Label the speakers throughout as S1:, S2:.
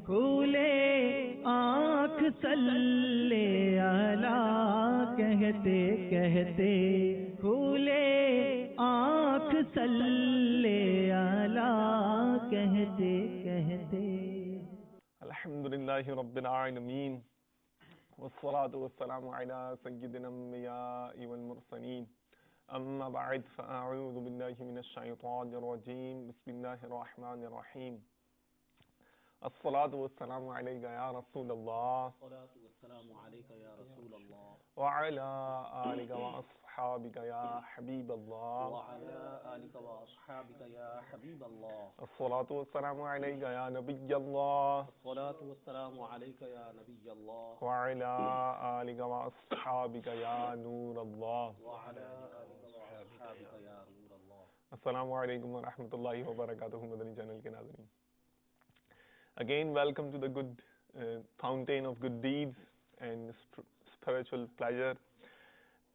S1: کھولے آنکھ صلی علی کہتے کہتے، کھولے آنکھ صلی علی کہتے کہتے۔
S2: الحمدللہ رب العالمین والصلاة والسلام علی سید الانبیاء والمرسلین، اما بعد فاعوذ باللہ من الشیطان الرجیم، بسم اللہ الرحمن الرحیم۔ الصلاة والسلام علیکہ یا رسول اللہ، وعلی آلک واصحابک یا حبیب اللہ، الصلاة والسلام علیکہ یا نبی اللہ، وعلی آلک واصحابک یا نور اللہ۔ السلام علیکم ورحمۃ اللہ وبرکاتہ مدنی چینل کے ناظرین، again welcome to the good fountain of good deeds and spiritual pleasure۔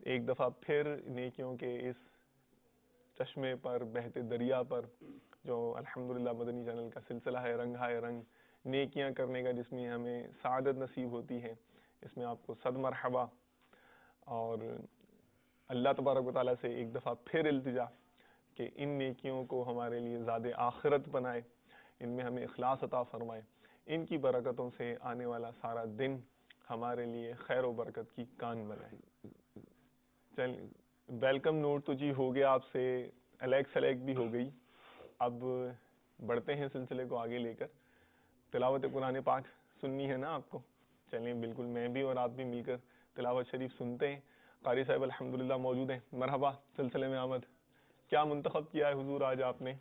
S2: ایک دفعہ پھر نیکیوں کے اس چشمے پر، بہتے دریا پر، جو الحمدللہ مدنی چینل کا سلسلہ ہے رنگ ہائے رنگ، نیکیاں کرنے کا، جس میں ہمیں سعادت نصیب ہوتی ہے، اس میں آپ کو صد مرحبا۔ اور اللہ تبارک و تعالیٰ سے ایک دفعہ پھر التجا کہ ان نیکیوں کو ہمارے لیے زاد آخرت بنائے، ان میں ہمیں اخلاص عطا فرمائے، ان کی برکتوں سے آنے والا سارا دن ہمارے لیے خیر و برکت کی کان بنائے۔ ویلکم نوٹ تو جی ہو گیا آپ سے، سلیکٹ بھی ہو گئی۔ اب بڑھتے ہیں سلسلے کو آگے لے کر۔ تلاوت قرآن پاک سننی ہے نا آپ کو؟ چلیں بالکل، میں بھی اور آپ بھی مل کر تلاوت شریف سنتے ہیں۔ قاری صاحب الحمدللہ موجود ہیں، مرحبا، سلسلے میں آمد۔ کیا منتخب کیا ہے حضور آج آپ نے؟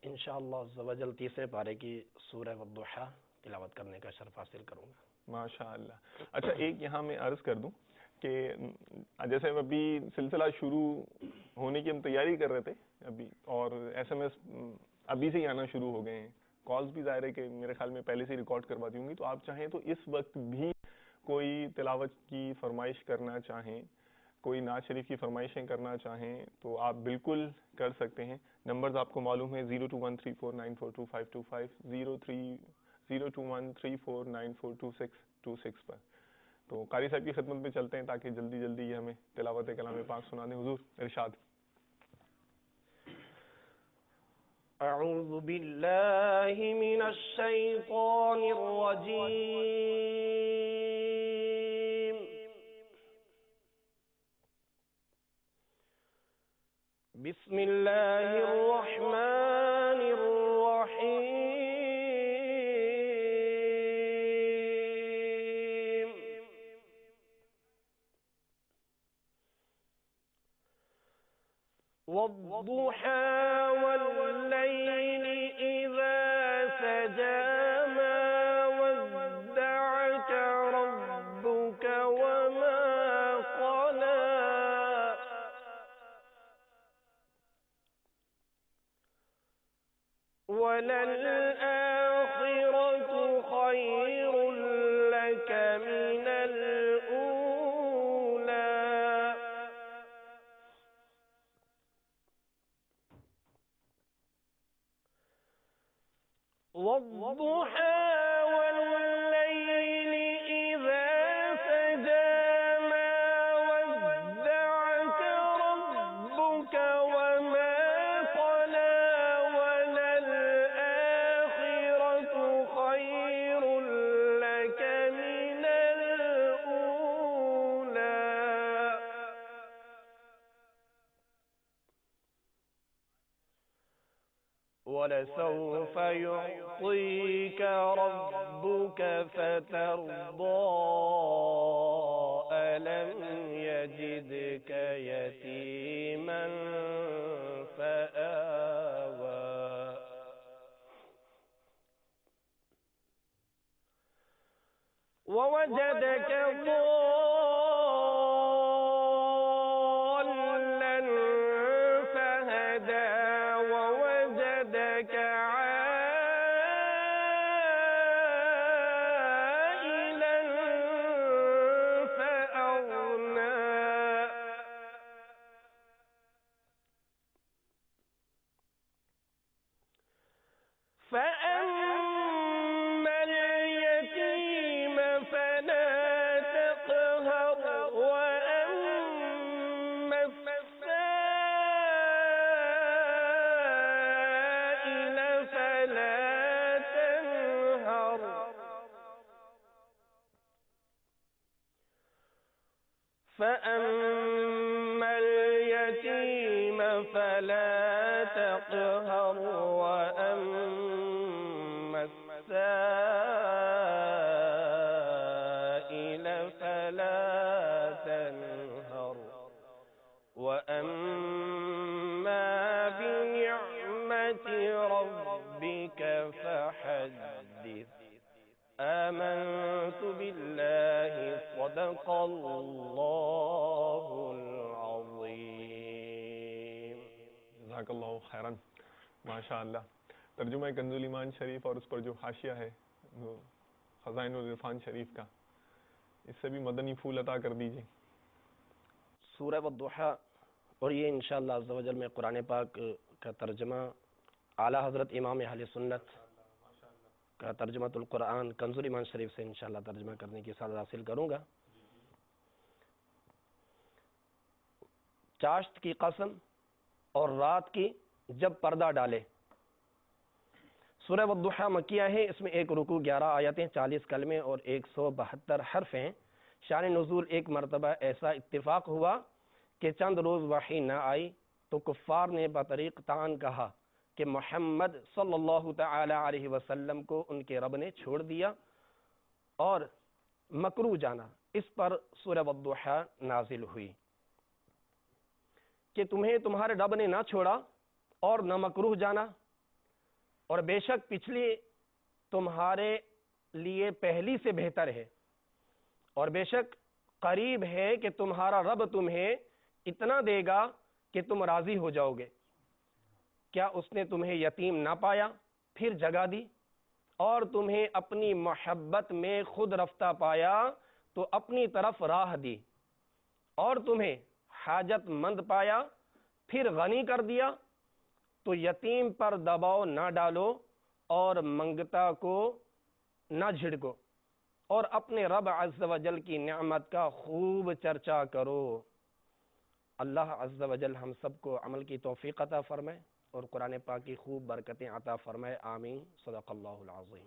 S3: انشاءاللہ عز و جل تیسرے پارے کی سورہ والضحیٰ تلاوت کرنے کا شرف حاصل کروں گا۔
S2: ماشاء اللہ۔ اچھا، ایک یہاں میں عرض کر دوں کہ جیسے ابھی سلسلہ شروع ہونے کی ہم تیاری کر رہے تھے ابھی، اور ایس ایم ایس ابھی سے ہی آنا شروع ہو گئے ہیں، کالز بھی ظاہر ہے کہ میرے خیال میں پہلے سے ریکارڈ کروا دی ہوں گی، تو آپ چاہیں تو اس وقت بھی کوئی تلاوت کی فرمائش کرنا چاہیں، کوئی نعت شریف کی فرمائشیں کرنا چاہیں تو آپ بالکل کر سکتے ہیں۔ نمبرز آپ کو معلوم ہے، 0213494225 022134942626 پر۔ تو قاری صاحب کی خدمت میں چلتے ہیں تاکہ جلدی جلدی یہ ہمیں تلاوت کلام پاک سنا دیں۔ حضور ارشاد۔
S3: اعوذ باللہ من الشیطان الرجیم، بسم اللہ الرحمن الرحیم۔ والضحى والليل إذا سجى ما ودعك ربك وما قلى وللآخرة خير لك من الأولى والضحى والليل إذا سجى ما ودعك ربك وما قلى وللآخرة خير لك من الأولى ولسوف يعطيك ربك فترضى ألم يجدك يتيما فآوى ووجدك ضالا فهدى ووجدك عائلا فأغنى فأما اليوم فأما اليتيم فلا تقهر وأما السائل فلا تنهر وأما بنعمة ربك فحدث آمنت بالله صدق اللہ العظیم.
S2: جزاک اللہ خیرن. ماشاء اللہ. ترجمہ کنز الایمان شریف اور اس پر جو حاشیہ ہے وہ خزائن العرفان شریف کا، اس سے بھی مدنی پھول عطا کر دیجیے.
S3: سورہ والضحیٰ، اور یہ انشاءاللہ عز و جل میں قرآن پاک کا ترجمہ اعلیٰ حضرت امام اہل سنت کا ترجمہ القرآن کنز الایمان شریف سے انشاءاللہ ترجمہ کرنے کی سعادت حاصل کروں گا. چاشت کی قسم اور رات کی جب پردہ ڈالے. سورہ والضحیٰ مکیہ ہے. اس میں ایک رکوع 11 آیتیں 40 کلمے اور 172 حرف ہیں. شان نزول ایک مرتبہ ایسا اتفاق ہوا کہ چند روز وحی نہ آئی تو کفار نے بطریق طعن کہا کہ محمد صلی اللہ تعالی علیہ وسلم کو ان کے رب نے چھوڑ دیا اور مکروہ جانا. اس پر سورہ والضحیٰ نازل ہوئی کہ تمہیں تمہارے رب نے نہ چھوڑا اور نہ مکروہ جانا، اور بے شک پچھلی تمہارے لیے پہلی سے بہتر ہے، اور بے شک قریب ہے کہ تمہارا رب تمہیں اتنا دے گا کہ تم راضی ہو جاؤ گے. کیا اس نے تمہیں یتیم نہ پایا پھر جگہ دی، اور تمہیں اپنی محبت میں خود رفتہ پایا تو اپنی طرف راہ دی، اور تمہیں حاجت مند پایا پھر غنی کر دیا. تو یتیم پر دباؤ نہ ڈالو اور منگتا کو نہ جھڑکو، اور اپنے رب عز و جل کی نعمت کا خوب چرچا کرو. اللہ عز و جل ہم سب کو عمل کی توفیق عطا فرمائے اور قرآن پاک کی خوب برکتیں عطا فرمائے. آمین. صدق اللہ العظیم.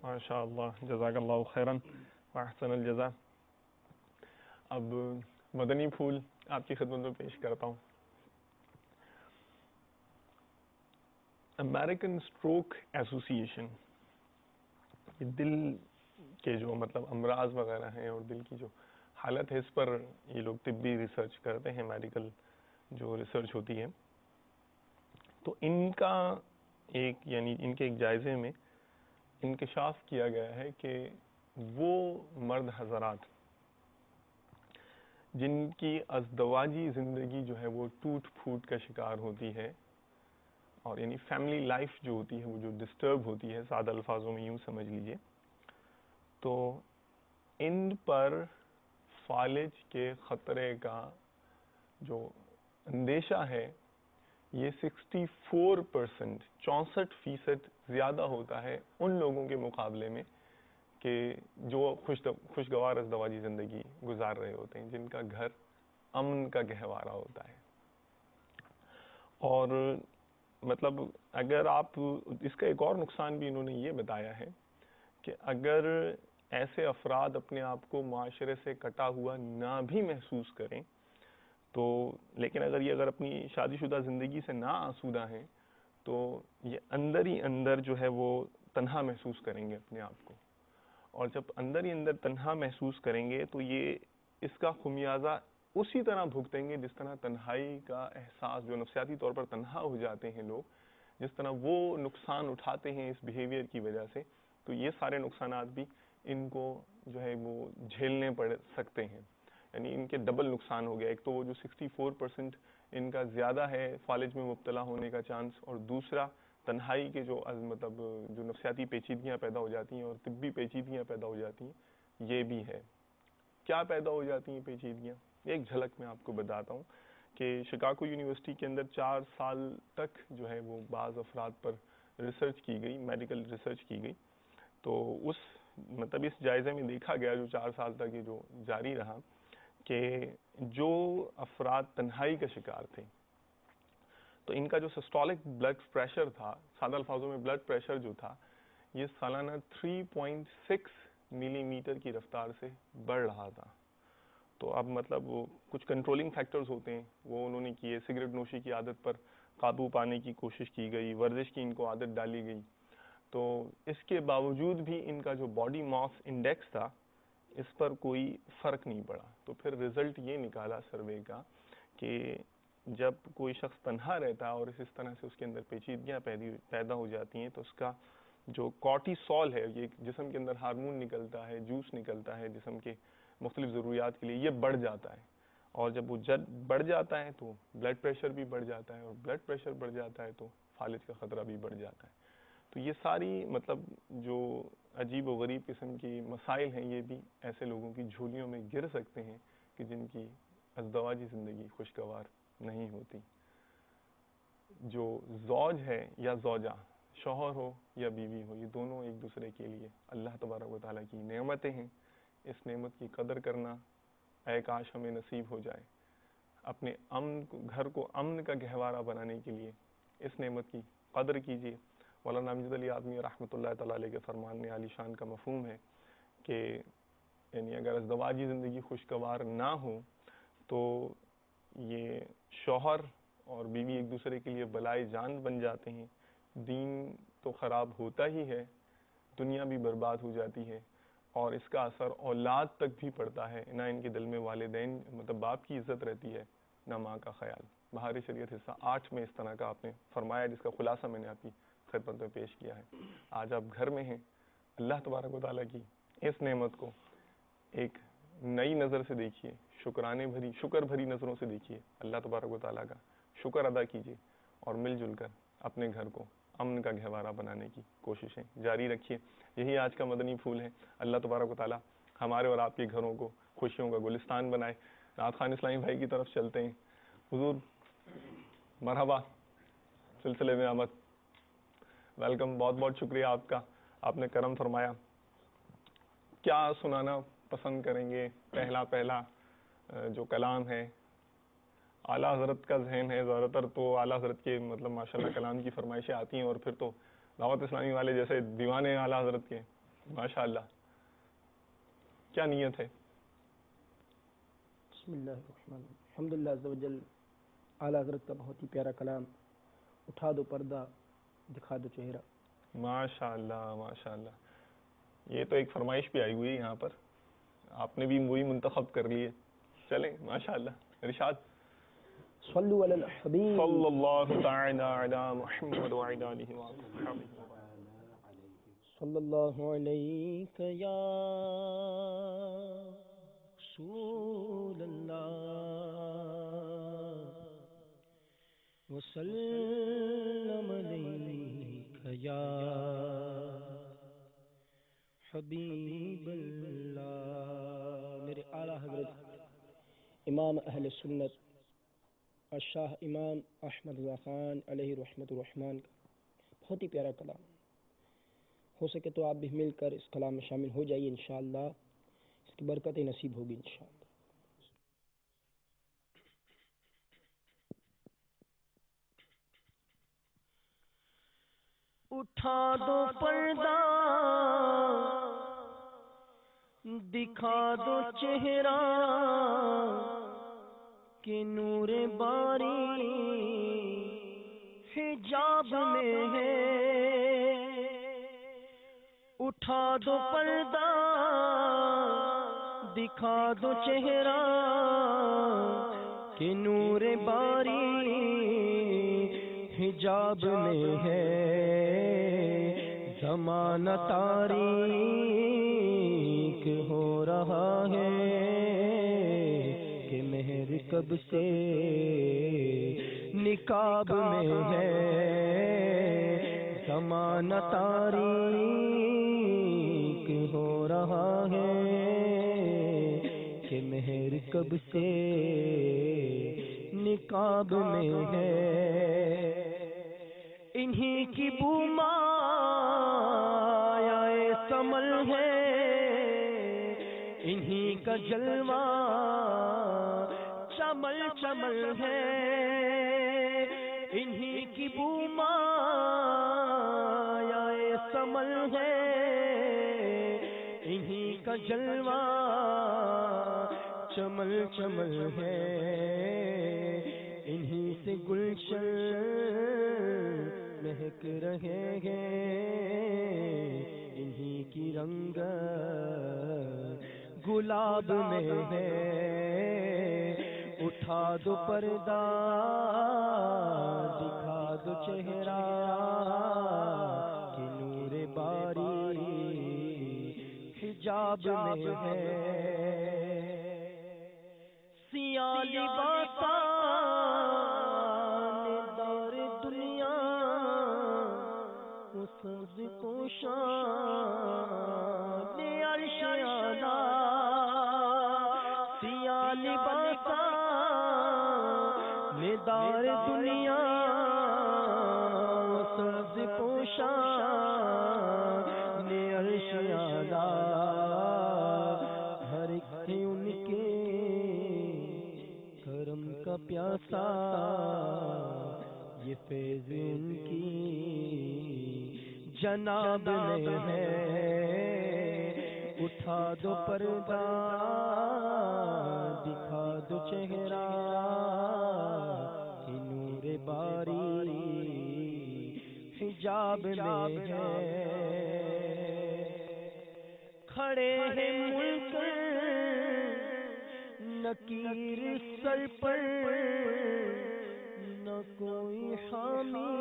S2: ماشاء اللہ. جزاک اللہ خیرن واحسن الجزا. اب مدنی پھول آپ کی خدمت میں پیش کرتا ہوں. امریکن اسٹروک ایسوسی ایشن دل کے جو مطلب امراض وغیرہ ہیں اور دل کی جو حالت ہے اس پر یہ لوگ طبی ریسرچ کرتے ہیں، میڈیکل جو ریسرچ ہوتی ہے. تو ان کا ایک یعنی ان کے ایک جائزے میں انکشاف کیا گیا ہے کہ وہ مرد حضرات جن کی ازدواجی زندگی جو ہے وہ ٹوٹ پھوٹ کا شکار ہوتی ہے، اور یعنی فیملی لائف جو ہوتی ہے وہ جو ڈسٹرب ہوتی ہے، سادہ الفاظوں میں یوں سمجھ لیجئے، تو ان پر فالج کے خطرے کا جو اندیشہ ہے یہ 64% زیادہ ہوتا ہے ان لوگوں کے مقابلے میں کہ جو خوشگوار ازدواجی زندگی گزار رہے ہوتے ہیں، جن کا گھر امن کا گہوارہ ہوتا ہے. اور مطلب اگر آپ اس کا ایک اور نقصان بھی انہوں نے یہ بتایا ہے کہ اگر ایسے افراد اپنے آپ کو معاشرے سے کٹا ہوا نہ بھی محسوس کریں تو لیکن اگر اپنی شادی شدہ زندگی سے نہ آسودہ ہیں تو یہ اندر ہی اندر جو ہے وہ تنہا محسوس کریں گے اپنے آپ کو، اور جب اندر ہی اندر تنہا محسوس کریں گے تو یہ اس کا خمیازہ اسی طرح بھگتیں گے جس طرح تنہائی کا احساس، جو نفسیاتی طور پر تنہا ہو جاتے ہیں لوگ، جس طرح وہ نقصان اٹھاتے ہیں اس بیہیویئر کی وجہ سے، تو یہ سارے نقصانات بھی ان کو جو ہے وہ جھیلنے پڑ سکتے ہیں. یعنی ان کے ڈبل نقصان ہو گیا. ایک تو وہ جو 64% ان کا زیادہ ہے فالج میں مبتلا ہونے کا چانس، اور دوسرا تنہائی کے جو مطلب جو نفسیاتی پیچیدگیاں پیدا ہو جاتی ہیں اور طبی پیچیدگیاں پیدا ہو جاتی ہیں یہ بھی ہے. کیا پیدا ہو جاتی ہیں پیچیدگیاں؟ ایک جھلک میں آپ کو بتاتا ہوں کہ شکاگو یونیورسٹی کے اندر 4 سال تک جو ہے وہ بعض افراد پر ریسرچ کی گئی، میڈیکل ریسرچ کی گئی. تو اس مطلب اس جائزے میں دیکھا گیا جو 4 سال تک یہ جو جاری رہا کہ جو افراد تنہائی کا شکار تھے تو ان کا جو سسٹولک بلڈ پریشر تھا، سادہ الفاظوں میں بلڈ پریشر جو تھا، یہ سالانہ 3.6 ملی میٹر کی رفتار سے بڑھ رہا تھا. تو اب مطلب وہ کچھ کنٹرولنگ فیکٹرز ہوتے ہیں وہ انہوں نے کیے. سگریٹ نوشی کی عادت پر قابو پانے کی کوشش کی گئی, ورزش کی ان کو عادت ڈالی گئی. تو اس کے باوجود بھی ان کا جو باڈی ماس انڈیکس تھا اس پر کوئی فرق نہیں پڑا. تو پھر رزلٹ یہ نکالا سروے کا کہ جب کوئی شخص تنہا رہتا اور اس طرح سے اس کے اندر پیچیدگیاں پیدا ہو جاتی ہیں تو اس کا جو کارٹیسول ہے, یہ جسم کے اندر ہارمون نکلتا ہے, جوس نکلتا ہے جسم کے مختلف ضروریات کے لیے, یہ بڑھ جاتا ہے. اور جب وہ بڑھ جاتا ہے تو بلڈ پریشر بھی بڑھ جاتا ہے, اور بلڈ پریشر بڑھ جاتا ہے تو فالج کا خطرہ بھی بڑھ جاتا ہے. تو یہ ساری مطلب جو عجیب و غریب قسم کی مسائل ہیں یہ بھی ایسے لوگوں کی جھولیوں میں گر سکتے ہیں کہ جن کی ازدواجی زندگی خوشگوار نہیں ہوتی. جو زوج ہے یا زوجہ, شوہر ہو یا بیوی ہو, یہ دونوں ایک دوسرے کے لیے اللہ تبارک و تعالیٰ کی نعمتیں ہیں. اس نعمت کی قدر کرنا اے کاش ہمیں نصیب ہو جائے. اپنے گھر کو امن کا گہوارہ بنانے کے لیے اس نعمت کی قدر کیجیے. مولانا امجد علی اعظمی رحمۃ اللہ تعالیٰ علیہ کے فرمان میں عالی شان کا مفہوم ہے کہ یعنی اگر ازدواجی زندگی خوشگوار نہ ہو تو یہ شوہر اور بیوی ایک دوسرے کے لیے بلائے جان بن جاتے ہیں. دین تو خراب ہوتا ہی ہے, دنیا بھی برباد ہو جاتی ہے, اور اس کا اثر اولاد تک بھی پڑتا ہے. نہ ان کے دل میں والدین مطلب باپ کی عزت رہتی ہے, نہ ماں کا خیال. بہار شریعت حصہ 8 میں اس طرح کا آپ نے فرمایا, جس کا خلاصہ میں نے آپ کی خدمت میں پیش کیا ہے. آج آپ گھر میں ہیں, اللہ تبارک و تعالیٰ کی اس نعمت کو ایک نئی نظر سے دیکھیے, شکر بھری نظروں سے دیکھیے, اللہ تبارک و تعالیٰ کا شکر ادا کیجیے, اور مل جل کر اپنے گھر کو امن کا گہوارہ بنانے کی کوششیں جاری رکھیے. یہی آج کا مدنی پھول ہے. اللہ تبارک و تعالیٰ ہمارے اور آپ کے گھروں کو خوشیوں کا گلستان بنائے. رات خان اسلامی بھائی کی طرف چلتے ہیں. حضور مرحبا, سلسلے میں آمد, ویلکم, بہت بہت شکریہ آپ کا, آپ نے کرم فرمایا. کیا سنانا پسند کریں گے؟ پہلا جو کلام ہے, اعلیٰ حضرت کا ذہن ہے, زیادہ تر تو اعلیٰ حضرت کے مطلب ماشاءاللہ کلام کی فرمائشیں آتی ہیں, اور پھر تو دعوت اسلامی والے جیسے دیوانے اعلیٰ حضرت کے, ماشاءاللہ. کیا نیت ہے؟
S3: بسم اللہ الرحمن الرحیم. الحمدللہ عز و جل, اعلیٰ حضرت کا بہت ہی پیارا کلام, اٹھا دو پردہ دکھا دو چہرہ.
S2: ماشاءاللہ ماشاءاللہ. یہ تو ایک فرمائش بھی آئی ہوئی ہے یہاں پر, آپ نے بھی وہی منتخب کر لی ہے. چلیں ماشاءاللہ, ارشاد.
S3: صلو علی الحبیب
S2: صلی اللہ تعالی علی محمد وعلی آلہ وصحبہ.
S3: صلی اللہ علیہ یا رسول اللہ وسلم علیہ یا حبیب اللہ. میرے اعلیٰ حضرت امام اہل سنت الشاہ امام احمد رضا خان علیہ رحمت الرحمن کا بہت ہی پیارا کلام. ہو سکے تو آپ بھی مل کر اس کلام میں شامل ہو جائیے, انشاءاللہ اس کی برکتیں نصیب ہوگی انشاءاللہ. اٹھا دو پردہ دکھا دو چہرہ کہ نور باری حجاب میں ہے. اٹھا دو پردہ دکھا دو چہرہ کہ نور باری حجاب میں ہے. زمانہ تاریک ہو رہا ہے کہ مہر کب سے نقاب میں ہے. زمانہ تاریک ہو رہا ہے کہ مہر کب سے نقاب میں ہے. انہی کی بومایہ سمل ہے, انہی کا جلوہ چمل چمل ہے. انہی کی بومایہ سمل ہے, انہی کا جلوہ
S1: چمل چمل ہے انہی سے گلشن مہک رہے ہیں، انہی کی رنگ گلاب میں ہے، اٹھا دو پردہ دکھا دو چہرہ کہ نور باری حجاب میں ہے، سیاہ لباسان دار دنیا اس سبز پوشان عرش اعلیٰ، سیاہ لباسان دار دنیا اس سبز پوشان عرش اعلیٰ، ہر ایک ہے ان کے کرم کا پیاسا، یہ فیض ان کی جناب میں ہے، اٹھا دو پردہ دکھا دو چہرہ کہ نور باری حجاب میں ہے، کھڑے ہیں ملک نکیر سر پر، نہ کوئی حامی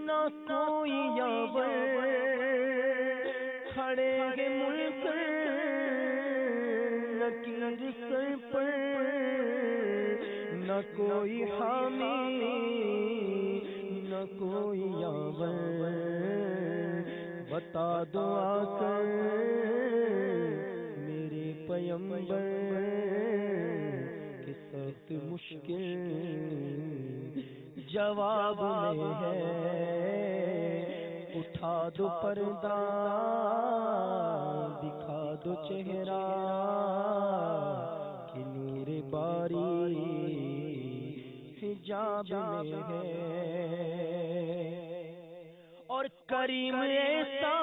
S1: نہ کوئی یاور، کھڑے ہیں ملک نکیر سر پر، نہ کوئی حامی نہ کوئی یاور، بتا دو آ کر میرے پیمبر کہ سخت مشکل جواب میں ہے، اٹھا دو پردہ دکھا دو چہرہ کہ نور باری حجاب میں ہے، اور کریم ایسا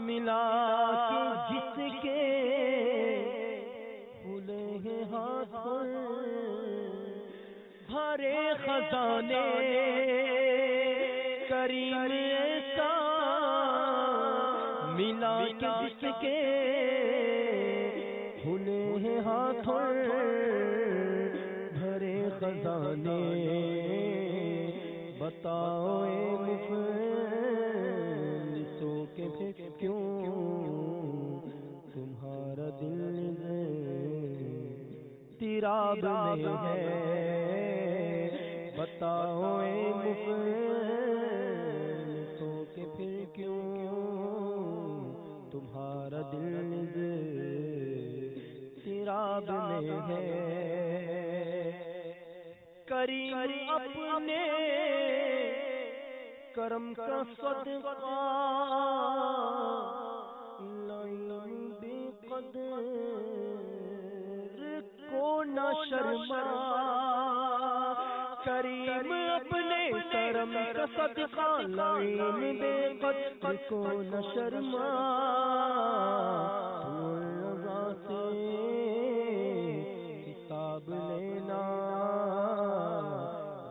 S1: ملا کہ جس کے کھلے ہیں ہاتھوں بھرے خزانے، کریم ایسا ملا کہ جس کے کھلے ہیں ہاتھوں بھرے خزانے، بتاؤ اے مفلسوں کے پھر کیوں تمہارا دل اضطراب میں ہے، بتاؤ اے مفلسوں کے پھر کیوں تمہارا دل اضطراب میں ہے، کریم اپنے کرم کا صدقہ لائن بے قدر کو نہ شرما، کریم اپنے کرم کا صدقہ لائن بے قدر کو نہ شرما، رضا سے حساب لینا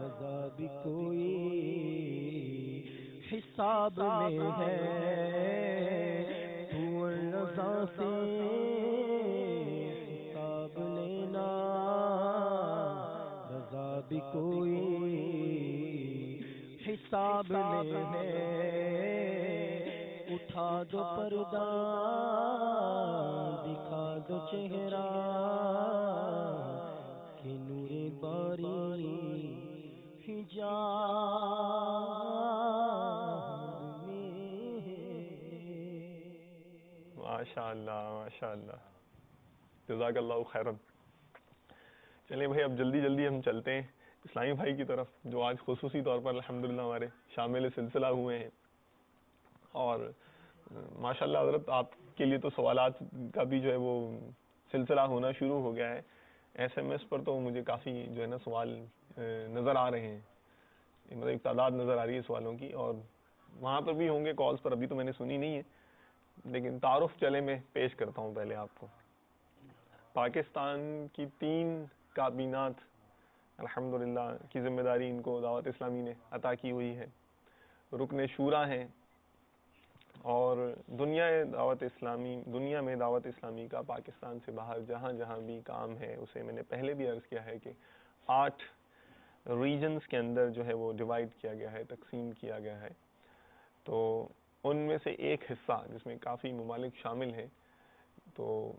S1: رضا بھی کوئی حساب میں ہے، تو رضا سے حساب لینا رضا بھی کوئی حساب میں ہے، اٹھا دو پردہ دکھا دو چہرہ کہ نور باری حجاب میں ہے۔
S2: ماشاء اللہ ماشاء اللہ، جزاک اللہ خیرا۔ چلیں بھائی اب جلدی جلدی ہم چلتے ہیں اسلامی بھائی کی طرف، جو آج خصوصی طور پر الحمدللہ ہمارے شامل سلسلہ ہوئے ہیں، اور ماشاءاللہ حضرت آپ کے لیے تو سوالات کا بھی جو ہے وہ سلسلہ ہونا شروع ہو گیا ہے، ایس ایم ایس پر تو مجھے کافی جو ہے نا سوال نظر آ رہے ہیں، مطلب ایک تعداد نظر آ رہی ہے سوالوں کی، اور وہاں پر بھی ہوں گے کالز پر، ابھی تو میں نے سنی نہیں ہے، لیکن تعارف چلے میں پیش کرتا ہوں پہلے آپ کو. پاکستان کی 3 کابینات الحمدللہ کی ذمہ داری ان کو دعوت اسلامی نے عطا کی ہوئی ہے. رکن شورا ہیں اور دنیا میں دعوت اسلامی کا پاکستان سے باہر جہاں جہاں بھی کام ہے اسے میں نے پہلے بھی عرض کیا ہے کہ 8 ریجنز کے اندر جو ہے وہ ڈیوائڈ کیا گیا ہے, تقسیم کیا گیا ہے. تو ان میں سے ایک حصہ جس میں کافی ممالک شامل ہیں, تو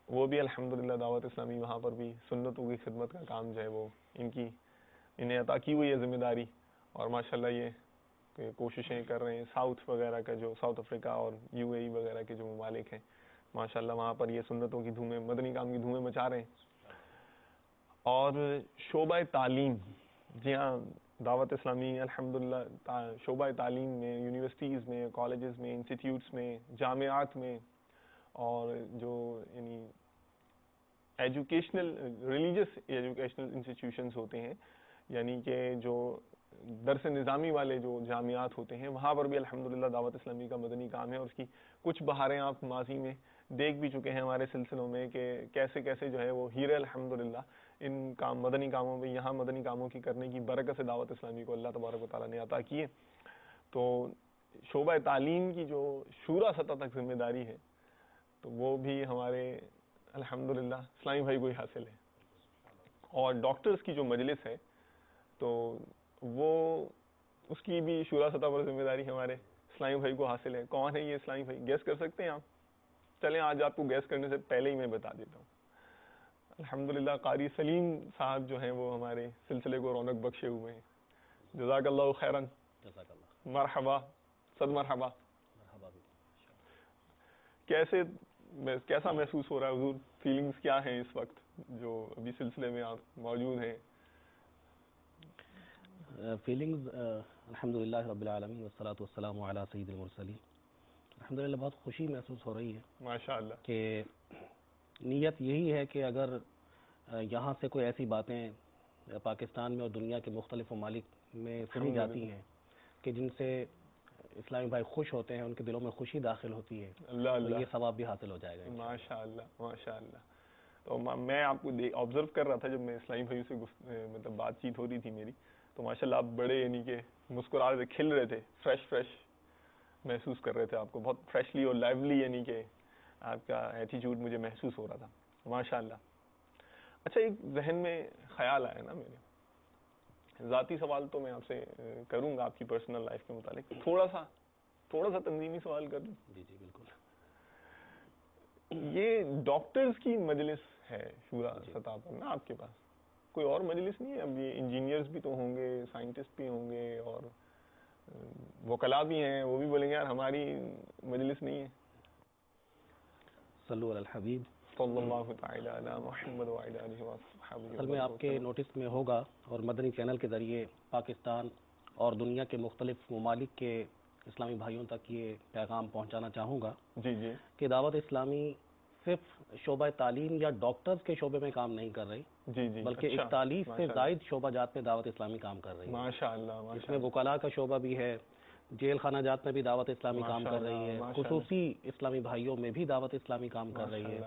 S2: وہ بھی الحمدللہ دعوت اسلامی وہاں پر بھی سنتوں کی خدمت کا کام جو ہے وہ انہیں عطا کی ہوئی ہے ذمہ داری, اور ماشاءاللہ یہ کوششیں کر رہے ہیں. ساؤتھ وغیرہ کا جو ساؤتھ افریقہ اور UAE وغیرہ کے جو ممالک ہیں ماشاءاللہ وہاں پر یہ سنتوں کی دھومیں, مدنی کام کی دھومیں مچا رہے ہیں. اور شعبہ تعلیم, جی ہاں دعوت اسلامی الحمدللہ شعبہ تعلیم میں, یونیورسٹیز میں, کالجز میں, انسٹیٹیوٹس میں, جامعات میں, اور جو یعنی ریلیجس ایجوکیشنل انسٹیٹیوشنز ہوتے ہیں, یعنی کہ جو درس نظامی والے جو جامعات ہوتے ہیں وہاں پر بھی الحمدللہ دعوت اسلامی کا مدنی کام ہے. اور اس کی کچھ بہاریں آپ ماضی میں دیکھ بھی چکے ہیں ہمارے سلسلوں میں کہ کیسے کیسے جو ہے وہ ہیرے الحمدللہ ان کام مدنی کاموں میں, یہاں مدنی کاموں کی کرنے کی برکت سے دعوت اسلامی کو اللہ تبارک و تعالیٰ نے عطا کی ہے. تو شعبہ تعلیم کی جو شورا سطح تک ذمہ داری ہے تو وہ بھی ہمارے الحمدللہ اسلامی بھائی کو ہی حاصل ہے. اور ڈاکٹرز کی جو مجلس ہے تو وہ اس کی بھی شورا سطح پر ذمہ داری ہمارے اسلامی بھائی کو حاصل ہے. کون ہے یہ اسلامی بھائی؟ گیس کر سکتے ہیں آپ؟ چلیں آج آپ کو گیس کرنے سے پہلے ہی میں بتا دیتا ہوں. الحمدللہ قاری سلیم صاحب جو ہیں وہ ہمارے سلسلے کو رونق بخشے ہوئے ہیں. جزاک اللہ خیرن, مرحبا, صد مرحبا. کیسا محسوس ہو رہا ہے حضور؟ فیلنگز کیا ہیں اس وقت جو ابھی سلسلے میں آپ موجود ہیں؟
S4: فیلنگز الحمدللہ رب العالمین والصلاة والسلام علی سید المرسلین. الحمدللہ بہت خوشی محسوس ہو رہی ہے
S2: ماشاءاللہ
S4: کہ نیت یہی ہے کہ اگر یہاں سے کوئی ایسی باتیں پاکستان میں اور دنیا کے مختلف ممالک میں سنی جاتی ہیں کہ جن سے اسلامی بھائی خوش ہوتے ہیں, ان کے دلوں میں خوشی داخل ہوتی ہے, تو یہ ثواب بھی حاصل ہو جائے گا
S2: ماشاءاللہ ماشاءاللہ. تو میں آپ کو آبزرو کر رہا تھا جب میں اسلامی بھائیوں سے مطلب بات چیت ہو رہی تھی میری, تو ماشاءاللہ آپ بڑے یعنی کہ مسکرا رہے تھے, کھل رہے تھے, فریش محسوس کر رہے تھے آپ کو, بہت فریشلی اور لائیولی یعنی کہ آپ کا ایٹیچیوڈ مجھے محسوس ہو رہا تھا ماشاءاللہ. اچھا ایک ذہن میں خیال آیا نا میرے, ذاتی سوال تو میں آپ سے کروں گا آپ کی پرسنل لائف کے متعلق, تھوڑا سا تنظیمی سوال کر لوں.
S4: جی بالکل.
S2: یہ ڈاکٹرز کی مجلس ہے شورا سطح پر نا آپ کے پاس, کوئی اور مجلس نہیں ہے؟ اب یہ انجینئرز بھی تو ہوں گے, سائنٹسٹ بھی ہوں گے, اور وکلاء بھی ہیں, وہ بھی بولیں گے یار ہماری مجلس نہیں ہے.
S4: صلو علی الحبیب
S2: صلی اللہ تعالی علی محمد وعلی آلہ وصحبہ.
S4: اصل میں آپ کے نوٹس میں ہوگا اور مدنی چینل کے ذریعے پاکستان اور دنیا کے مختلف ممالک کے اسلامی بھائیوں تک یہ پیغام پہنچانا چاہوں گا
S2: جی
S4: کہ دعوت اسلامی صرف شعبہ تعلیم یا ڈاکٹرز کے شعبے میں کام نہیں کر رہی, بلکہ 41 سے زائد شعبہ جات میں دعوت اسلامی کام کر رہی ہے.
S2: ماشاءاللہ.
S4: اس میں وکلاء کا شعبہ بھی ہے, جیل خانہ جات میں بھی دعوت اسلامی کام کر رہی ہے, خصوصی اسلامی بھائیوں میں بھی دعوت اسلامی کام کر رہی ہے,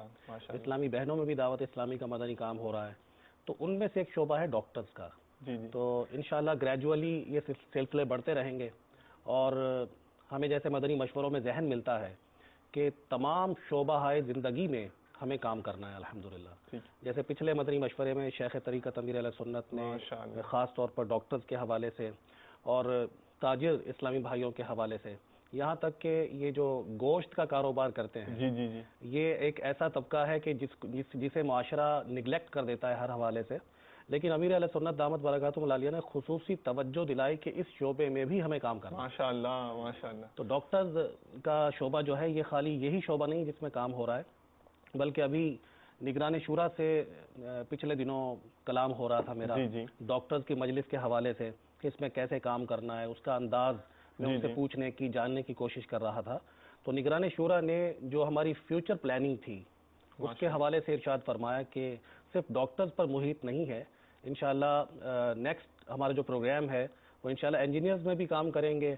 S4: اسلامی بہنوں میں بھی دعوت اسلامی کا مدنی کام ہو رہا ہے. تو ان میں سے ایک شعبہ ہے ڈاکٹرز کا. تو انشاءاللہ گریجولی یہ سلسلے بڑھتے رہیں گے, اور ہمیں جیسے مدنی مشوروں میں ذہن ملتا ہے کہ تمام شعبہ زندگی میں ہمیں کام کرنا ہے الحمدللہ. جیسے پچھلے مدنی مشورے میں شیخ طریقت امیر علیہ سنت نے خاص طور پر ڈاکٹرز کے حوالے سے اور تاجر اسلامی بھائیوں کے حوالے سے, یہاں تک کہ یہ جو گوشت کا کاروبار کرتے ہیں یہ ایک ایسا طبقہ ہے کہ جسے معاشرہ نگلیکٹ کر دیتا ہے ہر حوالے سے, لیکن امیر علیہ سنت دامت برکاتہم العالیہ نے خصوصی توجہ دلائی کہ اس شعبے میں بھی ہمیں کام کرنا ہے.
S2: ماشاءاللہ ماشاءاللہ.
S4: تو ڈاکٹرز کا شعبہ جو ہے یہ خالی یہی شعبہ نہیں جس میں کام ہو رہا ہے, بلکہ ابھی نگران شورا سے پچھلے دنوں کلام ہو رہا تھا میرا ڈاکٹرز کی مجلس کے حوالے سے کہ اس میں کیسے کام کرنا ہے, اس کا انداز میں ان سے پوچھنے کی, جاننے کی کوشش کر رہا تھا. تو نگران شورا نے جو ہماری فیوچر پلاننگ تھی اس کے حوالے سے ارشاد فرمایا کہ صرف ڈاکٹرز پر محیط نہیں ہے, انشاءاللہ نیکسٹ ہمارا جو پروگرام ہے وہ انشاءاللہ انجینئرز میں بھی کام کریں گے,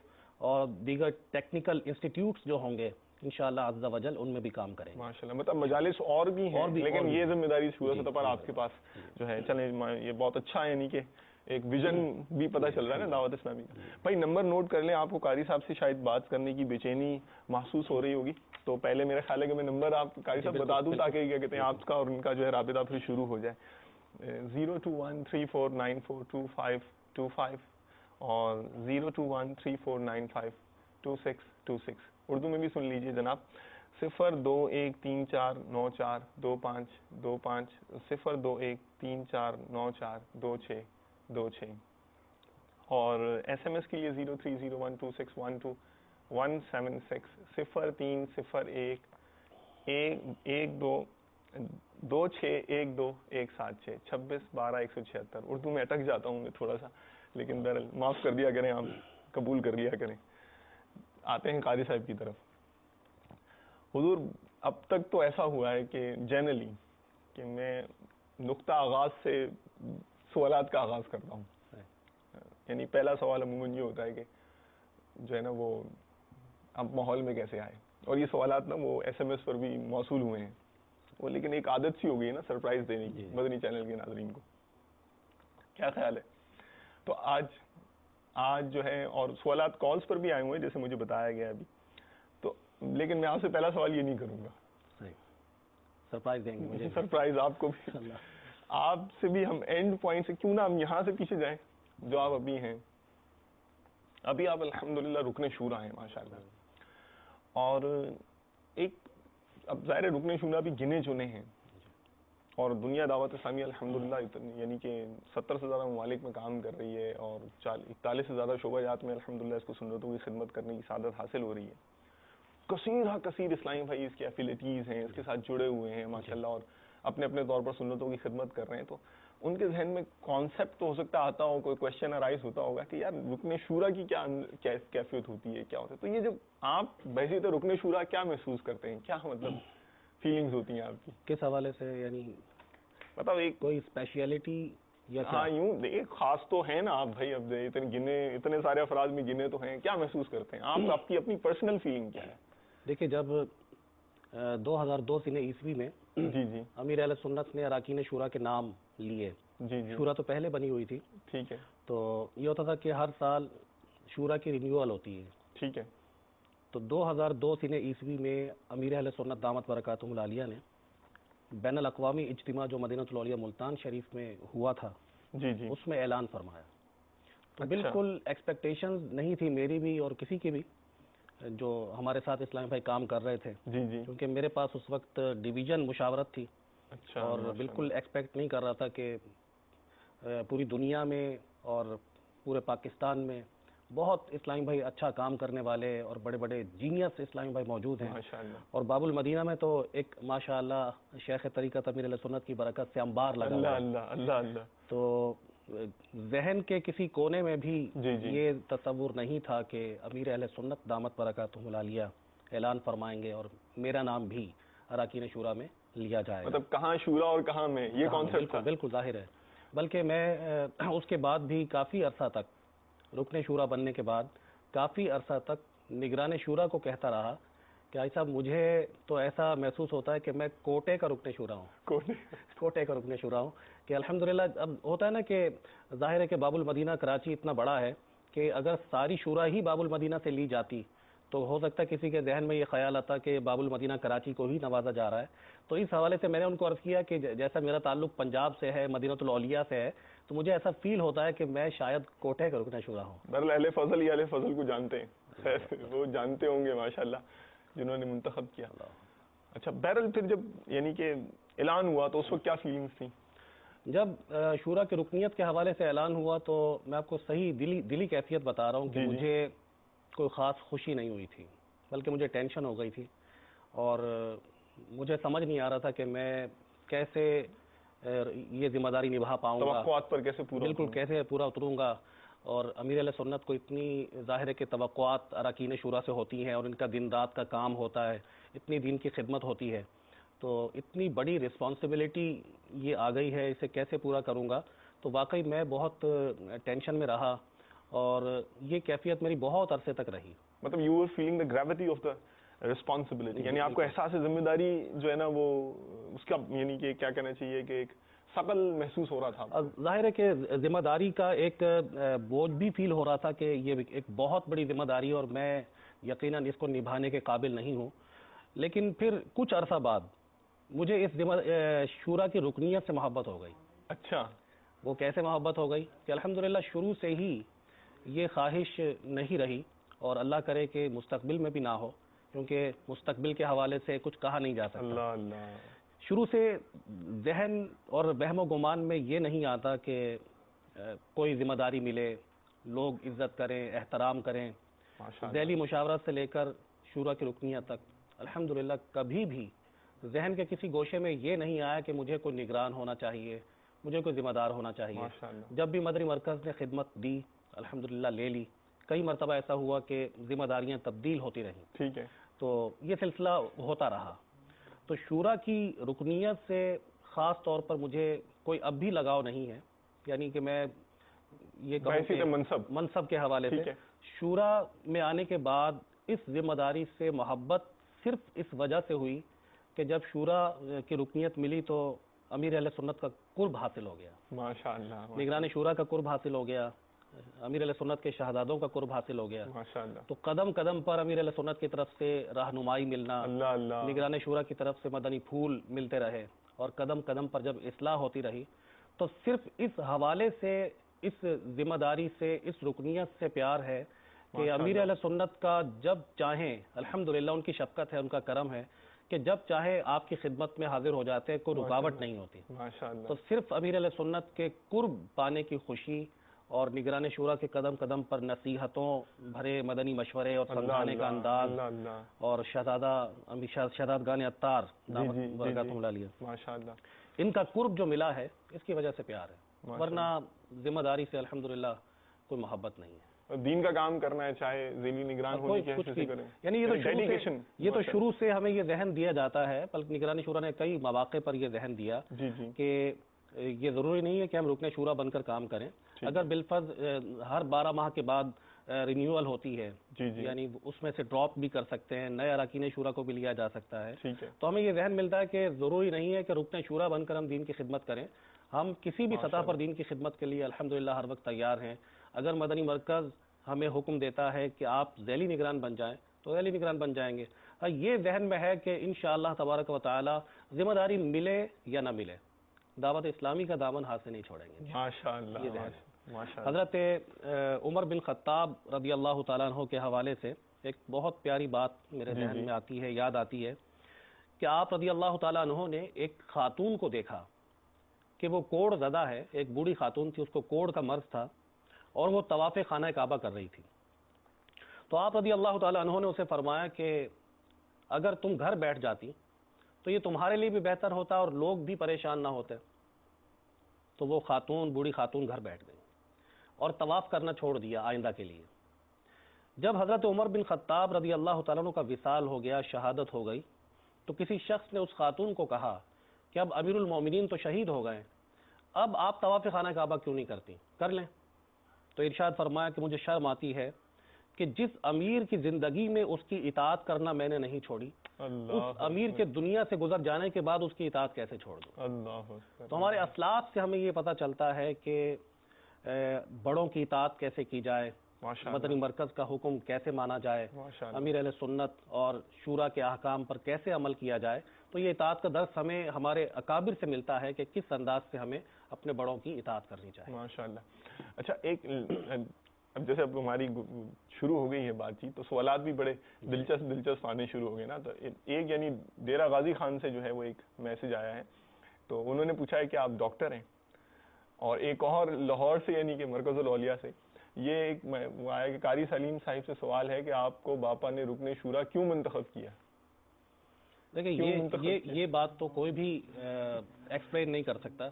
S4: اور دیگر ٹیکنیکل انسٹیٹیوٹس جو ہوں گے انشاءاللہ عز و جل ان میں بھی کام کریں گے
S2: ماشاءاللہ. مطلب مجالس اور بھی ہیں لیکن یہ ذمہ داری شورا سطح پر آپ کے پاس جو ہے. چلیں یہ بہت اچھا ہے, یعنی کہ ایک ویژن بھی پتہ چل رہا ہے نا دعوت اسلامی کا. بھائی نمبر نوٹ کر لیں, آپ کو قاری صاحب سے شاید بات کرنے کی بے چینی محسوس ہو رہی ہوگی, تو پہلے میرا خیال ہے کہ میں نمبر آپ قاری صاحب بتا دوں تاکہ کیا کہتے ہیں آپ کا اور ان کا جو ہے رابطہ پھر شروع ہو جائے. 02134942525 اور 02134952626. اردو میں بھی سن لیجئے جناب, 02134942525 02134942626. اور ایس ایم ایس کے لیے 03012612176 030112261276 2612-176. اردو میں اٹک جاتا ہوں میں تھوڑا سا, لیکن بہرحال معاف کر دیا کریں, آپ قبول کر لیا کریں. آتے ہیں قاری صاحب کی طرف. حضور اب تک تو ایسا ہوا ہے کہ جنرلی کہ میں نقطہ آغاز سے سوالات کا آغاز کرتا ہوں. یعنی پہلا سوال عموماً یہ ہوتا ہے کہ جو ہے نا وہ اب ماحول میں کیسے آئے, اور یہ سوالات نا وہ ایس ایم ایس پر بھی موصول ہوئے ہیں وہ, لیکن ایک عادت سی ہو گئی ہے نا سرپرائز دینے کی مدنی چینل کے ناظرین کو. کیا خیال ہے؟ تو آج جو ہے, اور سوالات کالز پر بھی آئے ہوئے ہیں جیسے مجھے بتایا گیا ابھی, تو لیکن میں آپ سے پہلا سوال یہ نہیں کروں گا,
S4: سرپرائز دیں گے مجھے,
S2: سرپرائز آپ کو بھی, آپ سے بھی ہم اینڈ پوائنٹ سے کیوں نہ ہم یہاں سے پیچھے جائیں جو آپ ابھی ہیں. ابھی آپ الحمدللہ رکن شورا ہیں ماشاءاللہ, اور ایک اب ظاہر رکن شورا بھی گنے چنے ہیں, اور دنیا دعوت اسلامی الحمدللہ یعنی کہ 70 سے زیادہ ممالک میں کام کر رہی ہے, اور 41 سے زیادہ شعبہ جات میں الحمدللہ اس کو سنتوں کی خدمت کرنے کی سعادت حاصل ہو رہی ہے. کثیر اسلامی بھائی اس کے ایفیلیٹیز ہیں, اس کے ساتھ جڑے ہوئے ہیں ماشاءاللہ, اور اپنے اپنے طور پر سنتوں کی خدمت کر رہے ہیں. تو ان کے ذہن میں کانسیپٹ تو ہو سکتا آتا ہو, کوئی کوشچن ارائز ہوتا ہوگا کہ یار رکن شورا کی کیا کیفیت ہوتی ہے, کیا ہوتا ہے. تو یہ جب آپ بحیثیت رکن شورا کیا محسوس کرتے ہیں, کیا مطلب فیلنگز ہوتی ہیں آپ کی,
S4: کس حوالے سے, یعنی
S2: مطلب ایک
S4: کوئی اسپیشلٹی یا
S2: ہاں یوں ایک خاص تو ہے نا آپ بھائی, اب اتنے سارے افراد میں گنے تو ہیں, کیا محسوس کرتے ہیں آپ کی اپنی پرسنل فیلنگ کیا ہے؟
S4: دیکھیں جب 2002 سنہ عیسوی میں
S2: جی
S4: امیر اہل سنت نے اراکین شورا کے نام لیے, شورا تو پہلے بنی ہوئی تھی,
S2: ٹھیک ہے,
S4: تو یہ ہوتا تھا کہ ہر سال شورا کی رینیول ہوتی ہے,
S2: ٹھیک ہے.
S4: تو 2002 سنہ عیسوی میں امیر اہل سنت دامت برکاتہم العالیہ نے بین الاقوامی اجتماع جو مدینہ الاولیاء ملتان شریف میں ہوا تھا,
S2: جی
S4: اس میں اعلان فرمایا. تو بالکل ایکسپیکٹیشنز نہیں تھی میری بھی اور کسی کی بھی جو ہمارے ساتھ اسلامی بھائی کام کر رہے تھے, کیونکہ میرے پاس اس وقت ڈویژن مشاورت تھی, اور بالکل ایکسپیکٹ نہیں کر رہا تھا کہ پوری دنیا میں اور پورے پاکستان میں بہت اسلامی بھائی اچھا کام کرنے والے اور بڑے بڑے جینیس اسلامی بھائی موجود ہیں, اور باب المدینہ میں تو ایک ماشاءاللہ شیخ طریقت امیر اہل سنت کی برکت سے انبار لگا ہوا ہے.
S2: اللہ.
S4: تو ذہن کے کسی کونے میں بھی یہ تصور نہیں تھا کہ امیر اہل سنت دامت برکاتہم العالیہ اعلان فرمائیں گے اور میرا نام بھی اراکین شورا میں لیا جائے گا.
S2: مطلب کہاں شورا اور کہاں میں, یہ کانسیپٹ تھا.
S4: بالکل ظاہر ہے. بلکہ میں اس کے بعد بھی کافی عرصہ تک, رکن شورا بننے کے بعد کافی عرصہ تک نگران شورا کو کہتا رہا کہ بھائی صاحب مجھے تو ایسا محسوس ہوتا ہے کہ میں کوٹے کا رکن شورا ہوں, کوٹے کا رکن شورا ہوں. کہ الحمدللہ اب ہوتا ہے نا کہ ظاہر ہے کہ باب المدینہ کراچی اتنا بڑا ہے کہ اگر ساری شورا ہی باب المدینہ سے لی جاتی تو ہو سکتا ہے کسی کے ذہن میں یہ خیال آتا کہ باب المدینہ کراچی کو ہی نوازا جا رہا ہے. تو اس حوالے سے میں نے ان کو عرض کیا کہ جیسا میرا تعلق پنجاب سے ہے, مدینہ الاولیاء سے ہے, تو مجھے ایسا فیل ہوتا ہے کہ میں شاید کوٹے کا رکن شورا ہوں.
S2: بہرحال اہل فضل یا اہل فضل کو جانتے ہیں, وہ جانتے ہوں گے ماشاءاللہ جنہوں نے منتخب کیا. اچھا بہرحال پھر جب یعنی کہ اعلان ہوا تو اس وقت کیا فیلنگز تھیں؟
S4: جب شورا کی رکنیت کے حوالے سے اعلان ہوا تو میں آپ کو صحیح دلی کیفیت بتا رہا ہوں کہ مجھے کوئی خاص خوشی نہیں ہوئی تھی, بلکہ مجھے ٹینشن ہو گئی تھی, اور مجھے سمجھ نہیں آ رہا تھا کہ میں کیسے یہ ذمہ داری نبھا پاؤں گا,
S2: توقعات پر کیسے پورا
S4: بالکل کیسے پورا اتروں گا. اور امیر اہل سنت کو اتنی ظاہر ہے کہ توقعات اراکین شورا سے ہوتی ہیں, اور ان کا دن رات کا کام ہوتا ہے, اتنی دین کی خدمت ہوتی ہے, تو اتنی بڑی رسپانسبلٹی یہ آ گئی ہے, اسے کیسے پورا کروں گا. تو واقعی میں بہت ٹینشن میں رہا, اور یہ کیفیت میری بہت عرصے تک رہی.
S2: مطلب you were feeling the gravity of the responsibility, یعنی آپ کو احساس ذمہ داری جو ہے نا وہ اس کا یعنی کہ کیا کہنا چاہیے کہ ایک ثقل محسوس ہو رہا تھا.
S4: ظاہر ہے کہ ذمہ داری کا ایک بوجھ بھی فیل ہو رہا تھا کہ یہ ایک بہت بڑی ذمہ داری ہے اور میں یقیناً اس کو نبھانے کے قابل نہیں ہوں. لیکن پھر کچھ عرصہ بعد مجھے اس شورا کی رکنیت سے محبت ہو گئی.
S2: اچھا,
S4: وہ کیسے محبت ہو گئی کہ الحمدللہ شروع سے ہی یہ خواہش نہیں رہی, اور اللہ کرے کہ مستقبل میں بھی نہ ہو, کیونکہ مستقبل کے حوالے سے کچھ کہا نہیں جا سکتا.
S2: اللہ اللہ.
S4: شروع سے ذہن اور وہم و گمان میں یہ نہیں آتا کہ کوئی ذمہ داری ملے, لوگ عزت کریں, احترام کریں. ذیلی مشاورت سے لے کر شورا کی رکنیت تک الحمدللہ کبھی بھی ذہن کے کسی گوشے میں یہ نہیں آیا کہ مجھے کوئی نگران ہونا چاہیے, مجھے کوئی ذمہ دار ہونا چاہیے. جب بھی مدنی مرکز نے خدمت دی الحمدللہ لے لی. کئی مرتبہ ایسا ہوا کہ ذمہ داریاں تبدیل ہوتی رہیں.
S2: ٹھیک ہے. تو
S4: یہ سلسلہ ہوتا رہا. تو شورا کی رکنیت سے خاص طور پر مجھے کوئی اب بھی لگاؤ نہیں ہے, یعنی کہ میں یہ کہوں کہ منصب کے حوالے سے شورا میں آنے کے بعد اس ذمہ داری سے محبت صرف اس وجہ سے ہوئی کہ جب شورا کی رکنیت ملی تو امیر اہل سنت کا قرب حاصل ہو گیا.
S2: ماشاءاللہ.
S4: نگران شورا کا قرب حاصل ہو گیا, امیر اہل سنت کے شہزادوں کا قرب حاصل ہو گیا.
S2: ماشاءاللہ.
S4: تو قدم قدم پر امیر اہل سنت کی طرف سے رہنمائی ملنا, نگران شورا کی طرف سے مدنی پھول ملتے رہے, اور قدم قدم پر جب اصلاح ہوتی رہی تو صرف اس حوالے سے, اس ذمہ داری سے, اس رکنیت سے پیار ہے کہ امیر اہل سنت کا جب چاہیں الحمدللہ ان کی شفقت ہے, ان کا کرم ہے کہ جب چاہے آپ کی خدمت میں حاضر ہو جاتے, کوئی رکاوٹ نہیں ہوتی. تو صرف امیر اہل سنت کے قرب پانے کی خوشی اور نگران شورا کے قدم قدم پر نصیحتوں بھرے مدنی مشورے اور سمجھانے کا انداز, اور شہزادگان عطار دامت برکاتہم العالیہ
S2: ماشاءاللہ
S4: ان کا قرب جو ملا ہے اس کی وجہ سے پیار ہے, ورنہ ذمہ داری سے الحمدللہ کوئی محبت نہیں ہے.
S2: دین کا کام کرنا ہے چاہے ذیلی نگران ہونے کی حیثیت سے کریں,
S4: یعنی یہ تو شروع سے ہمیں یہ ذہن دیا جاتا ہے, بلکہ نگرانی شورا نے کئی مواقع پر یہ ذہن دیا کہ یہ ضروری نہیں ہے کہ ہم رکن شورا بن کر کام کریں. اگر بالفرض ہر 12 ماہ کے بعد رینیول ہوتی ہے, یعنی اس میں سے ڈراپ بھی کر سکتے ہیں, نئے اراکین شورا کو بھی لیا جا سکتا ہے, تو ہمیں یہ ذہن ملتا ہے کہ ضروری نہیں ہے کہ رکن شورا بن کر ہم دین کی خدمت کریں. ہم کسی بھی سطح پر دین کی خدمت کے لیے الحمدللہ ہر وقت تیار ہیں. اگر مدنی مرکز ہمیں حکم دیتا ہے کہ آپ ذیلی نگران بن جائیں تو ذیلی نگران بن جائیں گے. یہ ذہن میں ہے کہ انشاءاللہ تبارک و تعالی ذمہ داری ملے یا نہ ملے دعوت اسلامی کا دامن ہاتھ سے نہیں چھوڑیں گے.
S2: ماشاءاللہ.
S4: حضرت عمر بن خطاب رضی اللہ تعالیٰ عنہ کے حوالے سے ایک بہت پیاری بات میرے ذہن میں آتی ہے, یاد آتی ہے کہ آپ رضی اللہ تعالیٰ عنہ نے ایک خاتون کو دیکھا کہ وہ کوڑ زدہ ہے, ایک بوڑھی خاتون تھی, اس کو کوڑ کا مرض تھا اور وہ طواف خانہ کعبہ کر رہی تھی. تو آپ رضی اللہ تعالیٰ عنہ نے اسے فرمایا کہ اگر تم گھر بیٹھ جاتی تو یہ تمہارے لیے بھی بہتر ہوتا اور لوگ بھی پریشان نہ ہوتے. تو وہ خاتون, بوڑھی خاتون گھر بیٹھ گئی اور طواف کرنا چھوڑ دیا آئندہ کے لیے. جب حضرت عمر بن خطاب رضی اللہ تعالیٰ عنہ کا وصال ہو گیا, شہادت ہو گئی, تو کسی شخص نے اس خاتون کو کہا کہ اب امیر المومنین تو شہید ہو گئے, اب آپ طواف خانہ کعبہ کیوں نہیں کرتی, کر لیں. تو ارشاد فرمایا کہ مجھے شرم آتی ہے کہ جس امیر کی زندگی میں اس کی اطاعت کرنا میں نے نہیں چھوڑی, اس امیر کے دنیا سے گزر جانے کے بعد اس کی اطاعت کیسے چھوڑ دوں. تو ہمارے اسلاف سے ہمیں یہ پتہ چلتا ہے کہ بڑوں کی اطاعت کیسے کی جائے, مدنی مرکز کا حکم کیسے مانا جائے, امیر اہل سنت اور شورا کے احکام پر کیسے عمل کیا جائے. تو یہ اطاعت کا درس ہمیں ہمارے اکابر سے ملتا ہے کہ کس انداز سے ہمیں اپنے بڑوں کی اطاعت کرنی چاہیے.
S2: ماشاءاللہ. اچھا, ایک اب جیسے اب ہماری شروع ہو گئی ہے بات چیت, تو سوالات بھی بڑے دلچسپ آنے شروع ہو گئے نا. تو ایک یعنی ڈیرہ غازی خان سے جو ہے وہ ایک میسج آیا ہے, تو انہوں نے پوچھا ہے کہ آپ ڈاکٹر ہیں, اور ایک اور لاہور سے یعنی کہ مرکز الاولیاء سے یہ ایک آیا کہ قاری سلیم صاحب سے سوال ہے کہ آپ کو باپا نے رکن شورا کیوں منتخب کیا.
S4: دیکھیں یہ بات تو کوئی بھی ایکسپلین نہیں کر سکتا,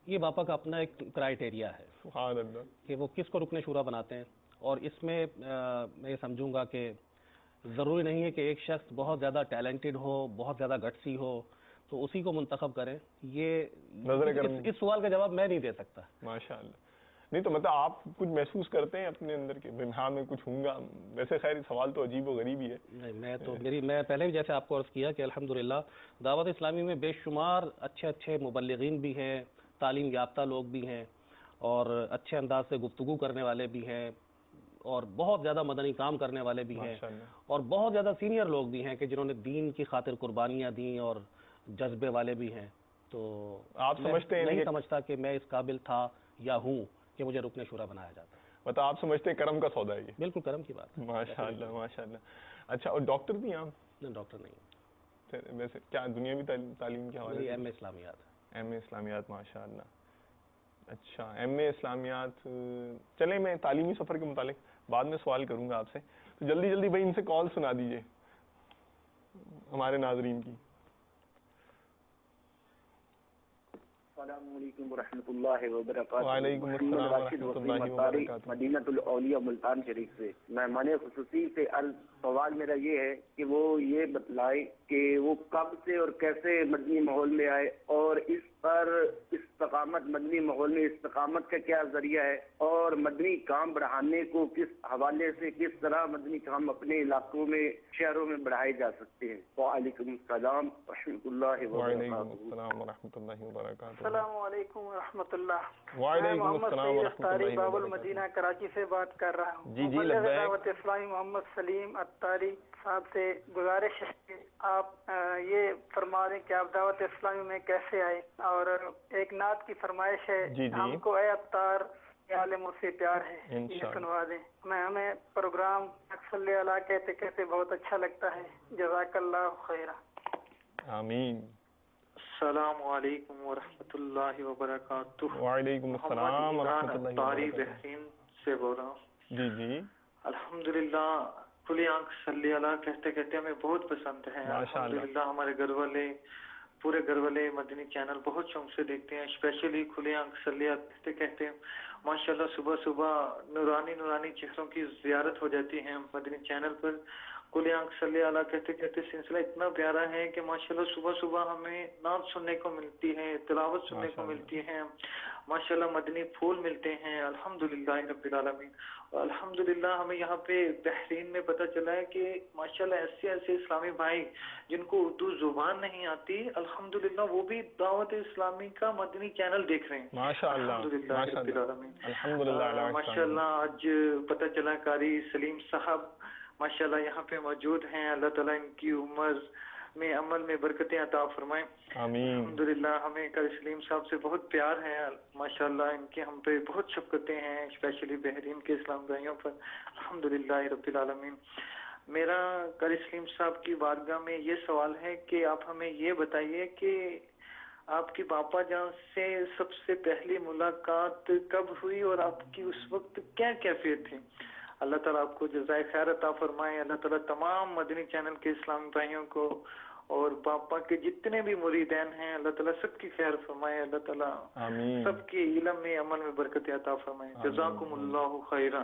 S4: یہ باپا کا اپنا ایک کرائیٹیریا ہے
S2: سبحان اللہ
S4: کہ وہ کس کو رکن شورا بناتے ہیں. اور اس میں میں یہ سمجھوں گا کہ ضروری نہیں ہے کہ ایک شخص بہت زیادہ ٹیلنٹڈ ہو, بہت زیادہ گٹسی ہو تو اسی کو منتخب کریں. یہ اس سوال کا جواب میں نہیں دے سکتا.
S2: ماشاءاللہ. نہیں تو مطلب آپ کچھ محسوس کرتے ہیں اپنے اندر کے ہاں میں کچھ ہوں گا؟ ویسے خیر سوال تو عجیب و غریب ہی ہے.
S4: نہیں میں پہلے بھی جیسے آپ کو عرض کیا کہ الحمدللہ دعوت اسلامی میں بے شمار اچھے مبلغین بھی ہیں، تعلیم یافتہ لوگ بھی ہیں، اور اچھے انداز سے گفتگو کرنے والے بھی ہیں، اور بہت زیادہ مدنی کام کرنے والے بھی ہیں، اور بہت زیادہ سینئر لوگ بھی ہیں کہ جنہوں نے دین کی خاطر قربانیاں دیں اور جذبے والے بھی ہیں. تو
S2: آپ سمجھتے ہیں
S4: نہیں سمجھتا کہ میں اس قابل تھا یا ہوں کہ مجھے رکن شورا بنایا جاتا.
S2: مطلب آپ سمجھتے ہیں کرم کا سودا ہے یہ؟
S4: بالکل کرم کی بات ہے.
S2: ماشاء اللہ ماشاء اللہ. اچھا اور ڈاکٹر بھی آپ؟
S4: نہیں ڈاکٹر نہیں.
S2: ویسے کیا دنیاوی تعلیم کے حوالے سے؟
S4: ایم اے اسلامیات.
S2: ایم اے اسلامیات ماشاء اللہ. اچھا ایم اے اسلامیات. چلیں میں تعلیمی سفر کے متعلق بعد میں سوال کروں گا آپ سے، تو جلدی بھائی ان سے کال سنا دیجیے ہمارے ناظرین کی.
S5: السلام علیکم ورحمۃ اللہ وبرکاتہ.
S2: وعلیکم السلام ورحمۃ اللہ وبرکاتہ.
S5: مدینۃ الاولیاء ملتان شریف سے مہمان خصوصی سے سوال میرا یہ ہے کہ وہ یہ بتلائے کہ وہ کب سے اور کیسے مدنی ماحول میں آئے، اور اس پر استقامت مدنی ماحول میں استقامت کا کیا ذریعہ ہے، اور مدنی کام بڑھانے کو کس حوالے سے کس طرح مدنی کام اپنے علاقوں میں شہروں میں بڑھائے جا سکتے ہیں. وعلیکم السلام ورحمۃ اللہ
S2: وعلیکم
S5: وبرکاتہ.
S2: السلام ورحمۃ اللہ وبرکاتہ.
S6: السلام علیکم ورحمۃ اللہ.
S2: وعلیکم السلام ورحمۃ اللہ
S6: باب المدینہ کراچی سے بات کر رہا ہوں.
S2: جی
S6: دعوت اسلامی محمد سلیم اتاری صاحب سے گزارش ہے کہ آپ یہ فرما دیں کہ آپ دعوت اسلامی میں کیسے آئے، اور ایک نعت کی فرمائش ہے ہم کو اے اتار عالم سے پیار ہے، یہ سنوا دیں. ہمیں پروگرام صلی اللہ کہتے کہتے بہت اچھا لگتا ہے. جزاک اللہ خیرہ.
S2: آمین.
S7: السلام علیکم ورحمۃ اللہ وبرکاتہ.
S2: وعلیکم السلام ورحمۃ اللہ وبرکاتہ.
S7: بحرین سے بول رہا ہوں.
S2: جی
S7: الحمدللہ کھلی آنکھ صلی اللہ کہتے کہتے ہمیں بہت پسند ہے. الحمدللہ ہمارے گھر والے پورے گھر والے مدنی چینل بہت شوق سے دیکھتے ہیں، اسپیشلی کھلی آنکھ صلی اللہ کہتے کہتے ہیں ماشاءاللہ صبح نورانی چہروں کی زیارت ہو جاتی ہے مدنی چینل پر. کھلی آنکھ صلی اللہ کہتے کہتے سلسلہ اتنا پیارا ہے کہ ماشاءاللہ صبح ہمیں نعت سننے کو ملتی ہے، تلاوت سننے کو ملتی ہے، ماشاءاللہ مدنی پھول ملتے ہیں. الحمدللہ رب العالمین. الحمدللہ ہمیں یہاں پہ بحرین میں پتہ چلا ہے کہ ماشاءاللہ ایسے اسلامی بھائی جن کو اردو زبان نہیں آتی، الحمدللہ وہ بھی دعوت اسلامی کا مدنی چینل دیکھ رہے ہیں.
S2: ماشاءاللہ
S7: الحمدللہ رب العالمین.
S2: الحمدللہ
S7: ماشاءاللہ آج پتہ چلا قاری سلیم صاحب ماشاءاللہ یہاں پہ موجود ہیں. اللہ تعالیٰ ان کی عمر میں عمل میں برکتیں عطا فرمائیں.
S2: آمین.
S7: الحمدللہ ہمیں قاری سلیم صاحب سے بہت پیار ہے. ماشاءاللہ ان کے ہم پہ بہت شفقتیں ہیں، اسپیشلی بحرین کے اسلام بھائیوں پر. الحمدللہ رب العالمین. میرا قاری سلیم صاحب کی بارگاہ میں یہ سوال ہے کہ آپ ہمیں یہ بتائیے کہ آپ کی باپا جان سے سب سے پہلی ملاقات کب ہوئی اور آپ کی اس وقت کیا کیفیت تھی؟ اللہ تعالیٰ آپ کو جزائے خیر عطا فرمائے. اللہ تعالیٰ تمام مدنی چینل کے اسلامی بھائیوں کو اور باپا کے جتنے بھی مریدین ہیں اللہ تعالیٰ سب کی خیر فرمائے. اللہ تعالیٰ سب کے علم میں عمل میں برکت عطا فرمائے. جزاکم اللہ خیرا.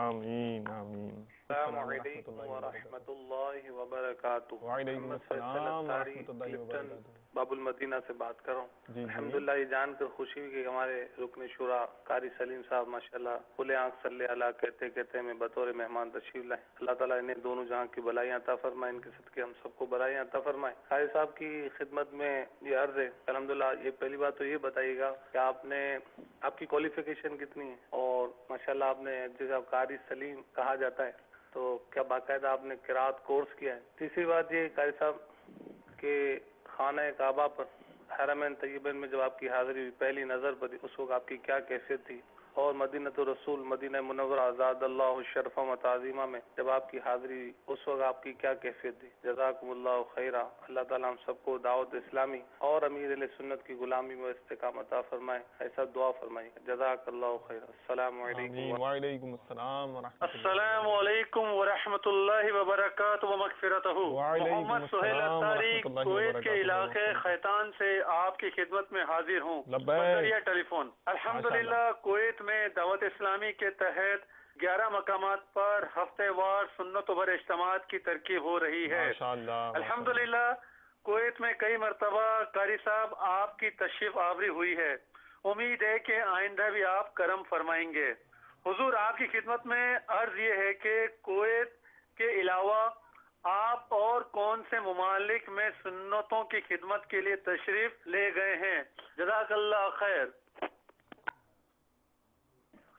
S2: آمین آمین.
S8: السلام علیکم ورحمۃ اللہ وبرکاتہ.
S2: وعلیکم السلام ورحمۃ اللہ وبرکاتہ.
S8: باب المدینہ سے بات کر رہا ہوں.
S2: جی
S8: الحمدللہ یہ جان کر خوشی ہوئی کہ ہمارے رکن شورا قاری سلیم صاحب ماشاءاللہ کھلے آنکھ صلی اللہ کہتے کہتے میں بطور مہمان تشریف لائے. اللہ تعالیٰ انہیں دونوں جہاں کی بلائیاں عطا فرمائے، ان کے صدقے ہم سب کو بلائیاں عطا فرمائے. قاری صاحب کی خدمت میں یہ عرض ہے الحمدللہ. یہ پہلی بات تو یہ بتائیے گا کہ آپ کی کوالیفیکیشن کتنی ہے، اور ماشاءاللہ آپ نے جیسے آپ قاری سلیم کہا جاتا ہے تو کیا باقاعدہ آپ نے قرات کورس کیا ہے؟ تیسری بات یہ قاری صاحب کہ خانہ کعبہ پر حرمین طیبین میں جب آپ کی حاضری ہوئی پہلی نظر پر اس وقت آپ کی کیا کیفیت تھی، اور مدینہ رسول مدینہ منورہ آزاد اللہ شرف و تعظیمہ میں جب آپ کی حاضری ہوئی اس وقت آپ کی کیا کیفیت تھی؟ جزاکم اللہ خیرہ. اللہ تعالیٰ ہم سب کو دعوت اسلامی اور امیر علیہ سنت کی غلامی میں استقامت عطا فرمائے. ایسا دعا فرمائیے. جزاک اللہ خیرہ. السلام علیکم.
S2: وعلیکم السلام ورحمۃ اللہ.
S9: السلام علیکم ورحمۃ اللہ وبرکاتہ و مغفرتہ. محمد سہیل اتاری کویت کے علاقے خیتان سے آپ کی خدمت میں حاضر ہوں بذریعہ ٹیلی فون. الحمدللہ کویت میں دعوت اسلامی کے تحت 11 مقامات پر ہفتے وار سنت و بر اجتماعات کی ترکیب ہو رہی ہے. الحمدللہ کویت میں کئی مرتبہ قاری صاحب آپ کی تشریف آوری ہوئی ہے. امید ہے کہ آئندہ بھی آپ کرم فرمائیں گے۔ حضور آپ کی خدمت میں عرض یہ ہے کہ کویت کے علاوہ آپ اور کون سے ممالک میں سنتوں کی خدمت کے لیے تشریف لے گئے ہیں؟ جزاک اللہ خیر۔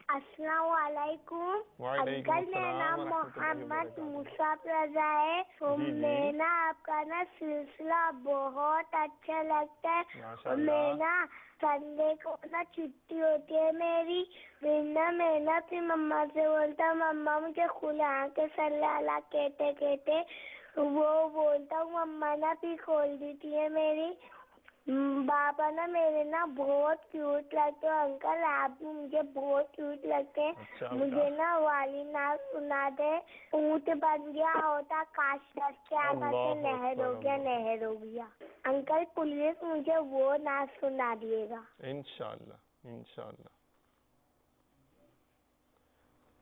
S10: السلام علیکم انکل، میرا نام محمد مصعب رضا ہے۔ میں نا آپ کا نا سلسلہ بہت اچھا لگتا ہے، اور میں نا سنڈے کو نا چھٹی ہوتی ہے میری، میں نا اپنی مما سے بولتا ہوں مما مجھے کھلے آنکھیں صلی اللہ کہتے کہتے وہ بولتا ہوں مما نا پھر کھول دیتی ہے میری۔ بابا نا میرے نا بہت کیوٹ لگتے ہیں، انکل آپ بھی مجھے بہت کیوٹ لگتے ہیں۔ مجھے نا والی نعت سنا دے، اونٹ بن گیا ہوتا کاش کے آتا سے نہر ہو گیا نہر ہو گیا۔ انکل پلیز مجھے وہ نعت سنا دیے گا۔
S2: انشاءاللہ انشاءاللہ۔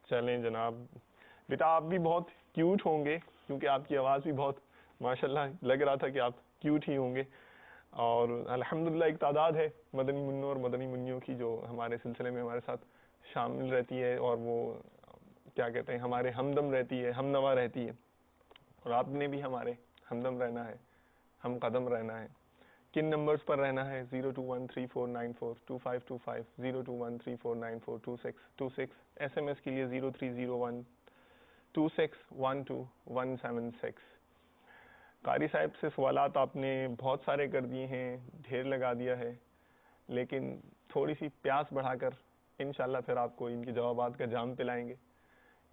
S2: چلیں جناب، بیٹا آپ بھی بہت کیوٹ ہوں گے کیونکہ آپ کی آواز بھی بہت ماشاءاللہ لگ رہا تھا کہ آپ کیوٹ ہی ہوں گے، اور الحمدللہ ایک تعداد ہے مدنی منوں اور مدنی منیوں کی جو ہمارے سلسلے میں ہمارے ساتھ شامل رہتی ہے، اور وہ کیا کہتے ہیں ہمارے ہمدم رہتی ہے، ہم نوا رہتی ہے، اور آپ نے بھی ہمارے ہمدم رہنا ہے، ہم قدم رہنا ہے۔ کن نمبرز پر رہنا ہے؟ 0213494225 0213494226 ایس ایم ایس کے لیے 030126122176۔ قاری صاحب سے سوالات آپ نے بہت سارے کر دیے ہیں، ڈھیر لگا دیا ہے، لیکن تھوڑی سی پیاس بڑھا کر انشاءاللہ پھر آپ کو ان کے جوابات کا جام پلائیں گے۔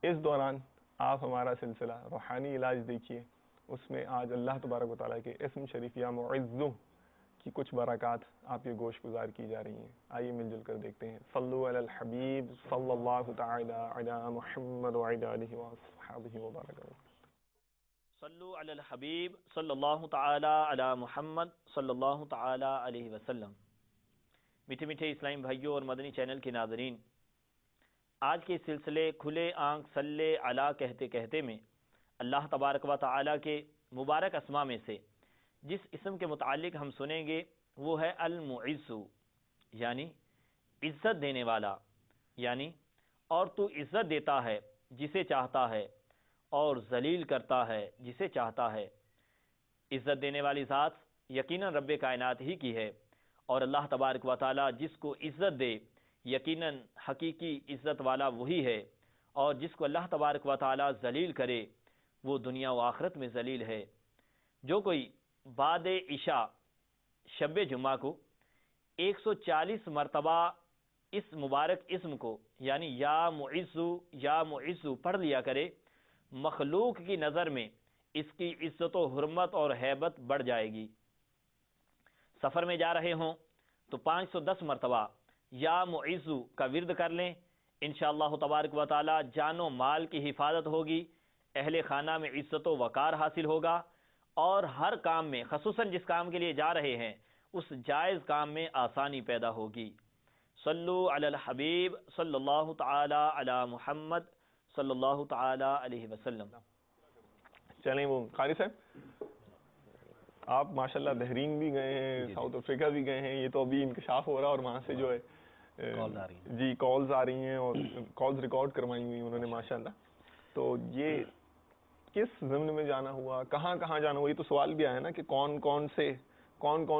S2: اس دوران آپ ہمارا سلسلہ روحانی علاج دیکھیے، اس میں آج اللہ تبارک و تعالیٰ کے اسم شریف یا معزو کی کچھ برکات آپ کے گوش گزار کی جا رہی ہیں۔ آئیے مل جل کر دیکھتے ہیں۔ صلو علی الحبیب صلی اللہ تعالی علی محمد وعلی آلہ وصحبہ وبارک۔
S11: صلو علی الحبیب صلی اللہ تعالی علی محمد صلی اللہ تعالی علیہ وسلم۔ میٹھے میٹھے اسلامی بھائیوں اور مدنی چینل کے ناظرین، آج کے سلسلے کھلے آنکھ صلی علی کہتے کہتے میں اللہ تبارک و تعالی کے مبارک اسماء میں سے جس اسم کے متعلق ہم سنیں گے وہ ہے المعز، یعنی عزت دینے والا، یعنی اور تو عزت دیتا ہے جسے چاہتا ہے اور ذلیل کرتا ہے جسے چاہتا ہے۔ عزت دینے والی ذات یقیناً رب کائنات ہی کی ہے، اور اللہ تبارک و تعالی جس کو عزت دے یقیناً حقیقی عزت والا وہی ہے، اور جس کو اللہ تبارک و تعالی ذلیل کرے وہ دنیا و آخرت میں ذلیل ہے۔ جو کوئی بعد عشاء شب جمعہ کو 140 مرتبہ اس مبارک اسم کو یعنی یا معزو پڑھ لیا کرے، مخلوق کی نظر میں اس کی عزت و حرمت اور ہیبت بڑھ جائے گی۔ سفر میں جا رہے ہوں تو 510 مرتبہ یا معزو کا ورد کر لیں، انشاءاللہ تبارک و تعالی جان و مال کی حفاظت ہوگی، اہل خانہ میں عزت و وقار حاصل ہوگا، اور ہر کام میں خصوصاً جس کام کے لیے جا رہے ہیں اس جائز کام میں آسانی پیدا ہوگی۔ صلو علی الحبیب صلی اللہ تعالی علی محمد صلی اللہ تعالی علیہ وسلم۔
S2: چلیں وہ قاری صاحب، آپ ماشاءاللہ بحرین بھی گئے ہیں، ساؤتھ افریقہ بھی گئے ہیں، یہ تو ابھی انکشاف ہو رہا ہے اور وہاں سے جو ہے جی کالز آ رہی ہیں اور کالز ریکارڈ کروائی ہوئی انہوں نے ماشاءاللہ، تو یہ کس ضمن میں جانا ہوا، کہاں کہاں جانا ہوا؟ یہ تو سوال بھی آیا نا کہ کون کون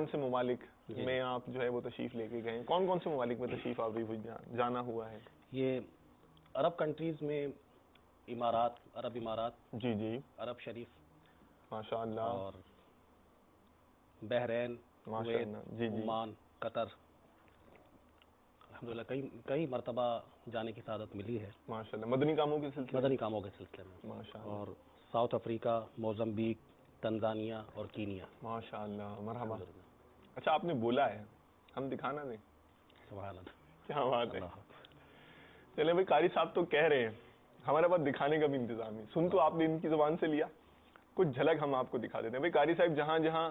S2: سے ممالک میں آپ جو ہے وہ تشریف لے کے گئے ہیں، کون کون سے ممالک میں تشریف آوری ہوئی جانا ہوا ہے؟
S4: یہ عرب کنٹریز میں عرب امارات،
S2: جی جی،
S4: عرب شریف
S2: ماشاءاللہ،
S4: اور بحرین، کویت، عمان، قطر، الحمدللہ کئی مرتبہ جانے کی سعادت ملی ہے
S2: ماشاءاللہ، مدنی کاموں کے سلسلے میں
S4: ماشاءاللہ، اور ساؤتھ افریقہ، موزمبیق، تنزانیہ اور کینیا،
S2: ماشاءاللہ، مرحبا۔ اچھا آپ نے بولا ہے، ہم دکھانا دیں؟
S4: سبحان اللہ،
S2: کیا بات ہے۔ چلے بھائی، قاری صاحب تو کہہ رہے ہیں، ہمارے پاس دکھانے کا بھی انتظام ہے، سن تو آپ نے ان کی زبان سے لیا، کچھ جھلک ہم آپ کو دکھا دیتے ہیں۔ بھائی قاری صاحب جہاں جہاں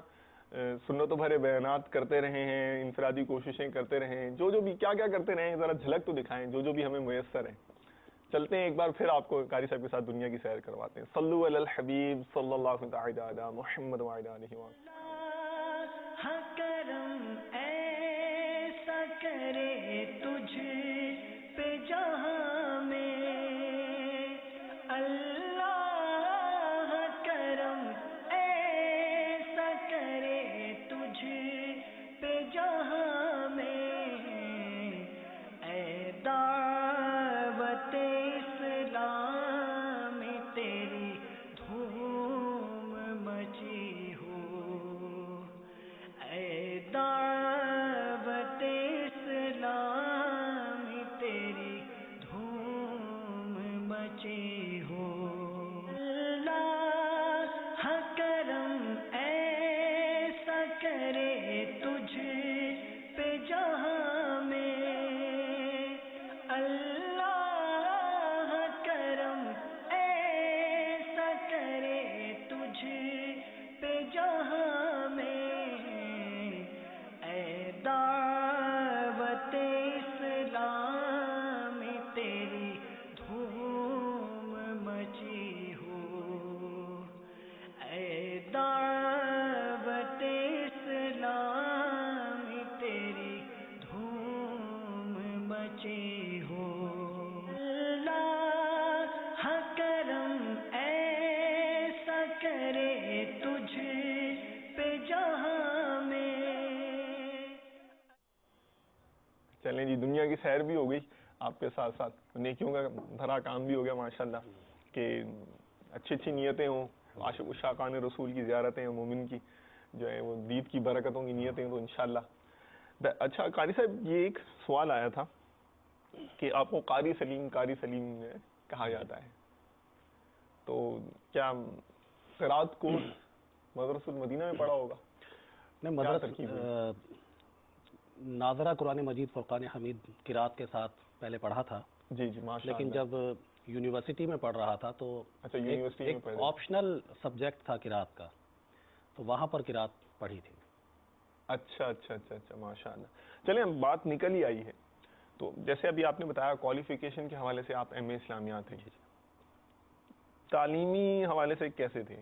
S2: سنتوں بھرے بیانات کرتے رہے ہیں، انفرادی کوششیں کرتے رہے ہیں، جو بھی کیا کیا کرتے رہے ہیں، ذرا جھلک تو دکھائیں جو بھی ہمیں میسر ہے۔ چلتے ہیں ایک بار پھر آپ کو قاری صاحب کے ساتھ دنیا کی سیر کرواتے ہیں۔ صلو علی الحبیب صلی اللہ تعالی علی محمد وعلی آلہ وسلم۔
S1: ایسا کرے تجھ پہ جہاں میں اللہ کرم ایسا کرے تجھ پہ جہاں میں اے دعوت اسلام تیری دھوم مچی ہو اے دعوت اسلام تیری دھوم مچی ہو اللہ کرم ایسا کرے تجھ پہ جہاں میں اللہ کرم ایسا کرے تجھ پہ جہاں میں اے دعوت اسلام تیری دھوم مچی ہو اے دعوت اسلام تیری دھوم مچی ہو اللہ کرم ایسا کرے تجھ پہ جہاں میں.
S2: چلیں جی، دنیا کی سیر بھی ہو گئی آپ کے ساتھ ساتھ نیکیوں کا بھرا کام بھی ہو گیا ماشاءاللہ، کہ اچھی اچھی نیتیں ہوں، عاشق الشاقان رسول کی زیارتیں ہیں، مومن کی جو ہے وہ دید کی برکتوں کی نیتیں ہیں تو انشاءاللہ. اچھا قاری صاحب، یہ ایک سوال آیا تھا کہ آپ کو قاری سلیم کہا جاتا ہے، تو کیا قرات کو مدرسۃ المدینہ میں پڑھا ہوگا؟
S4: ناظرہ قرآن مجید فرقان حمید قرات کے ساتھ پہلے پڑھا تھا
S2: جی جی ماشاءاللہ،
S4: لیکن جب یونیورسٹی میں پڑھ رہا تھا تو ایک آپشنل سبجیکٹ تھا قرات کا، تو وہاں پر قرات پڑھی تھی.
S2: اچھا ماشاءاللہ. چلیں اب بات نکل ہی آئی ہے، تو جیسے ابھی آپ نے بتایا کوالیفیکیشن کے حوالے سے آپ ایم اے اسلامیات ہیں، تعلیمی حوالے سے کیسے تھے؟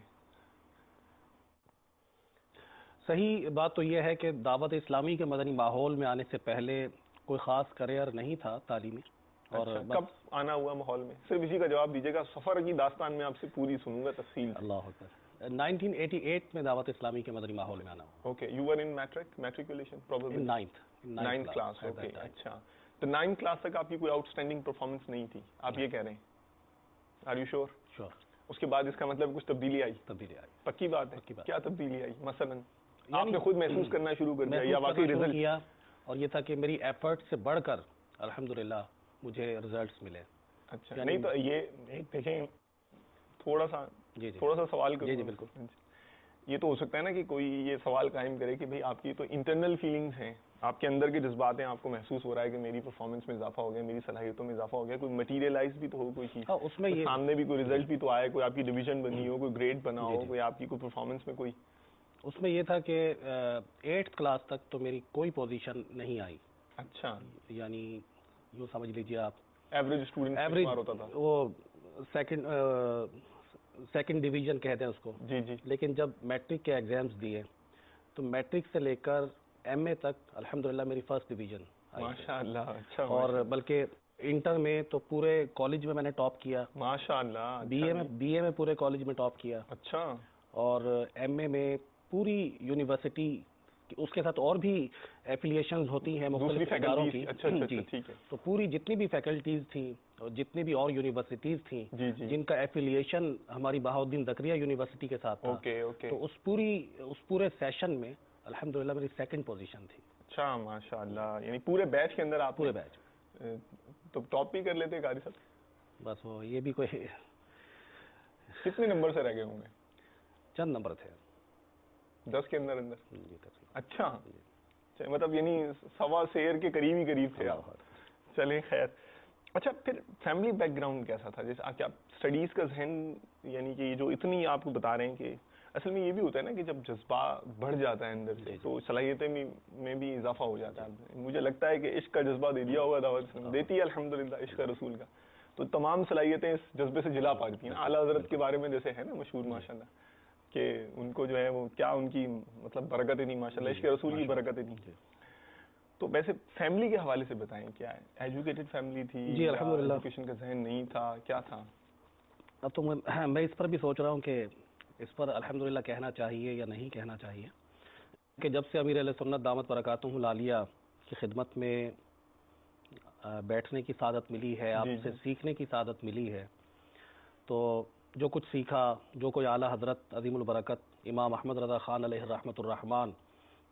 S4: صحیح بات تو یہ ہے کہ دعوت اسلامی کے مدنی ماحول میں آنے سے پہلے کوئی خاص کریئر نہیں تھا تعلیمی. اور
S2: کب آنا ہوا ماحول میں؟ صرف اسی کا جواب دیجیے گا، سفر کی داستان میں آپ سے پوری سنوں گا تفصیل.
S4: اللہ اکبر. 1988 میں دعوت اسلامی کے مدنی ماحول میں آنا ہوا.
S2: Okay, you were in matriculation probably ninth class. Okay اچھا، تو 9th کلاس تک آپ کی کوئی آؤٹ اسٹینڈنگ پرفارمنس نہیں تھی، آپ یہ کہہ رہے ہیں؟ Are you sure?
S4: شیور.
S2: اس کے بعد اس کا مطلب کچھ تبدیلی آئی؟ پکی بات ہے. کیا تبدیلی آئی مثلا؟ آپ نے خود محسوس کرنا شروع کر دیا یا واقعی رزلٹ
S4: کیا؟ اور یہ تھا کہ میری ایفرٹ سے بڑھ کر الحمدللہ مجھے ریزلٹس ملے.
S2: اچھا نہیں تو یہ دیکھیں تھوڑا سا سوال کروں.
S4: جی بالکل.
S2: یہ تو ہو سکتا ہے نا کہ کوئی یہ سوال قائم کرے کہ بھئی آپ کی تو انٹرنل فیلنگز ہیں، آپ کے اندر کے جذبات ہیں، آپ کو محسوس ہو رہا ہے کہ میری پرفارمنس میں اضافہ ہو گیا، میری صلاحیتوں میں اضافہ ہو گیا، کوئی مٹیریلائز بھی تو ہو کوئی چیز
S4: اس میں،
S2: سامنے بھی کوئی ریزلٹ بھی تو آئے، کوئی آپ کی ڈویژن بنی ہو، کوئی گریڈ بنا ہو، کوئی آپ کی کوئی پرفارمنس میں کوئی.
S4: اس میں یہ تھا کہ 8th کلاس تک تو میری کوئی پوزیشن نہیں آئی.
S2: اچھا،
S4: یعنی یوں سمجھ لیجیے آپ
S2: ایوریج اسٹوڈنٹ ہوتا تھا،
S4: وہ سیکنڈ ڈویژن کہتے ہیں اس کو.
S2: جی جی.
S4: لیکن جب میٹرک کے ایگزامز دیے تو میٹرک سے لے کر ایم اے تک الحمدللہ میری فرسٹ ڈویژن آئی.
S2: ماشاءاللہ. اچھا.
S4: اور بلکہ انٹر میں تو پورے کالج میں میں نے ٹاپ کیا.
S2: ماشاءاللہ.
S4: بی اے میں پورے کالج میں ٹاپ کیا.
S2: اچھا.
S4: اور ایم اے میں پوری یونیورسٹی، اس کے ساتھ اور بھی ایفیلیشنز ہوتی ہیں مختلف اداروں کی.
S2: جی.
S4: تو پوری جتنی بھی فیکلٹیز تھیں اور جتنی بھی اور یونیورسٹیز تھیں جن کا ایفیلیشن ہماری بہاؤالدین زکریا یونیورسٹی کے ساتھ تھا، تو اس پورے سیشن میں الحمدللہ میری سیکنڈ پوزیشن تھی.
S2: اچھا ماشاءاللہ. یعنی پورے بیچ کے اندر آپ
S4: پورے بیچ
S2: تو ٹاپ بھی کر لیتے قاری صاحب؟
S4: بس وہ یہ بھی کوئی
S2: کتنے نمبر سے رہ گئے ہوں گے؟
S4: چند نمبر تھے.
S2: 10 کے اندر. اچھا مطلب یعنی سوا سیر کے قریب تھے آپ. چلیں خیر. اچھا پھر فیملی بیک گراؤنڈ کیسا تھا؟ جیسے آپ اسٹڈیز کا ذہن، یعنی کہ جو اتنی آپ کو بتا رہے ہیں کہ اصل میں یہ بھی ہوتا ہے نا کہ جب جذبہ بڑھ جاتا ہے اندر سے تو صلاحیتیں میں بھی اضافہ ہو جاتا ہے. مجھے لگتا ہے کہ عشق کا جذبہ دے دیا ہوگا دعوت دیتی ہے الحمدللہ، عشق رسول کا، تو تمام صلاحیتیں اس جذبے سے جلا پاتی ہیں. اعلیٰ حضرت کے بارے میں جیسے ہے نا مشہور ماشاءاللہ کہ ان کو جو ہے وہ کیا ان کی مطلب برکتیں تھیں ماشاءاللہ، عشق رسول کی برکتیں تھیں. تو ویسے فیملی کے حوالے سے بتائیں, کیا ہے, ایجوکیٹڈ فیملی تھی؟
S4: جی الحمدللہ,
S2: ایجوکیشن کا ذہن نہیں تھا, کیا تھا؟
S4: اب تو میں اس پر بھی سوچ رہا ہوں کہ اس پر الحمدللہ کہنا چاہیے یا نہیں کہنا چاہیے, کہ جب سے امیر اہل سنت دامت برکاتہ العالیہ کی خدمت میں بیٹھنے کی سعادت ملی ہے, آپ سے سیکھنے کی سعادت ملی ہے, تو جو کچھ سیکھا, جو کوئی اعلیٰ حضرت عظیم البرکت امام احمد رضا خان علیہ رحمۃ الرحمن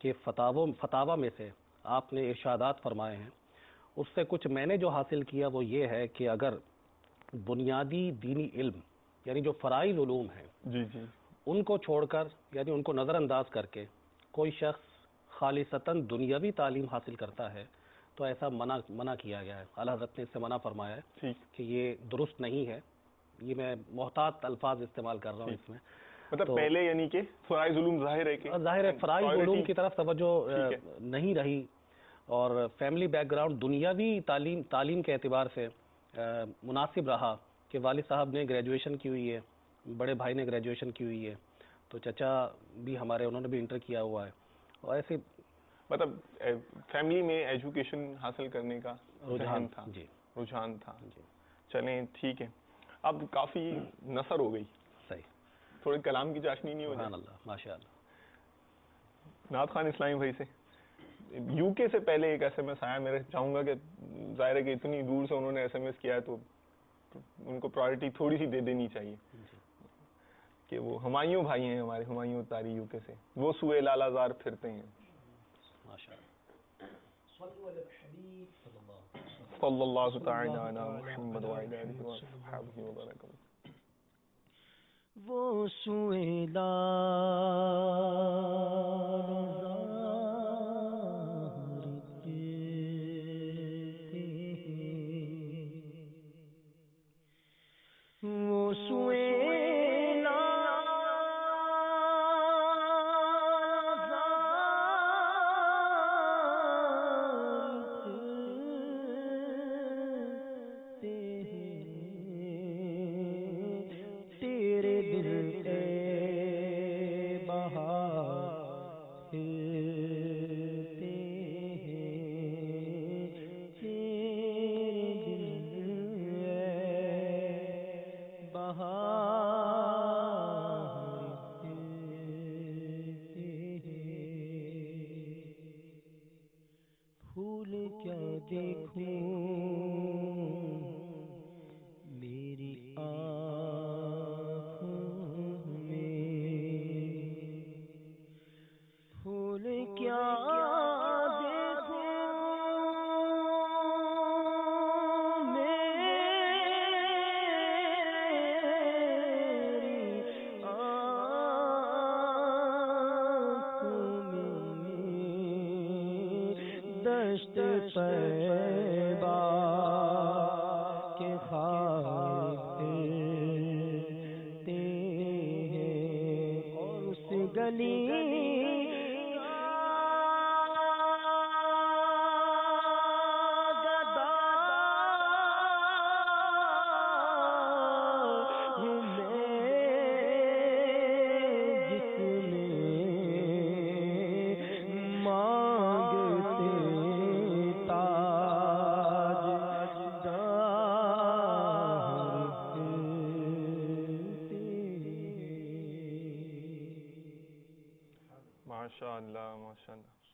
S4: کے فتاوی میں سے آپ نے ارشادات فرمائے ہیں, اس سے کچھ میں نے جو حاصل کیا وہ یہ ہے کہ اگر بنیادی دینی علم یعنی جو فرائض علوم ہیں ان کو چھوڑ کر یعنی ان کو نظر انداز کر کے کوئی شخص خالصتاً دنیاوی تعلیم حاصل کرتا ہے تو ایسا منع کیا گیا ہے. اعلیٰ حضرت نے اس سے منع فرمایا ہے کہ یہ درست نہیں ہے. یہ میں محتاط الفاظ استعمال کر رہا ہوں اس میں,
S2: مطلب پہلے یعنی کہ فرائض علوم ظاہر ہے
S4: فرائض علوم کی طرف توجہ نہیں رہی, اور فیملی بیک گراؤنڈ دنیاوی تعلیم کے اعتبار سے مناسب رہا کہ والد صاحب نے گریجویشن کی ہوئی ہے, بڑے بھائی نے گریجویشن کی ہوئی ہے, تو چچا بھی ہمارے انہوں نے بھی انٹر کیا ہوا ہے, اور ایسے
S2: مطلب فیملی میں ایجوکیشن حاصل کرنے کا رجحان تھا. رجحان تھا. چلیں ٹھیک ہے, اب کافی نثر ہو گئی,
S4: صحیح,
S2: تھوڑے کلام کی چاشنی نہیں ہو جائے؟
S4: سبحان اللہ, ماشاء اللہ.
S2: نعت خوان اسلامی بھائی سے یو کے سے پہلے ایک ایس ایم ایس آیا, میں چاہوں گا کہ ظاہر ہے کہ اتنی دور سے انہوں نے ایس ایم ایس کیا ہے تو ان کو پرائرٹی تھوڑی سی دے دینی چاہیے, کہ وہ ہمایوں بھائی ہیں ہمارے, ہمایوں تاری یو کے سے, وہ سوئے لالہ زار پھرتے ہیں. صلی اللہ تعالی علی محمد وعلی آلہ وصحبہ وبارک.
S1: وہ سوئے لالہ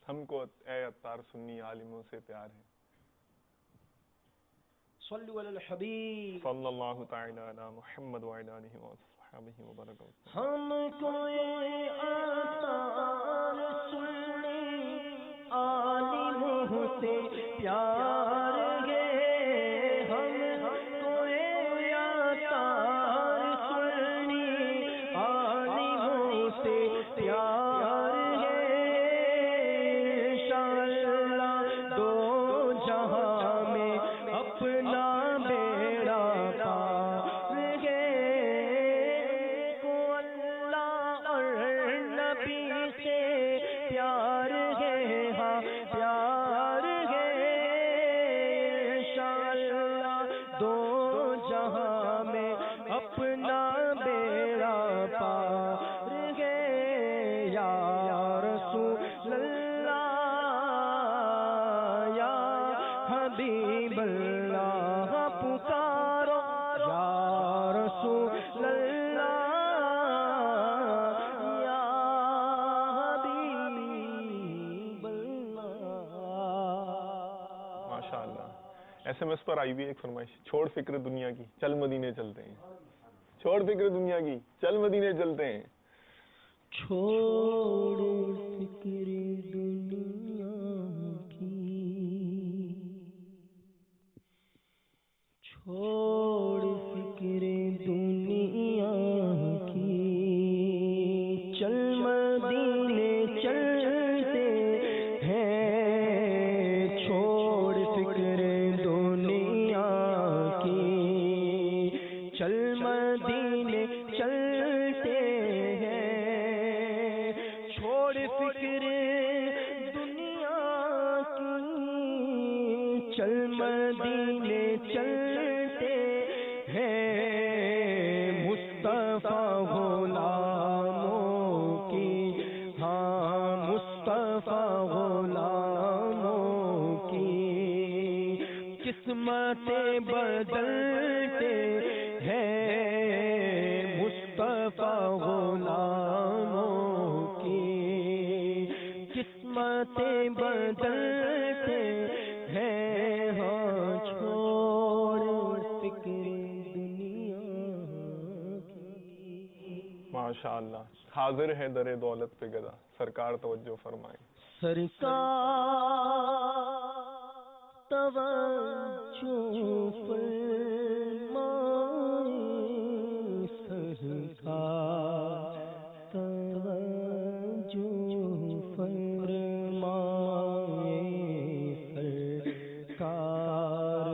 S2: ہم کو اے اتار سنی عالموں سے پیار ہے.
S3: صلو علی الحبیب
S2: صلی اللہ تعالی علی محمد وعلی آلہ وصحبہ وبارک.
S1: ہم کو اے اتار سنی عالموں سے پیار ہے, ہم کو اے اتار سنی عالموں سے پیار ہے.
S2: SMS پر آئی بھی ایک فرمائش, چھوڑ فکر دنیا کی چل مدینے چلتے ہیں, چھوڑ فکر دنیا کی چل مدینے چلتے ہیں.
S1: چھوڑ فکر دنیا کی چھوڑ فکر دنیا کی چل مدینے چلتے ہیں, چھوڑ فکر دنیا کی چل مدینے چلتے ہیں, چھوڑ فکر دنیا کی چل مدینے چلتے ہیں, مصطفیٰ غلاموں کی, ہاں مصطفیٰ غلاموں کی قسمتیں بدلتے ہیں, مصطفیٰ غلاموں کی قسمتیں بدلتے ہیں, ہاں چھوڑ فکر دنیا کی.
S2: ماشاء اللہ. حاضر ہے در دولت پہ گدا, سرکار توجہ فرمائیں.
S1: سرکار توجہ فرمائیں, سرکار توجہ فرمائیں, سرکار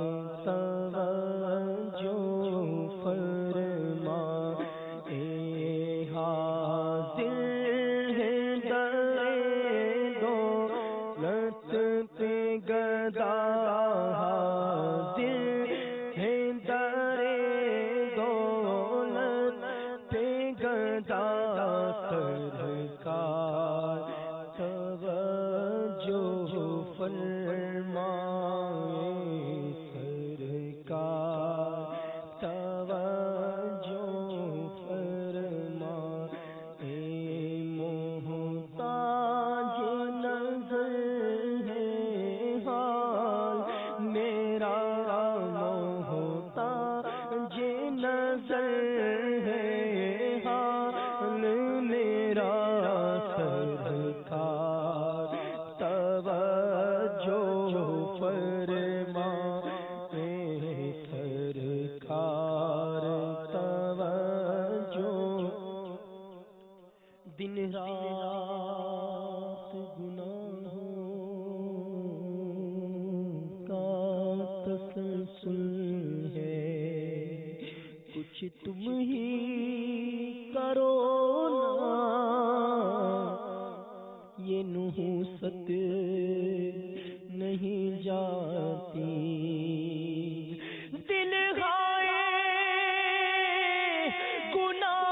S1: توجہ فرمائیں, حاضر ہے در دولت پہ گدا, حاضر ہے در دولت پہ گدا, سرکار توجہ فرمائیں, سرکار توجہ فرمائیں, محتاج نظر ہے حال میرا, محتاج نظر ہے حال میرا, سرکار توجہ فرمائیں, سرکار توجہ. دن رات گناہوں کا تسلسل ہے, کچھ تم ہی کرو نا, یہ نحوست نہیں جاتی, دل ہائے گناہوں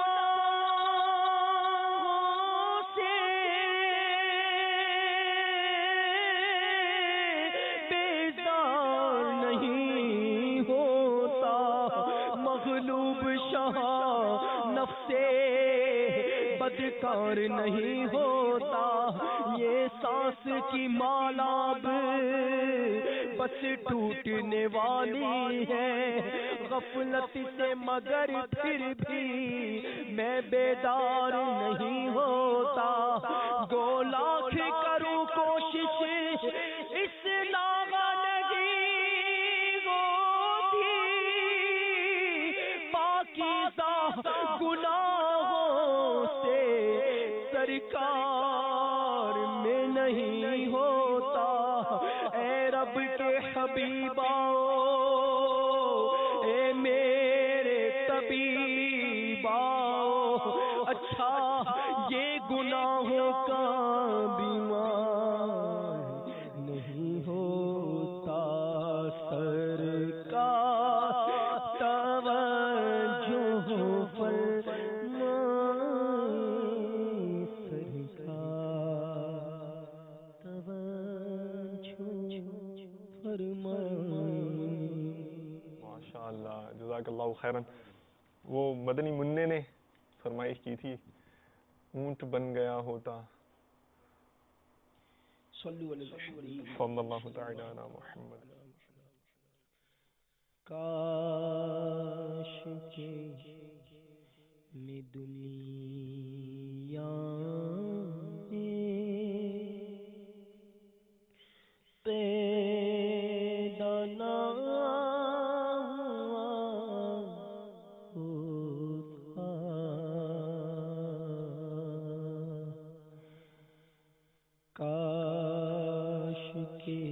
S1: سے بیزار نہیں ہوتا, مغلوب شاہ نفس بدکار نہیں ہوتا, یہ سانس کی مالاب بس ٹوٹنے والی ہے, غفلت سے مگر پھر بھی میں بیدار نہیں ہوتا, گو لاکھ کروں کوشش اس ناغا نہیں ہوتی, پاکیزہ گناہوں سے سرکار میں نہیں ہوتا, اے رب کے حبیباؤ, اے میرے طبیباؤ, اچھا یہ گناہوں کا بیمار نہیں ہوتا, سرکار توجہ فرمائیں, سرکار توجہ فرمائیں.
S2: ماشاء اللہ, جزاک اللہ خیرن. وہ مدنی منع نے فرمائش کی تھی, اونٹ بن گیا ہوتا. صلی اللہ تعالی علی محمد.
S1: کاش کے میں دنیا پیدا نہ ہوتا، کاش کے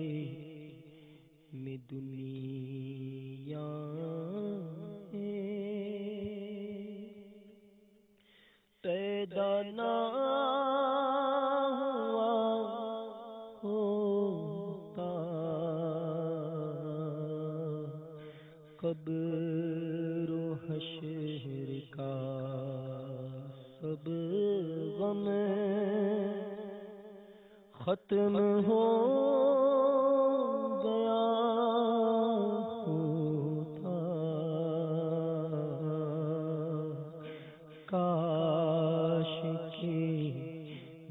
S1: میں دنیا پیدا نہ قبر و حشر کا سب غم ختم ہو گیا ہوتا، کاش کہ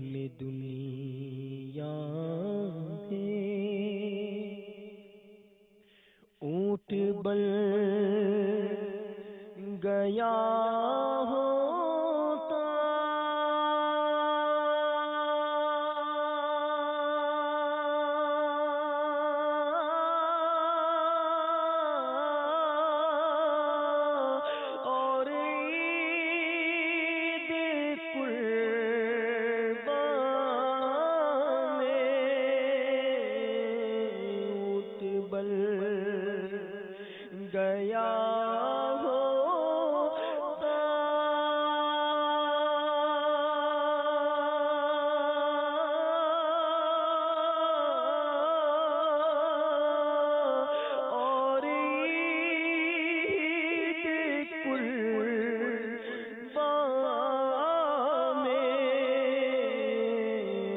S1: میں دنیا اونٹ بن گیا ہوتا، اور عید قربان میں اونٹ بن گیا ہوتا، اور عید قربان میں،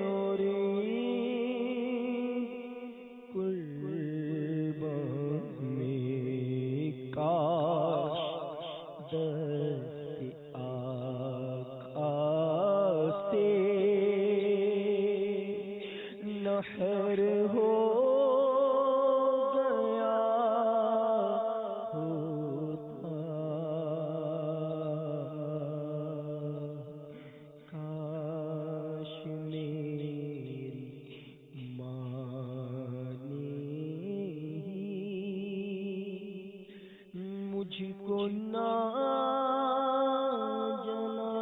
S1: اور عید قربان میں، کاش دست آقا سے نحر ہو گیا ہوتا، کاش میری ماں نے مجھ کو نہ جنا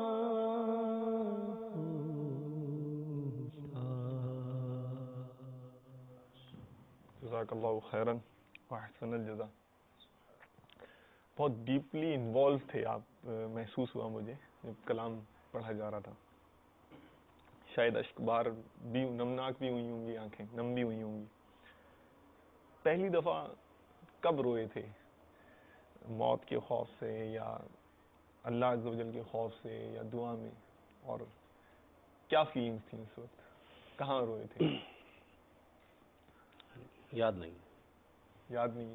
S1: ہوتا۔
S2: جزاک اللہ خیرن واحسن الجزا. بہت ڈیپلی انوالو تھے آپ، محسوس ہوا مجھے جب کلام پڑھا جا رہا تھا. شاید اشک بار بھی نمناک بھی ہوئی ہوں گی، آنکھیں نم بھی ہوئی ہوں گی. پہلی دفعہ کب روئے تھے؟ موت کے خوف سے یا اللہ عز و جل کے خوف سے یا دعا میں؟ اور کیا فیلنگس تھیں اس وقت؟ کہاں روئے تھے؟
S4: یاد نہیں.
S2: یاد نہیں.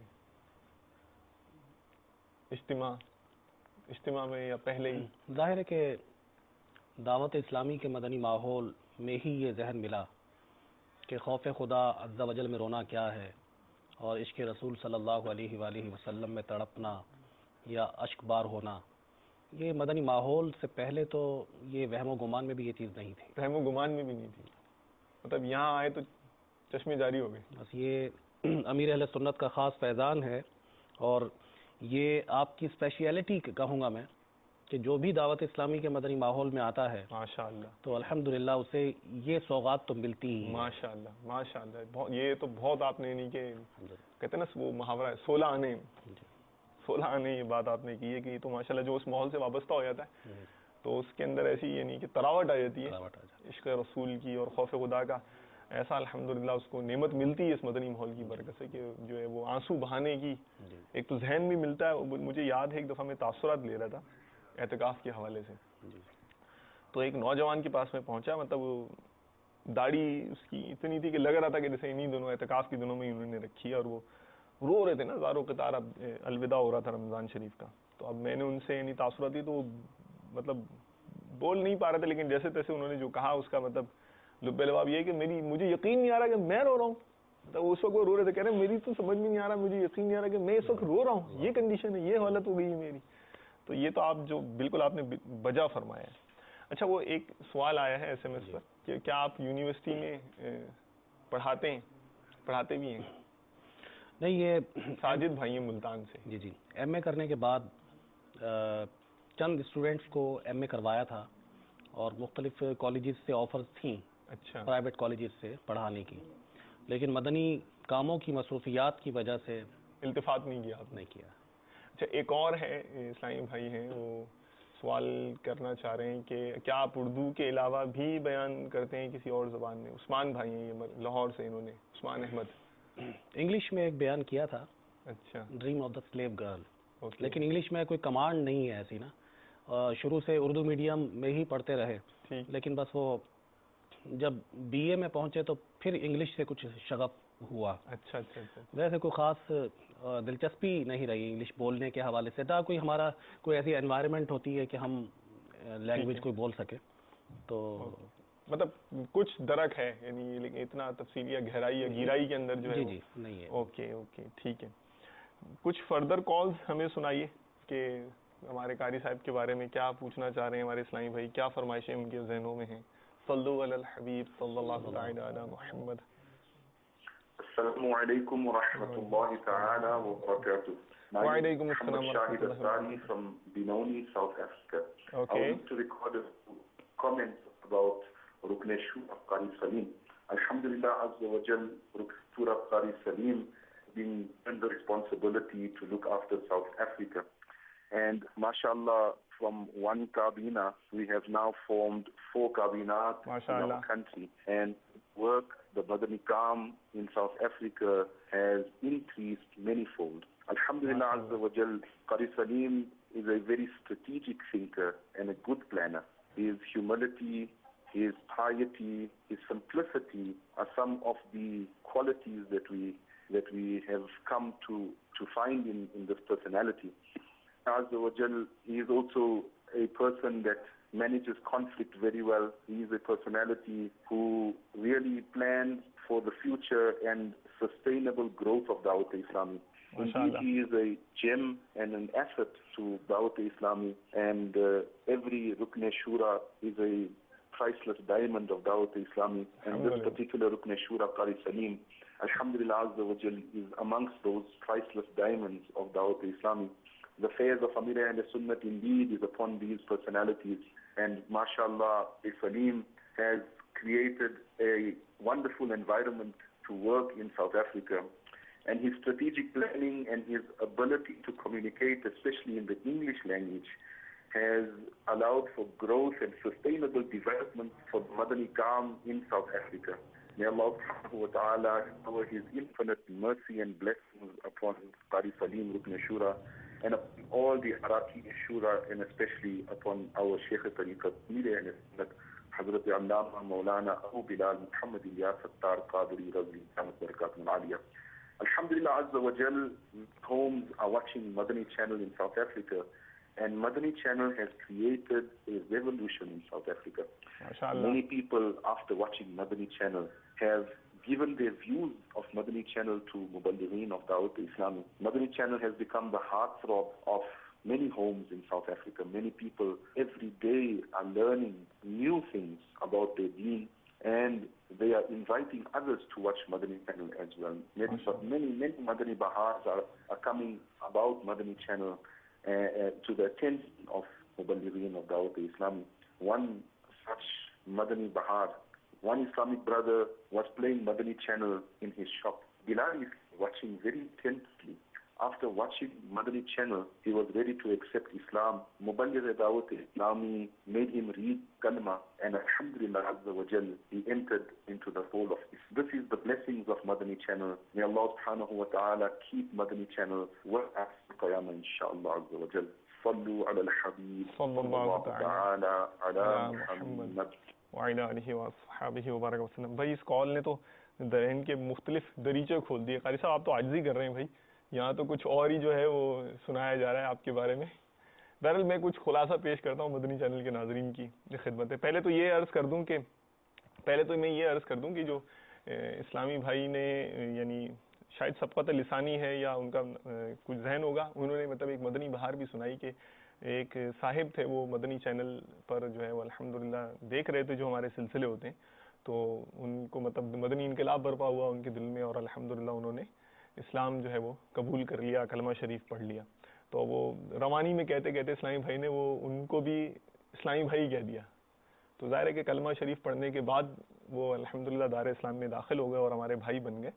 S2: اجتماع میں یا پہلے ہی؟
S4: ظاہر ہے کہ دعوت اسلامی کے مدنی ماحول میں ہی یہ ذہن ملا کہ خوف خدا عز و جل میں رونا کیا ہے، اور عشق رسول صلی اللہ علیہ وآلہ وسلم میں تڑپنا یا اشک بار ہونا، یہ مدنی ماحول سے پہلے تو یہ وہم و گمان میں بھی یہ چیز نہیں تھی.
S2: وہم و گمان میں بھی نہیں تھی، مطلب یہاں آئے تو چشمے جاری ہو گئے.
S4: بس یہ امیر اہل سنت کا خاص فیضان ہے، اور یہ آپ کی اسپیشیلٹی کہوں گا میں کہ جو بھی دعوت اسلامی کے مدنی ماحول میں آتا ہے
S2: ماشاءاللہ
S4: تو الحمدللہ اسے یہ سوغات تو ملتی ہی.
S2: ماشاءاللہ ماشاءاللہ. یہ تو بہت آپ نے نہیں کہ کہتے ہیں نا وہ محاورہ 16 آنے 16 آنے یہ بات آپ نے کی ہے کہ یہ تو ماشاءاللہ جو اس ماحول سے وابستہ ہو جاتا ہے تو اس کے اندر ایسی یعنی کہ تراوٹ آ جاتی ہے عشق رسول کی اور خوف خدا کا. ایسا الحمدللہ اس کو نعمت ملتی ہے اس مدنی ماحول کی برکت سے کہ جو ہے وہ آنسو بہانے کی ایک تو ذہن بھی ملتا ہے. مجھے یاد ہے ایک دفعہ میں تاثرات لے رہا تھا اعتکاف کے حوالے سے، تو ایک نوجوان کے پاس میں پہنچا، مطلب داڑھی اس کی اتنی تھی کہ لگ رہا تھا کہ جیسے انہی دنوں اعتکاف کے دنوں میں انہوں نے رکھی ہے، اور وہ رو رہے تھے نا زاروں قطار. اب الوداع ہو رہا تھا رمضان شریف کا، تو اب میں نے ان سے یعنی تاثرات دی تو وہ مطلب بول نہیں پا رہے تھے، لیکن جیسے تیسے انہوں نے جو کہا اس کا مطلب لب لباب یہ ہے کہ مجھے یقین نہیں آ رہا کہ میں رو رہا ہوں. تو اس وقت وہ رو رہے تھے, کہہ رہے ہیں میری تو سمجھ میں نہیں آ رہا, مجھے یقین نہیں آ رہا کہ میں اس وقت رو رہا ہوں, یہ کنڈیشن ہے, یہ حالت ہو گئی ہے میری. تو یہ تو آپ جو بالکل آپ نے بجا فرمایا ہے. اچھا وہ ایک سوال آیا ہے SMS پر کہ کیا آپ یونیورسٹی میں پڑھاتے ہیں, پڑھاتے بھی ہیں؟
S4: نہیں, یہ
S2: ساجد بھائی ہیں ملتان سے.
S4: جی جی, ایم اے کرنے کے بعد چند اسٹوڈنٹس کو ایم اے کروایا تھا اور مختلف کالجز سے آفرز تھیں,
S2: اچھا
S4: پرائیویٹ کالجز سے پڑھانے کی, لیکن مدنی کاموں کی مصروفیات کی وجہ سے
S2: التفات نہیں کیا آپ؟
S4: نہیں کیا.
S2: اچھا ایک اور ہے اسلامی بھائی ہیں, وہ سوال کرنا چاہ رہے ہیں کہ کیا آپ اردو کے علاوہ بھی بیان کرتے ہیں کسی اور زبان میں؟ عثمان بھائی ہیں یہ لاہور سے, انہوں نے, عثمان احمد.
S4: انگلش میں ایک بیان کیا تھا,
S2: اچھا,
S4: dream of the slave girl, لیکن انگلش میں کوئی کمانڈ نہیں ہے ایسی نا, شروع سے اردو میڈیم میں ہی پڑھتے رہے, لیکن بس وہ جب بی اے میں پہنچے تو پھر انگلش سے کچھ شغف ہوا.
S2: اچھا اچھا اچھا,
S4: ویسے کوئی خاص دلچسپی نہیں رہی انگلش بولنے کے حوالے سے. دا کوئی ہمارا کوئی ایسی انوائرمنٹ ہوتی ہے کہ ہم لینگویج کوئی بول سکے تو
S2: مطلب کچھ درک ہے, یعنی لیکن اتنا تفصیلی یا گہرائی یا گہرائی کے اندر جو ہے
S4: جی نہیں ہے.
S2: اوکے اوکے ٹھیک ہے. کچھ فردر کالز ہمیں سنائیے کہ ہمارے قاری صاحب کے بارے میں کیا پوچھنا چاہ رہے ہیں ہمارے اسلامی بھائی, کیا فرمائشیں ان کے ذہنوں میں ہیں. صلو علی الحبیب صلی اللہ تعالی علی محمد.
S12: السلام علیکم ورحمۃ اللہ تعالی وبرکاتہ.
S2: وعلیکم السلام ورحمۃ اللہ
S12: وبرکاتہ. From Benoni, South Africa.
S2: Okay.
S12: I want to record a comment about Rukn Shura Qari Salim. Alhamdulillah Azza wa Jal, Rukn Shura Qari Salim being given the responsibility to look after South Africa. And mashallah, from one Kabina, we have now formed 4 Kabinat in our country. And work, the Madani Kam in South Africa has increased manifold. Alhamdulillah Azza wa Jal, Qari Salim is a very strategic thinker and a good planner. His humility, his piety, his simplicity are some of the qualities that we have come to find in this personality. Azza wa Jal, he is also a person that manages conflict very well. He is a personality who really plans for the future and sustainable growth of Dawat Islami. Indeed, he is a gem and an asset to Dawat Islami, and every Rukn Shura is a priceless diamond of Dawat Islami, and this particular Rukn Shura Qari Salim, Alhamdulillah Azza wa Jal, is amongst those priceless diamonds of Dawat Islami. The fairs of Amir Ahl Sunnat indeed is upon these personalities, and mashallah, Salim has created a wonderful environment to work in South Africa, and his strategic planning and his ability to communicate, especially in the English language, has allowed for growth and sustainable development for the Madani Kam in South Africa. May Allah subhanahu wa ta'ala shower his infinite mercy and blessings upon Qari Salim Rukn Shura and upon all the Iraqi Shura, and especially upon our Sheikh Tariqat Mir and Hazrat Allama Maulana Abu Bilal Muhammad Ilyas Attar Qadri Razi Ahmad Barakat Al-Aliyah. Alhamdulillah Azza wa Jal, homes are watching Madani Channel in South Africa, and Madani Channel has created a revolution in South Africa. Many people, after watching Madani Channel, have given their views of Madani Channel to Muballighin of Dawat Islami. Madani Channel has become the heartthrob of many homes in South Africa. Many people every day are learning new things about their deen, and they are inviting others to watch Madani Channel as well. Many Madani Bahars are coming about Madani Channel to the attention of Muballighin of Dawat Islami. One such Madani Bahar, one Islamic brother was playing Madani Channel in his shop. Bilal is watching very intensely. After watching Madani Channel, he was ready to accept Islam. Muballigh Dawat Islami made him read Kalma, and Alhamdulillah Azza wa Jal, he entered into the fold of Islam. This is the blessings of Madani Channel. May Allah subhanahu wa ta'ala keep Madani Channel well at Qiyamah, inshaAllah Azza wa Jal. Sallu ala al-Habib sallallahu ta'ala ala Muhammad
S2: وعلی آلہ وصحبہ وبارک وسلم. بھائی اس کال نے تو ذہن کے مختلف دریچے کھول دیے. قاری صاحب آپ تو عاجزی کر رہے ہیں بھائی, یہاں تو کچھ اور ہی جو ہے وہ سنایا جا رہا ہے آپ کے بارے میں. بہرحال میں کچھ خلاصہ پیش کرتا ہوں مدنی چینل کے ناظرین کی خدمت ہے. پہلے تو میں یہ عرض کر دوں کہ جو اسلامی بھائی نے یعنی شاید سبقت لسانی ہے یا ان کا کچھ ذہن ہوگا، انہوں نے مطلب ایک مدنی بہار بھی سنائی کہ ایک صاحب تھے، وہ مدنی چینل پر جو ہے وہ الحمدللہ دیکھ رہے تھے جو ہمارے سلسلے ہوتے ہیں، تو ان کو مطلب مدنی انقلاب برپا ہوا ان کے دل میں، اور الحمدللہ انہوں نے اسلام جو ہے وہ قبول کر لیا، کلمہ شریف پڑھ لیا. تو وہ روانی میں کہتے کہتے اسلامی بھائی نے وہ ان کو بھی اسلامی بھائی کہہ دیا. تو ظاہر ہے کہ کلمہ شریف پڑھنے کے بعد وہ الحمدللہ دار اسلام میں داخل ہو گئے اور ہمارے بھائی بن گئے.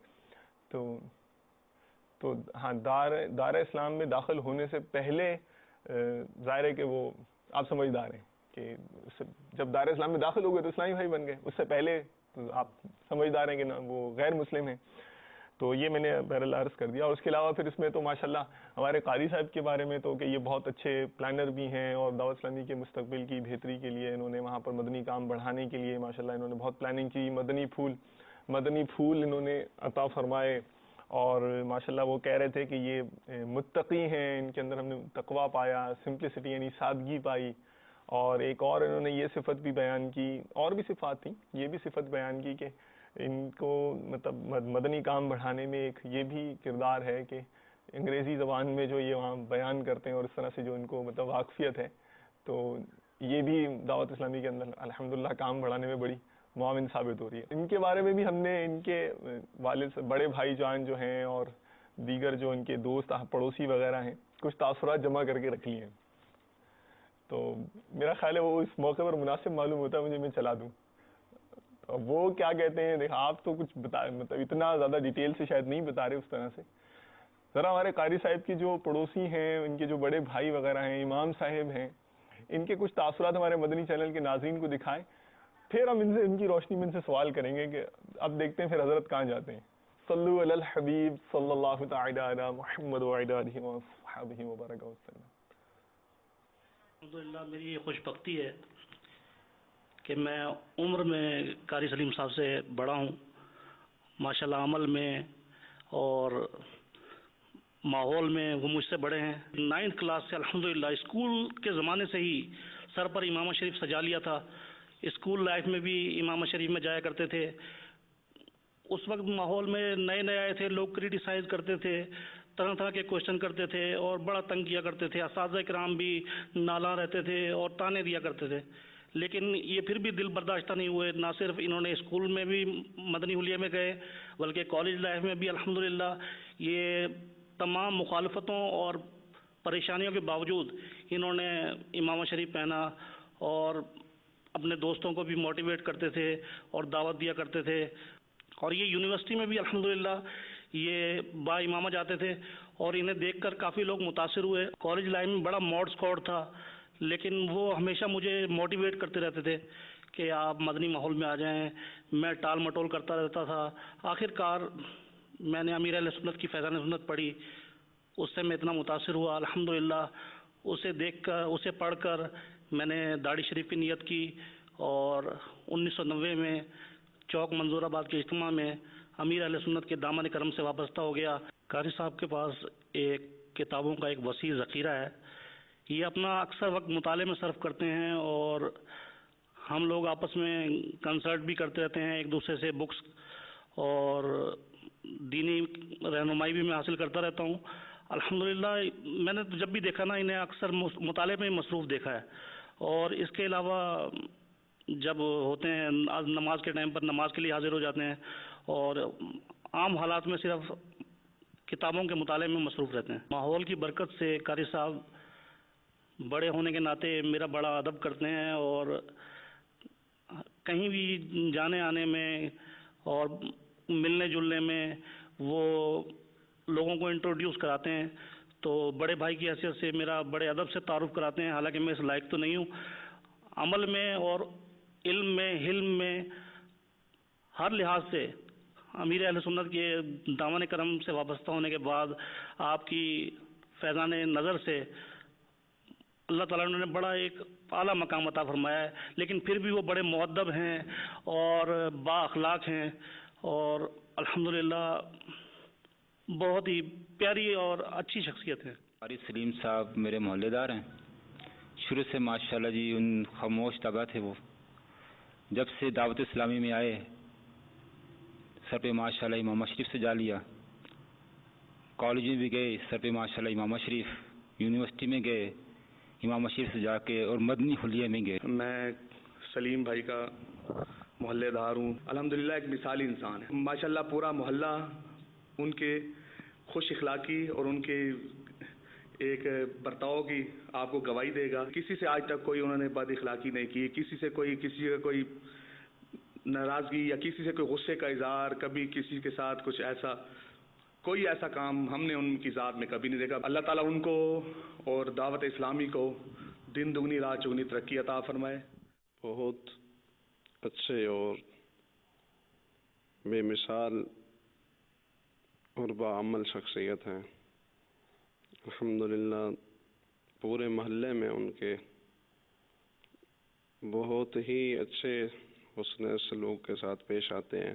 S2: تو ہاں دار اسلام میں داخل ہونے سے پہلے ظاہر ہے کہ وہ آپ سمجھدار ہیں کہ جب دار اسلام میں داخل ہو گئے تو اسلامی بھائی بن گئے، اس سے پہلے آپ سمجھدار ہیں کہ نا وہ غیر مسلم ہیں. تو یہ میں نے بہرحال عرض کر دیا. اور اس کے علاوہ پھر اس میں تو ماشاءاللہ ہمارے قاری صاحب کے بارے میں تو کہ یہ بہت اچھے پلانر بھی ہیں، اور دعوت اسلامی کے مستقبل کی بہتری کے لیے انہوں نے وہاں پر مدنی کام بڑھانے کے لیے ماشاءاللہ انہوں نے بہت پلاننگ کی. مدنی پھول انہوں نے عطا فرمائے، اور ماشاءاللہ وہ کہہ رہے تھے کہ یہ متقی ہیں، ان کے اندر ہم نے تقویٰ پایا، سمپلسٹی یعنی سادگی پائی. اور ایک اور انہوں نے یہ صفت بھی بیان کی، اور بھی صفات تھیں، یہ بھی صفت بیان کی کہ ان کو مطلب مدنی کام بڑھانے میں ایک یہ بھی کردار ہے کہ انگریزی زبان میں جو یہ وہاں بیان کرتے ہیں اور اس طرح سے جو ان کو مطلب واقفیت ہے، تو یہ بھی دعوت اسلامی کے اندر الحمدللہ کام بڑھانے میں بڑی معاون ثابت ہو رہی ہے. ان کے بارے میں بھی ہم نے ان کے والد سے بڑے بھائی جان جو ہیں اور دیگر جو ان کے دوست پڑوسی وغیرہ ہیں کچھ تاثرات جمع کر کے رکھ لیے ہیں. تو میرا خیال ہے وہ اس موقع پر مناسب معلوم ہوتا ہے مجھے، میں چلا دوں. وہ کیا کہتے ہیں، دیکھا آپ تو کچھ بتا مطلب اتنا زیادہ ڈیٹیل سے شاید نہیں بتا رہے اس طرح سے. ذرا ہمارے قاری صاحب کی جو پڑوسی ہیں، ان کے جو بڑے بھائی وغیرہ ہیں، امام صاحب ہیں، ان کے کچھ تاثرات ہمارے مدنی چینل کے ناظرین کو دکھائیں، پھر ہم ان کی روشنی میں ان سے سوال کریں گے کہ اب دیکھتے ہیں پھر حضرت کہاں جاتے ہیں. صلو علی الحبیب صلی اللہ تعالی علی محمد وعلی آلہ وصحبہ وبارک وسلم.
S13: الحمدللہ میری یہ خوش بختی ہے کہ میں عمر میں قاری سلیم صاحب سے بڑا ہوں، ماشاءاللہ عمل میں اور ماحول میں وہ مجھ سے بڑے ہیں. 9th کلاس سے الحمدللہ اسکول کے زمانے سے ہی سر پر امامہ شریف سجا لیا تھا. اسکول لائف میں بھی امامہ شریف میں جایا کرتے تھے. اس وقت ماحول میں نئے نئے آئے تھے، لوگ کریٹیسائز کرتے تھے، طرح طرح کے کوشچن کرتے تھے اور بڑا تنگ کیا کرتے تھے. اساتذہ کرام بھی نالاں رہتے تھے اور تانے دیا کرتے تھے، لیکن یہ پھر بھی دل برداشتہ نہیں ہوئے. نہ صرف انہوں نے اسکول میں بھی مدنی حلیہ میں گئے بلکہ کالج لائف میں بھی الحمدللہ یہ تمام مخالفتوں اور پریشانیوں کے باوجود انہوں نے امامہ شریف پہنا اور اپنے دوستوں کو بھی موٹیویٹ کرتے تھے اور دعوت دیا کرتے تھے. اور یہ یونیورسٹی میں بھی الحمدللہ یہ با امامہ جاتے تھے اور انہیں دیکھ کر کافی لوگ متاثر ہوئے. کالج لائف میں بڑا موڈ اسکواڈ تھا، لیکن وہ ہمیشہ مجھے موٹیویٹ کرتے رہتے تھے کہ آپ مدنی ماحول میں آ جائیں. میں ٹال مٹول کرتا رہتا تھا. آخر کار میں نے امیر اہل سنت کی فیضان سنت پڑھی، اس سے میں اتنا متاثر ہوا الحمدللہ. اسے دیکھ کر، اسے پڑھ کر میں نے داڑھی شریف کی نیت کی اور 1990 میں چوک منظور آباد کے اجتماع میں امیر اہل سنت کے دامن کرم سے وابستہ ہو گیا. قاری صاحب کے پاس ایک کتابوں کا ایک وسیع ذخیرہ ہے. یہ اپنا اکثر وقت مطالعے میں صرف کرتے ہیں اور ہم لوگ آپس میں کنسلٹ بھی کرتے رہتے ہیں ایک دوسرے سے بکس، اور دینی رہنمائی بھی میں حاصل کرتا رہتا ہوں. الحمدللہ میں نے جب بھی دیکھا نا انہیں اکثر مطالعے میں مصروف دیکھا ہے. اور اس کے علاوہ جب ہوتے ہیں نماز کے ٹائم پر نماز کے لیے حاضر ہو جاتے ہیں اور عام حالات میں صرف کتابوں کے مطالعے میں مصروف رہتے ہیں. ماحول کی برکت سے قاری صاحب بڑے ہونے کے ناطے میرا بڑا ادب کرتے ہیں اور کہیں بھی جانے آنے میں اور ملنے جلنے میں وہ لوگوں کو انٹروڈیوس کراتے ہیں. تو بڑے بھائی کی حیثیت سے میرا بڑے ادب سے تعارف کراتے ہیں، حالانکہ میں اس لائق تو نہیں ہوں. عمل میں اور علم میں، حلم میں، ہر لحاظ سے امیر اہل سنت کے دامن کرم سے وابستہ ہونے کے بعد آپ کی فیضان نظر سے اللہ تعالیٰ نے بڑا ایک اعلیٰ مقام عطا فرمایا ہے. لیکن پھر بھی وہ بڑے مؤدب ہیں اور با اخلاق ہیں اور الحمدللہ بہت ہی پیاری اور اچھی شخصیت ہے.
S14: قاری سلیم صاحب میرے محلے دار ہیں. شروع سے ماشاءاللہ جی ان خاموش طبع تھے. وہ جب سے دعوت اسلامی میں آئے سر پہ ماشاءاللہ امام شریف سے جا لیا، کالج میں بھی گئے سر پہ ماشاءاللہ امام شریف، یونیورسٹی میں گئے امام شریف سے جا کے، اور مدنی حلیہ میں گئے۔
S15: میں سلیم بھائی کا محلے دار ہوں، الحمدللہ ایک مثالی انسان ہے ماشاءاللہ، پورا محلہ ان کے خوش اخلاقی اور ان کے ایک برتاؤ کی آپ کو گواہی دے گا۔ کسی سے آج تک کوئی انہوں نے بد اخلاقی نہیں کی، کسی کا کوئی ناراضگی یا کسی سے کوئی غصے کا اظہار، کبھی کسی کے ساتھ کچھ ایسا کوئی ایسا کام ہم نے ان کی ذات میں کبھی نہیں دیکھا۔ اللہ تعالیٰ ان کو اور دعوت اسلامی کو دن دگنی رات چگنی ترقی عطا فرمائے۔
S16: بہت اچھے اور بے مثال اور باعمل شخصیت ہیں، الحمدللہ پورے محلے میں ان کے بہت ہی اچھے حسن سلوک کے ساتھ پیش آتے ہیں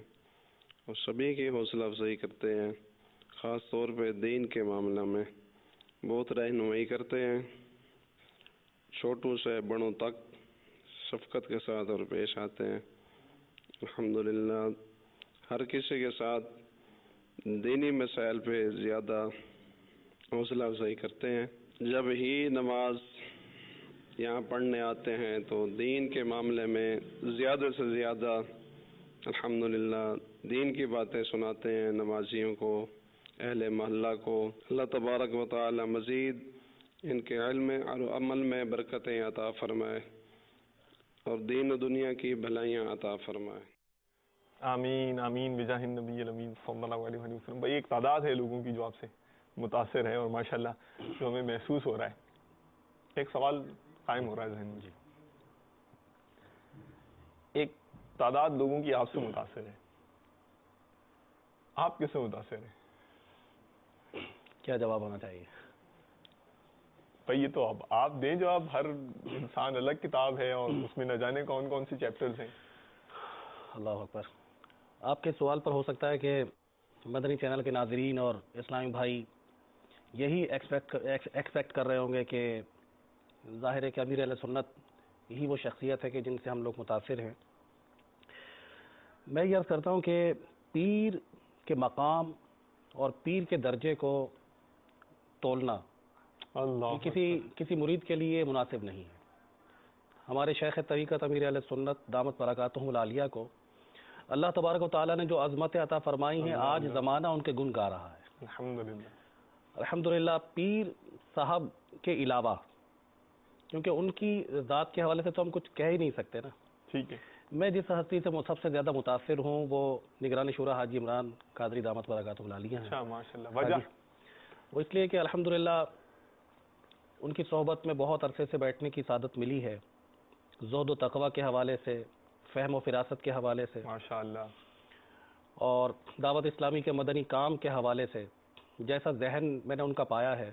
S16: اور سبھی کی حوصلہ افزائی کرتے ہیں، خاص طور پہ دین کے معاملہ میں بہت رہنمائی کرتے ہیں، چھوٹوں سے بڑوں تک شفقت کے ساتھ اور پیش آتے ہیں۔ الحمدللہ ہر کسی کے ساتھ دینی مسائل پہ زیادہ حوصلہ افزائی کرتے ہیں۔ جب ہی نماز یہاں پڑھنے آتے ہیں تو دین کے معاملے میں زیادہ سے زیادہ الحمدللہ دین کی باتیں سناتے ہیں نمازیوں کو، اہل محلہ کو۔ اللہ تبارک و تعالی مزید ان کے علم اور عمل میں برکتیں عطا فرمائے اور دین و دنیا کی بھلائیاں عطا فرمائے۔
S2: آمین آمین بجاہ النبی الامین صلی اللہ علیہ وسلم۔ بھائی ایک تعداد ہے لوگوں کی جو آپ سے متاثر ہے اور ماشاءاللہ جو ہمیں محسوس ہو رہا ہے۔ ایک سوال قائم ہو رہا ہے ذہن میں، ایک تعداد لوگوں کی آپ سے متاثر ہے، آپ کس سے متاثر ہیں؟
S4: کیا جواب ہونا چاہیے
S2: بھائی؟ یہ تو اب آپ دیں جواب، ہر انسان الگ کتاب ہے اور اس میں نہ جانے کون کون سی چیپٹرز ہیں۔
S4: اللہ اکبر۔ آپ کے سوال پر ہو سکتا ہے کہ مدنی چینل کے ناظرین اور اسلامی بھائی یہی ایکسپیکٹ کر رہے ہوں گے کہ ظاہر ہے کہ امیر اہل سنت یہی وہ شخصیت ہے کہ جن سے ہم لوگ متاثر ہیں۔ میں یہ عرض کرتا ہوں کہ پیر کے مقام اور پیر کے درجے کو تولنا کسی مرید کے لیے مناسب نہیں ہے۔ ہمارے شیخ طریقت امیر اہل سنت دامت برکاتہم العالیہ کو اللہ تبارک و تعالیٰ نے جو عظمت عطا فرمائی ہیں، آج زمانہ ان کے گن گا رہا ہے الحمدللہ۔ پیر صاحب کے علاوہ، کیونکہ ان کی ذات کے حوالے سے تو ہم کچھ کہہ ہی نہیں سکتے نا،
S2: ٹھیک ہے،
S4: میں جس ہستی سے سب سے زیادہ متاثر ہوں وہ نگران شورا حاجی عمران قادری دامت برکاتہم العالیہ ہیں۔
S2: ماشاءاللہ، وجہ
S4: وہ اس لیے کہ الحمدللہ ان کی صحبت میں بہت عرصے سے بیٹھنے کی سعادت ملی ہے، زہد و تقوی کے حوالے سے، فہم و فراست کے حوالے سے
S2: ماشاءاللہ،
S4: اور دعوت اسلامی کے مدنی کام کے حوالے سے جیسا ذہن میں نے ان کا پایا ہے،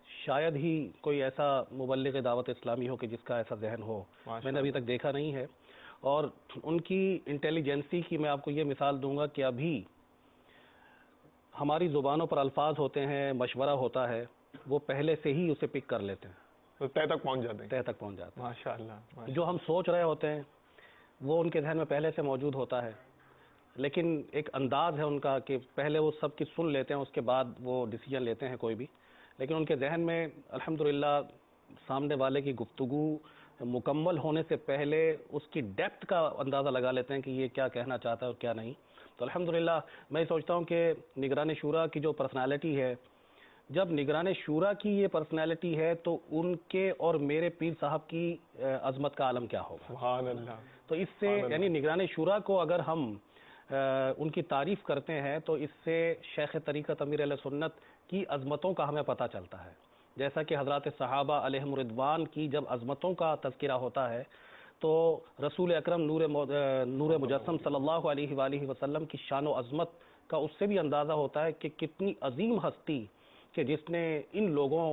S4: شاید ہی کوئی ایسا مبلغ دعوت اسلامی ہو کہ جس کا ایسا ذہن ہو، میں نے ابھی تک دیکھا نہیں ہے۔ اور ان کی انٹیلیجنسی کی میں آپ کو یہ مثال دوں گا کہ ابھی ہماری زبانوں پر الفاظ ہوتے ہیں، مشورہ ہوتا ہے، وہ پہلے سے ہی اسے پک کر لیتے ہیں،
S2: تہ تک پہنچ جاتے
S4: ہیں
S2: ماشاءاللہ۔
S4: جو ہم سوچ رہے ہوتے ہیں وہ ان کے ذہن میں پہلے سے موجود ہوتا ہے، لیکن ایک انداز ہے ان کا کہ پہلے وہ سب کی سن لیتے ہیں، اس کے بعد وہ ڈیسیجن لیتے ہیں کوئی بھی، لیکن ان کے ذہن میں الحمدللہ سامنے والے کی گفتگو مکمل ہونے سے پہلے اس کی ڈیپتھ کا اندازہ لگا لیتے ہیں کہ یہ کیا کہنا چاہتا ہے اور کیا نہیں۔ تو الحمدللہ میں سوچتا ہوں کہ نگران شورا کی جو پرسنالٹی ہے، جب نگران شورا کی یہ پرسنالٹی ہے تو ان کے اور میرے پیر صاحب کی عظمت کا عالم کیا ہوگا۔
S2: سبحان اللہ۔
S4: تو اس سے یعنی نگران شورا کو اگر ہم ان کی تعریف کرتے ہیں تو اس سے شیخ طریقت امیر اہل سنت کی عظمتوں کا ہمیں پتہ چلتا ہے، جیسا کہ حضرات صحابہ علیہم رضوان کی جب عظمتوں کا تذکرہ ہوتا ہے تو رسول اکرم نور مجسم صلی اللہ علیہ وآلہ وسلم کی شان و عظمت کا اس سے بھی اندازہ ہوتا ہے کہ کتنی عظیم ہستی کہ جس نے ان لوگوں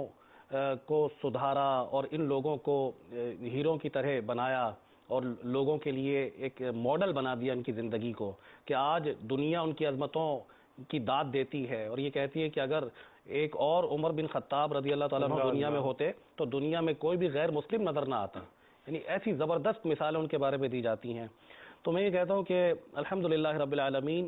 S4: کو سدھارا اور ان لوگوں کو ہیروں کی طرح بنایا اور لوگوں کے لیے ایک ماڈل بنا دیا ان کی زندگی کو، کہ آج دنیا ان کی عظمتوں کی داد دیتی ہے اور یہ کہتی ہے کہ اگر ایک اور عمر بن خطاب رضی اللہ تعالیٰ عنہ دنیا میں ہوتے تو دنیا میں کوئی بھی غیر مسلم نظر نہ آتا، یعنی ایسی زبردست مثالیں ان کے بارے میں دی جاتی ہیں۔ تو میں یہ کہتا ہوں کہ الحمدللہ رب العالمین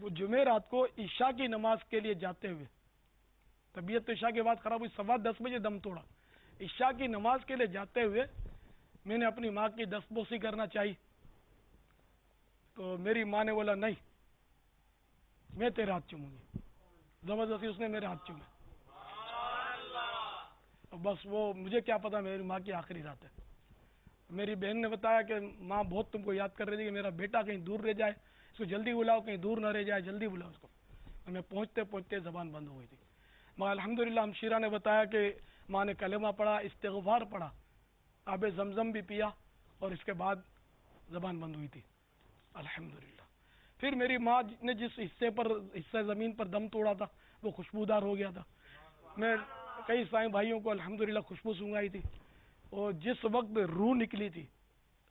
S17: وہ جمعرات کو عشاء کی نماز کے لیے جاتے ہوئے، طبیعت تو عشاء کے بعد خراب ہوئی، 10:15 بجے دم توڑا، عشاء کی نماز کے لیے جاتے ہوئے میں نے اپنی ماں کی دستبوسی کرنا چاہی، تو میری ماں نے بولا نہیں میں تیرے ہاتھ چوموں گی، زبردستی اس نے میرے ہاتھ چومے. بس وہ مجھے کیا پتا میری ماں کی آخری رات ہے. میری بہن نے بتایا کہ ماں بہت تم کو یاد کر رہی تھی کہ میرا بیٹا کہیں دور رہ جائے، اس کو جلدی بلاؤ، کہیں دور نہ رہ جائے، جلدی بلاؤ اس کو. میں پہنچتے پہنچتے زبان بند ہو گئی تھی. مگر الحمدللہ ہمشیرہ نے بتایا کہ ماں نے کلمہ پڑھا، استغفار پڑھا، آب زمزم بھی پیا اور اس کے بعد زبان بند ہوئی تھی الحمدللہ. پھر میری ماں نے جس حصہ زمین پر دم توڑا تھا وہ خوشبودار ہو گیا تھا. میں کئی سائیں بھائیوں کو الحمدللہ خوشبو سونگائی تھی، اور جس وقت روح نکلی تھی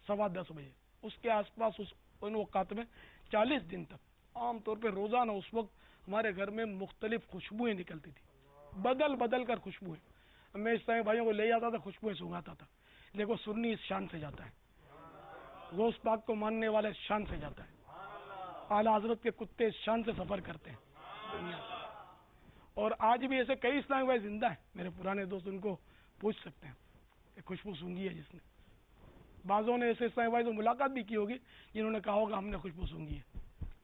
S17: 10:15 بجے، اس کے آس پاس ان اوقات میں 40 دن تک عام طور پہ روزانہ اس وقت ہمارے گھر میں مختلف خوشبوئیں نکلتی تھی، بدل بدل کر خوشبوئیں. میں اس سائیں بھائیوں کو لے جاتا تھا، خوشبوئیں سونگاتا تھا. لیکن سنی اس شان سے جاتا ہے، غوث پاک کو ماننے والے اس شان سے جاتا ہے، اعلیٰ حضرت کے کتے اس شان سے سفر کرتے ہیں دنیا سے. اور آج بھی ایسے کئی اسلامی بھائی زندہ ہیں، میرے پرانے دوست، ان کو پوچھ سکتے ہیں کہ خوشبو سونگی ہے جس نے. بعضوں نے ایسے اسلامی بھائی سے ملاقات بھی کی ہوگی جنہوں نے کہا ہوگا ہم نے خوشبو سونگی ہے.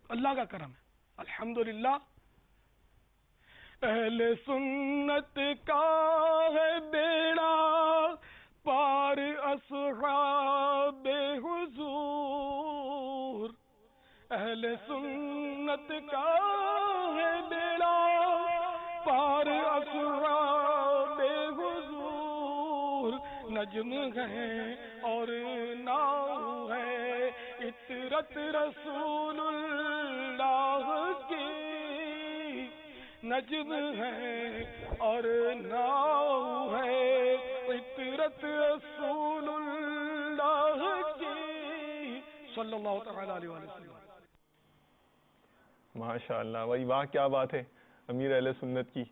S17: اللہ کا کرم ہے الحمدللہ. اہل سنت کا ہے بیڑا پار اصحاب حضور، اہل سنت کا ہے بیڑا پار اصحاب حضور. نجم ہے اور ناؤ ہے عطرت رسول اللہ کی، نجم ہے اور ناؤ ہے عطرت رسول اللہ کی صلی اللہ تعالی علیہ وسلم.
S2: ماشاء اللہ بھائی، واہ کیا بات ہے امیر اہل سنت کی،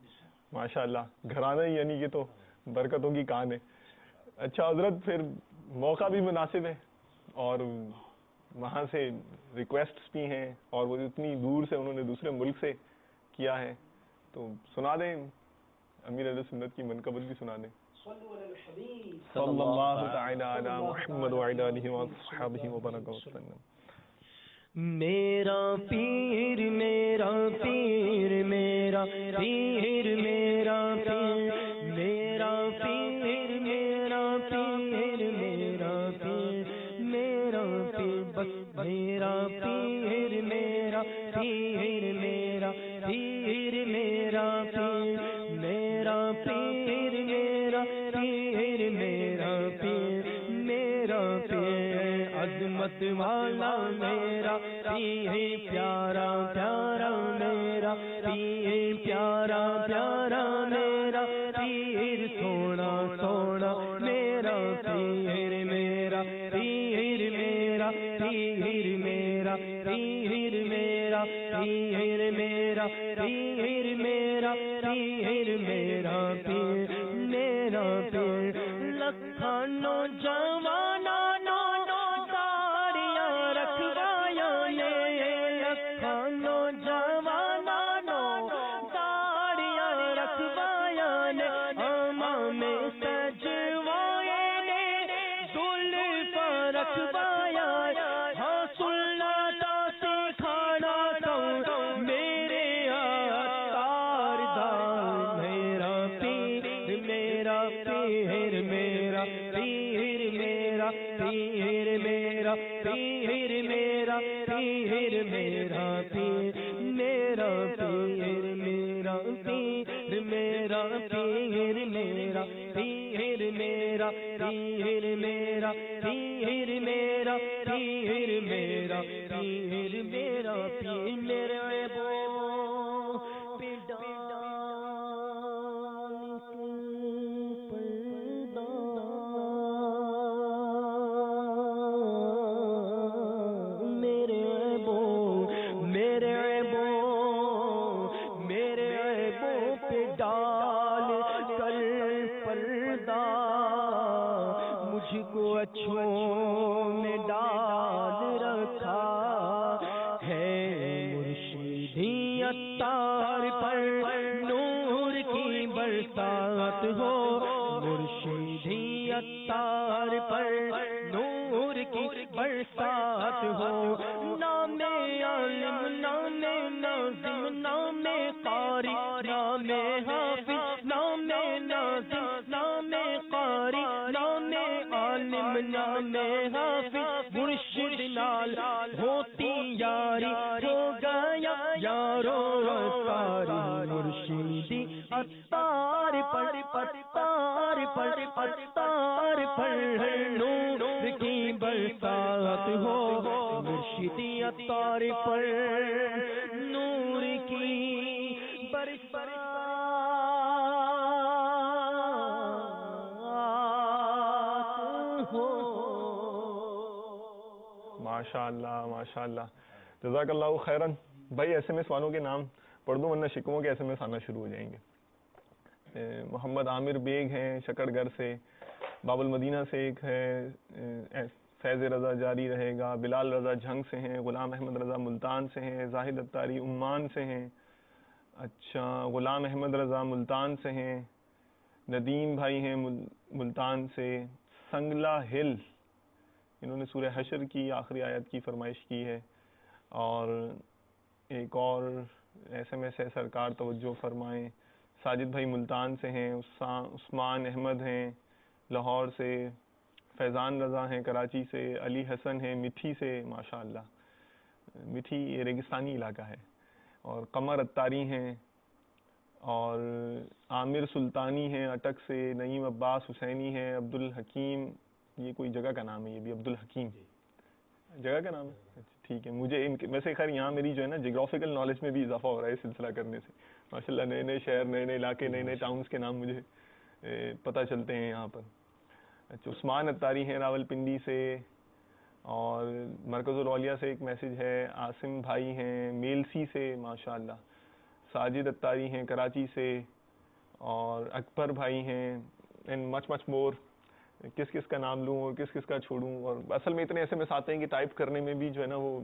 S2: ماشاء اللہ گھرانہ ہی یعنی کہ تو برکتوں کی کان ہے. اچھا حضرت، پھر موقع بھی مناسب ہے اور وہاں سے ریکویسٹس بھی ہیں، اور وہ اتنی دور سے انہوں نے دوسرے ملک سے کیا ہے، تو سنا دیں امیر اہل سنت کی منقبت بھی سنا دیں. صلی اللہ تعالی علی محمد وعلی آلہ وصحبہ وبارک وسلم.
S1: میرا پیر میرا پیر میرا پیر میرا پیر میرا پیر میرا پیر میرا پیر میرا پیر بس میرا پیر میرا پیر میرا پیر میرا پیر میرا پیر میرا پیر میرا پیر میرا پیر عظمت والا میرا پیر پیارا پیارا میرا پیر پیارا پیارا میرا پیر سونا سونا میرا پیر میرا پیر میرا پیر میرا پیر میرا پیر میرا پیر میرا پیر میرا پیر میرا پیر. لکھاں نوجواناں داڑیاں رکھوایا نے، لکھاں نوجواناں داڑیاں رکھوایا نے، امام سجوائے نے زلفاں رکھوایا. ہاں سنتا سکھانا تو میرے عطار دا میرا پیر میرا پیر میرا پیر میرا پیر میرا پیر میرا پیر میرا پیر میرا پیر میرا پیر میرا پیر میرا پیر میرا پیر میرا پیر میرا پیر میرا پیر میرا پیر میرے بو ڈال کر پردہ مجھ کو عطار پر نور کی برسات ہو، مرشدی عطار پر نور کی برسات ہو، نام عالم نام ناظم نام قاری نام حافظ نام ناظم نام قاری نام عالم نام حافظ، مرشد نال ہوتی یاری ہو گیا یارو ساری، مرشدی عطار پر عطار پر عطار پر نور کی برسات ہو، مرشدی عطار پر نور کی برسات ہو۔
S2: ماشاءاللہ ماشاءاللہ، جزاک اللہ خیرن۔ بھائی ایس ایم ایس والوں کے نام پڑھ دوں ورنہ شکووں کے ایس ایم ایس آنا شروع ہو جائیں گے۔ محمد عامر بیگ ہیں شکر گھر سے، باب المدینہ سے ایک ہے، فیض رضا جاری رہے گا، بلال رضا جھنگ سے ہیں، غلام احمد رضا ملتان سے ہیں، زاہد اتاری عمان سے ہیں، اچھا غلام احمد رضا ملتان سے ہیں، ندیم بھائی ہیں ملتان سے، سنگلا ہل انہوں نے سورہ حشر کی آخری آیت کی فرمائش کی ہے، اور ایک اور ایس ایم ایس ہے سرکار توجہ فرمائیں، ساجد بھائی ملتان سے ہیں، عثمان احمد ہیں لاہور سے، فیضان رضا ہیں کراچی سے، علی حسن ہیں مٹھی سے، ماشاءاللہ مٹھی یہ ریگستانی علاقہ ہے، اور قمر اتاری ہیں، اور عامر سلطانی ہیں اٹک سے، نعیم عباس حسینی ہیں، عبد الحکیم یہ کوئی جگہ کا نام ہے، یہ بھی عبد الحکیم جگہ کا نام ہے، ٹھیک ہے۔ مجھے ویسے خیر یہاں میری جو ہے نا جغرافیکل نالج میں بھی اضافہ ہو رہا ہے اس سلسلہ کرنے سے، ماشاءاللہ نئے نئے شہر نئے نئے علاقے نئے نئے ٹاؤنز کے نام مجھے پتہ چلتے ہیں یہاں پر۔ اچھا عثمان اتاری ہیں راول پنڈی سے، اور مرکز الاولیاء سے ایک میسج ہے، عاصم بھائی ہیں میلسی سے، ماشاءاللہ ساجد اتاری ہیں کراچی سے، اور اکبر بھائی ہیں، اینڈ مچ مچ مور۔ کس کس کا نام لوں اور کس کس کا چھوڑوں، اور اصل میں اتنے ایسے میں آتے ہیں کہ ٹائپ کرنے میں بھی جو ہے نا وہ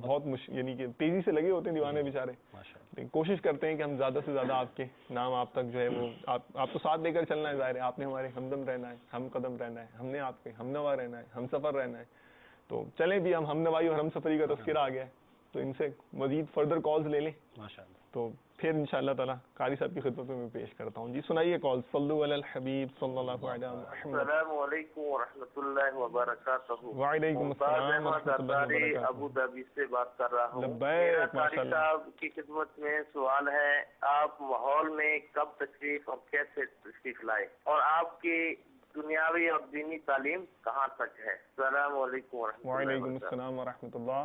S2: بہت یعنی کہ تیزی سے لگے ہوتے ہیں دیوانے بیچارے، لیکن کوشش کرتے ہیں کہ ہم زیادہ سے زیادہ آپ کے نام آپ تک جو ہے وہ آپ تو ساتھ لے کر چلنا ہے، ظاہر ہے آپ نے ہمارے ہمدم رہنا ہے، ہم قدم رہنا ہے، ہم نے آپ کے ہم نوا رہنا ہے، ہم سفر رہنا ہے، تو چلیں بھی ہم نوائی اور ہم سفری کا تذکرہ آ گیا ہے تو ان سے مزید فردر کالز لے لیں تو پھر انشاءاللہ تعالی قاری صاحب کی خدمت میں پیش کرتا ہوں۔ جی سنائیے کال۔ صلو علی الحبیب صلی اللہ علیہ وسلم۔
S18: السلام علیکم ورحمۃ اللہ وبرکاتہ۔
S2: وعلیکم السلام ورحمۃ اللہ وبرکاتہ۔
S18: ابو ظبی سے بات کر رہا ہوں۔
S2: میرا
S18: قاری صاحب کی خدمت میں سوال ہے، آپ ماحول میں کب تشریف اور کیسے تشریف لائے، اور آپ کی دنیاوی اور دینی تعلیم کہاں تک ہے؟ السلام علیکم ورحمۃ اللہ۔
S2: وعلیکم السلام ورحمۃ اللہ۔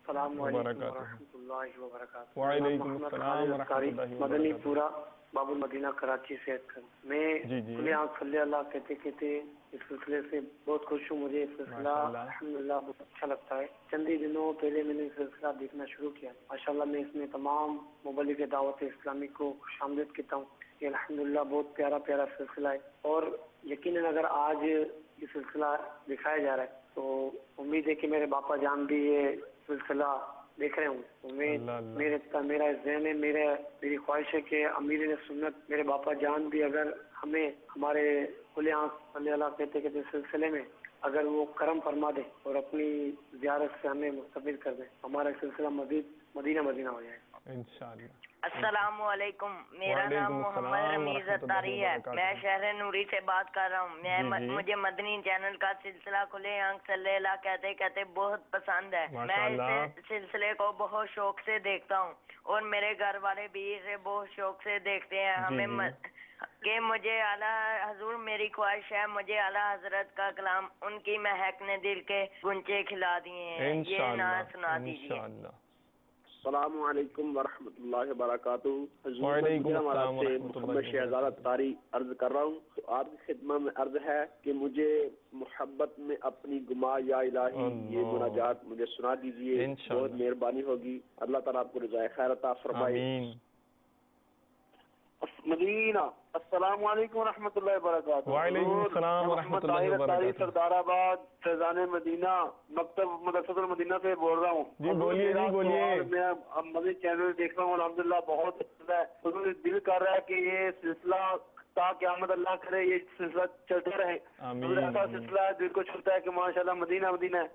S19: السلام علیکم ورحمۃ اللہ وبرکاتہ۔
S2: وعلیکم السلام ورحمۃ اللہ وبرکاتہ۔
S19: مدنی پورہ باب المدینہ کراچی سے میں صلی اللہ کہتے کہتے اس سلسلے سے بہت خوش ہوں، مجھے یہ سلسلہ الحمدللہ بہت اچھا لگتا ہے۔ چند ہی دنوں پہلے میں نے یہ سلسلہ دیکھنا شروع کیا، ماشاءاللہ میں اس میں تمام مبلغ دعوت اسلامی کو خوش آمدید کہتا ہوں۔ یہ الحمدللہ بہت پیارا پیارا سلسلہ ہے، اور یقیناً اگر آج یہ سلسلہ دکھایا جا رہا ہے تو امید ہے کہ میرے باپا جان بھی یہ سلسلہ دیکھ رہے ہوں۔ میرا ذہن ہے، میری خواہش ہے کہ امیر سنت میرے باپا جان بھی اگر ہمیں ہمارے کھلے آنکھ صلی اللہ کہتے کہتے سلسلے میں اگر وہ کرم فرما دے اور اپنی زیارت سے ہمیں مستفید کر دیں، ہمارا سلسلہ مزید مدینہ مدینہ ہو جائے انشاءاللہ۔
S20: السلام علیکم، میرا نام محمد رمیز اتاری ہے، میں شہر نوری سے بات کر رہا ہوں۔ مجھے مدنی چینل کا سلسلہ کھلے آنکھ صلی اللہ کہتے کہتے بہت پسند ہے۔ میں اس سلسلے کو بہت شوق سے دیکھتا ہوں، اور میرے گھر والے بھی اسے بہت شوق سے دیکھتے ہیں۔ ہمیں کہ مجھے اعلیٰ حضور میری خواہش ہے مجھے اعلیٰ حضرت کا کلام ان کی مہک نے دل کے گنچے کھلا دیے ہیں، یہ نعت سنا دیجیے۔
S21: السلام علیکم ورحمۃ اللہ وبرکاتہ۔
S2: وعلیکم السلام
S21: محمد شہزاد اتاری عرض کر رہا ہوں، تو آپ کی خدمت میں عرض ہے کہ مجھے محبت میں اپنی گما یا الہی یہ مناجات مجھے سنا دیجیے، بہت مہربانی ہوگی۔ اللہ تعالیٰ آپ کو رضائے خیر عطا فرمائے۔ مدینہ السلام علیکم ورحمۃ اللہ وبرکاتہ.
S2: وعلیکم السلام ورحمۃ اللہ وبرکاتہ.
S21: سردار آباد فیضان مدینہ مکتب مدرسۃ المدینہ سے بول رہا ہوں.
S2: جی بولیے جی بولیے.
S21: میں مدنی چینل دیکھ رہا ہوں الحمدللہ بہت اچھا ہے. دل کر رہا ہے کہ یہ سلسلہ تا قیامت اللہ کرے یہ سلسلہ چلتا رہے. ایسا سلسلہ ہے دل کو چھوتا ہے کہ ماشاءاللہ مدینہ مدینہ ہے.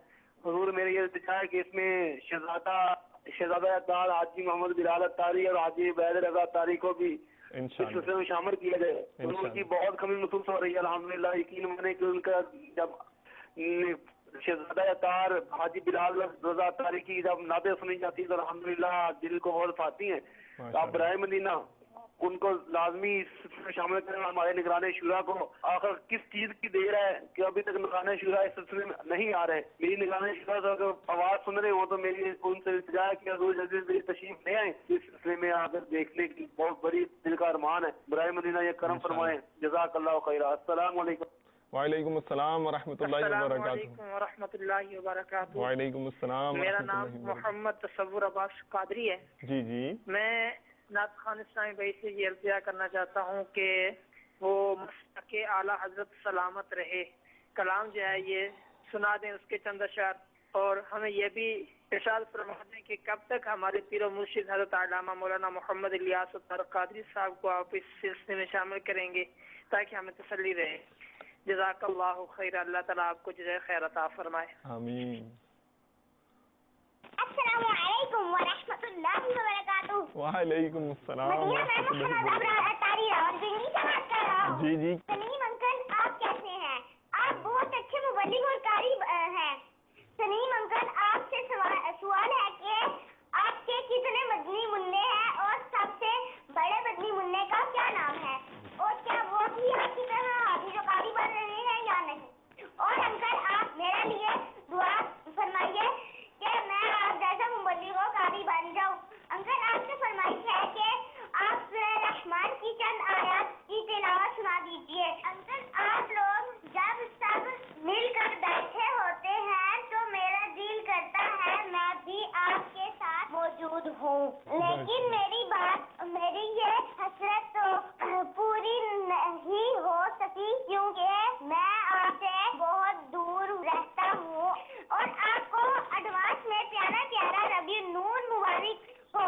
S21: حضور میری یہ دعا ہے کہ اس میں شہزادہ اتار حاجی محمد بلال اتاری اور حاجی عبید رضا اتاری کو بھی اس سلسلے میں شامل کیا جائے. ان کی بہت کمی محسوس ہو رہی ہے الحمدللہ. یقین مانے کہ ان کا جب شہزادہ اتار حاجی بلال رضا اتاری کی جب نعتیں سنی جاتی تو الحمدللہ دل کو بہت پھاتی ہیں. آپ برائے مدینہ ان کو لازمی شامل کریں. ہمارے نگران شورا کو آخر کس چیز کی دیر ہے کہ ابھی تک نگران شورا اس سلسلے میں نہیں آ رہے. میری نگران شورا سے اگر آواز سن رہے ہوں تو میری ان سے التجا ہے کہ حضور جلدی میری تشریف لے آئیں. اس سلسلے میں آ کر دیکھنے کی بہت بڑی دل کا ارمان ہے. برائے مدینہ یہ کرم فرمائیں. جزاک اللہ خیرہ. السلام علیکم.
S2: وعلیکم السلام ورحمۃ اللہ وبرکاتہ.
S5: السلام علیکم ورحمۃ اللہ وبرکاتہ.
S2: وعلیکم السلام.
S5: میرا نام محمد تصور عباس قادری ہے.
S2: جی جی.
S5: میں نعت خان اسلامی بھائی سے یہ عرضیہ کرنا چاہتا ہوں کہ وہ مسلک اعلیٰ حضرت سلامت رہے کلام جو ہے یہ سنا دیں اس کے چند اشعار. اور ہمیں یہ بھی ارشاد فرما دیں کہ کب تک ہمارے پیر و مرشد حضرت علامہ مولانا محمد الیاس اتار قادری صاحب کو آپ اس سلسلے میں شامل کریں گے تاکہ ہمیں تسلی رہے. جزاک اللہ خیر. اللہ تعالیٰ آپ کو جزائے خیر عطا فرمائے.
S2: آمین.
S10: السلام علیکم ورحمۃ اللہ وبرکاتہ.
S2: وعلیکم السلام ورحمۃ اللہ وبرکاتہ. جی جی.
S10: سلیم انکل آپ کیسے ہیں؟ آپ بہت اچھے مبلغ اور قاری ہیں. سلیم انکل آپ سے سوال ہے کہ آپ کے کتنے مدنی منع ہیں اور سب سے بڑے مدنی منع کا کیا نام ہے اور کیا وہ بھی آپ کی طرح حافظ و قاری بن رہے ہیں یا نہیں؟ اور انکل آپ میرے لیے دعا فرمائیے کہ میں آپ جیسا مبلغ و قاری بن جاؤں. انکل آپ سے فرمائش ہے کہ آپ سورہ رحمان کی چند آیات کی تلاوت سنا دیجیے. انکل آپ لوگ جب سب مل کر بیٹھے ہوتے ہیں تو میرا دل کرتا ہے میں بھی آپ کے ساتھ موجود ہوں. لیکن میری یہ حسرت تو پوری نہیں ہو سکی کیونکہ میں آپ سے بہت دور رہتا ہوں. اور آپ کو ایڈوانس میں پیارا پیارا ربیع النور مبارک ہو.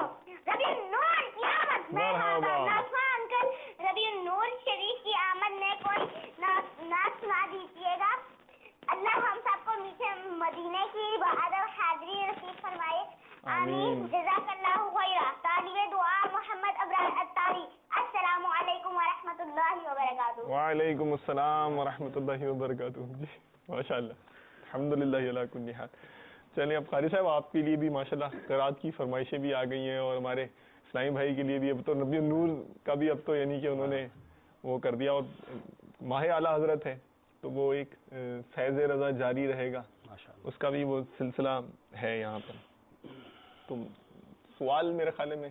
S10: ربیع النور قیامت میں انکل ربیع النور شریف کی آمد میں کوئی نعت سنا دیجیے گا. اللہ ہم سب کو میٹھے مدینے کی بہادر حاضری نصیب فرمائے. آمین. جزاک اللہ خیرہ. طالب دعا محمد ابرار اتاری. السلام علیکم ورحمۃ اللہ وبرکاتہ.
S2: وعلیکم السلام ورحمۃ اللہ وبرکاتہ. جی ماشاء اللہ الحمدللہ علی کل حال. چلیں اب قاری صاحب آپ کے لیے بھی ماشاءاللہ قرات کی فرمائشیں بھی آ گئی ہیں اور ہمارے اسلامی بھائی کے لیے بھی اب تو ربیع النور کا بھی اب تو یعنی کہ انہوں نے وہ کر دیا اور ماہ اعلیٰ حضرت ہے تو وہ ایک فیض رضا جاری رہے گا اس کا بھی وہ سلسلہ ہے یہاں پر. تو سوال میرے خیال میں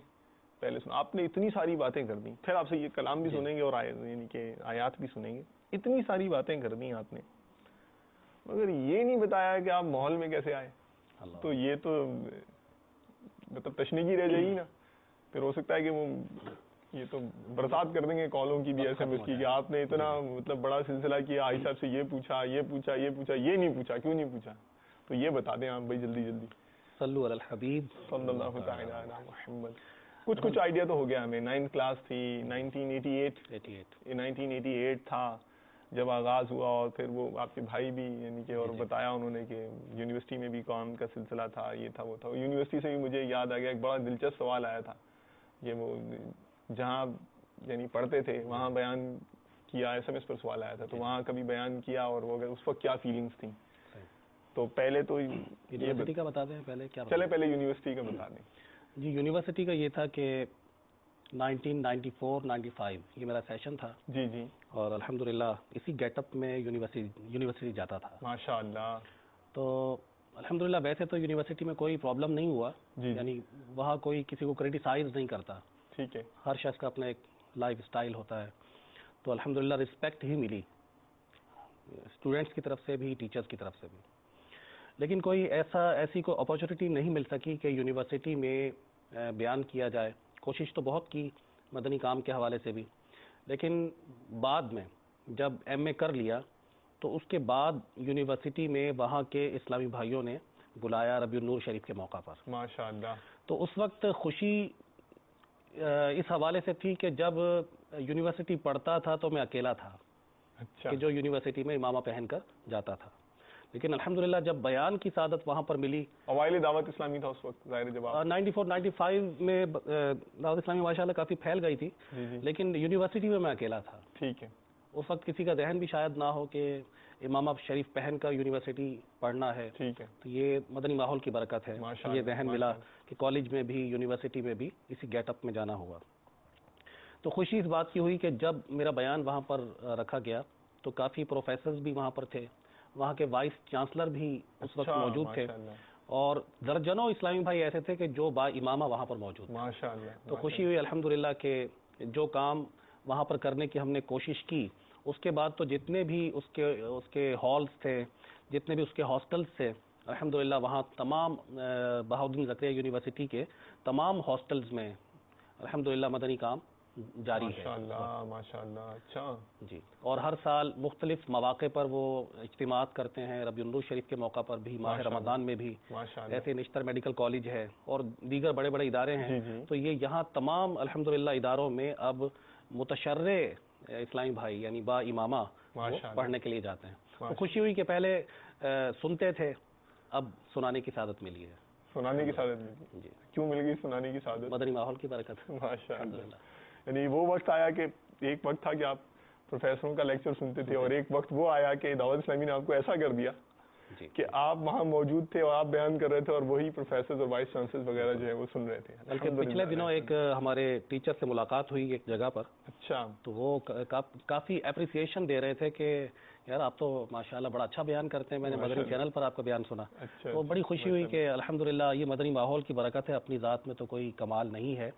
S2: پہلے آپ نے اتنی ساری باتیں کر دیں پھر آپ سے یہ کلام بھی سنیں گے اور یعنی کہ آیات بھی سنیں گے. اتنی ساری باتیں کر دیں آپ نے مگر یہ نہیں بتایا کہ آپ ماحول میں کیسے آئے. تو یہ تو مطلب تشنیگی رہ جائے گی نا. پھر ہو سکتا ہے کہ وہ یہ تو برسات کر دیں گے کالوں کی بھی ایسے کی کہ آپ نے اتنا مطلب بڑا سلسلہ کیا عائشہ سے یہ پوچھا یہ نہیں پوچھا کیوں نہیں پوچھا. تو یہ بتا دیں آپ بھائی جلدی جلدی.
S4: صلو علی الحبیب
S2: صلی اللہ تعالی علی محمد. کچھ آئیڈیا تو ہو گیا ہمیں. 9th کلاس تھی 1988 تھا جب آغاز ہوا اور پھر وہ آپ کے بھائی بھی یعنی کہ اور بتایا انہوں نے کہ یونیورسٹی میں بھی کام کا سلسلہ تھا یہ تھا وہ تھا. یونیورسٹی سے بھی مجھے یاد آ گیا ایک بڑا دلچسپ سوال آیا تھا. یہ وہ جہاں یعنی پڑھتے تھے وہاں بیان کیا SMS پر سوال آیا تھا تو وہاں کبھی بیان کیا اور وہ اس وقت کیا فیلنگس تھیں. تو پہلے تو
S4: یونیورسٹی کا بتا دیں
S2: پہلے یونیورسٹی کا بتا دیں.
S4: جی یونیورسٹی کا یہ تھا کہ 1994-95 یہ میرا سیشن تھا.
S2: جی جی.
S4: اور الحمدللہ اسی گیٹ اپ میں یونیورسٹی جاتا تھا.
S2: ماشاء اللہ.
S4: تو الحمدللہ ویسے تو یونیورسٹی میں کوئی پرابلم نہیں ہوا. یعنی وہاں کوئی کسی کو کریٹیسائز نہیں کرتا.
S2: ٹھیک ہے. ہر
S4: شخص کا اپنا ایک لائف اسٹائل ہوتا ہے. تو الحمدللہ رسپیکٹ ہی ملی اسٹوڈینٹس کی طرف سے بھی ٹیچرس کی طرف سے بھی. لیکن کوئی ایسی کوئی اپارچونیٹی نہیں مل سکی کہ یونیورسٹی میں بیان کیا جائے. کوشش تو بہت کی مدنی کام کے حوالے سے بھی لیکن بعد میں جب ایم اے کر لیا تو اس کے بعد یونیورسٹی میں وہاں کے اسلامی بھائیوں نے بلایا ربیع النور شریف کے موقع پر.
S2: ماشاءاللہ.
S4: تو اس وقت خوشی اس حوالے سے تھی کہ جب یونیورسٹی پڑھتا تھا تو میں اکیلا تھا کہ جو یونیورسٹی میں امامہ پہن کر جاتا تھا. لیکن الحمدللہ جب بیان کی سعادت وہاں پر ملی,
S2: اوائل دعوت اسلامی تھا اس وقت, ظاہر جب
S4: 94-95 میں دعوت اسلامی ماشاءاللہ کافی پھیل گئی تھی, لیکن یونیورسٹی میں اکیلا تھا.
S2: ٹھیک ہے.
S4: اس وقت کسی کا ذہن بھی شاید نہ ہو کہ امامہ شریف پہن کر یونیورسٹی پڑھنا ہے.
S2: ٹھیک ہے.
S4: تو یہ مدنی ماحول کی برکت ہے, یہ ذہن ملا کہ کالج میں بھی یونیورسٹی میں بھی اسی گیٹ اپ میں جانا ہوگا. تو خوشی اس بات کی ہوئی کہ جب میرا بیان وہاں پر رکھا گیا تو کافی پروفیسرز بھی وہاں پر تھے, وہاں کے وائس چانسلر بھی اس وقت موجود تھے, اور درجنوں اسلامی بھائی ایسے تھے کہ جو با امامہ وہاں پر موجود تھے.
S2: ماشاءاللہ.
S4: تو خوشی ہوئی الحمدللہ کہ جو کام وہاں پر کرنے کی ہم نے کوشش کی, اس کے بعد تو جتنے بھی اس کے ہالز تھے, جتنے بھی اس کے ہاسٹلز تھے, الحمدللہ وہاں تمام بہاؤالدین زکریا یونیورسٹی کے تمام ہاسٹلز میں الحمدللہ مدنی کام جاری ہے.
S2: ماشاءاللہ. اچھا
S4: جی. اور ہر سال مختلف مواقع پر وہ اجتماعات کرتے ہیں, ربیع النور شریف کے موقع پر بھی, ماہ رمضان میں بھی. ایسے نشتر میڈیکل کالج ہے اور دیگر بڑے بڑے ادارے ہیں. تو یہ یہاں تمام الحمدللہ اداروں میں اب متشرع اسلامی بھائی یعنی با امامہ پڑھنے کے لیے جاتے ہیں. تو خوشی ہوئی کہ پہلے سنتے تھے, اب سنانے کی سعادت ملی ہے.
S2: سنانے کی سعادت ملی. جی. کیوں مل گئی سنانے کی سعادت؟
S4: مدنی ماحول کی برکت.
S2: ماشاءاللہ. یعنی وہ وقت آیا کہ ایک وقت تھا کہ آپ پروفیسروں کا لیکچر سنتے تھے, اور ایک وقت وہ آیا کہ دعوت اسلامی نے آپ کو ایسا کر دیا کہ آپ وہاں موجود تھے اور آپ بیان کر رہے تھے, اور وہی پروفیسرز اور وائس چانسلرز وغیرہ جو ہے وہ سن رہے تھے.
S4: بلکہ پچھلے دنوں ایک ہمارے ٹیچر سے ملاقات ہوئی ایک جگہ پر.
S2: اچھا.
S4: تو وہ کافی اپریسیشن دے رہے تھے کہ یار آپ تو ماشاءاللہ بڑا اچھا بیان کرتے ہیں, میں نے مدنی چینل پر آپ کا بیان سنا. تو بڑی خوشی ہوئی کہ الحمدللہ یہ مدنی ماحول کی برکت ہے, اپنی ذات میں تو کوئی کمال نہیں ہے.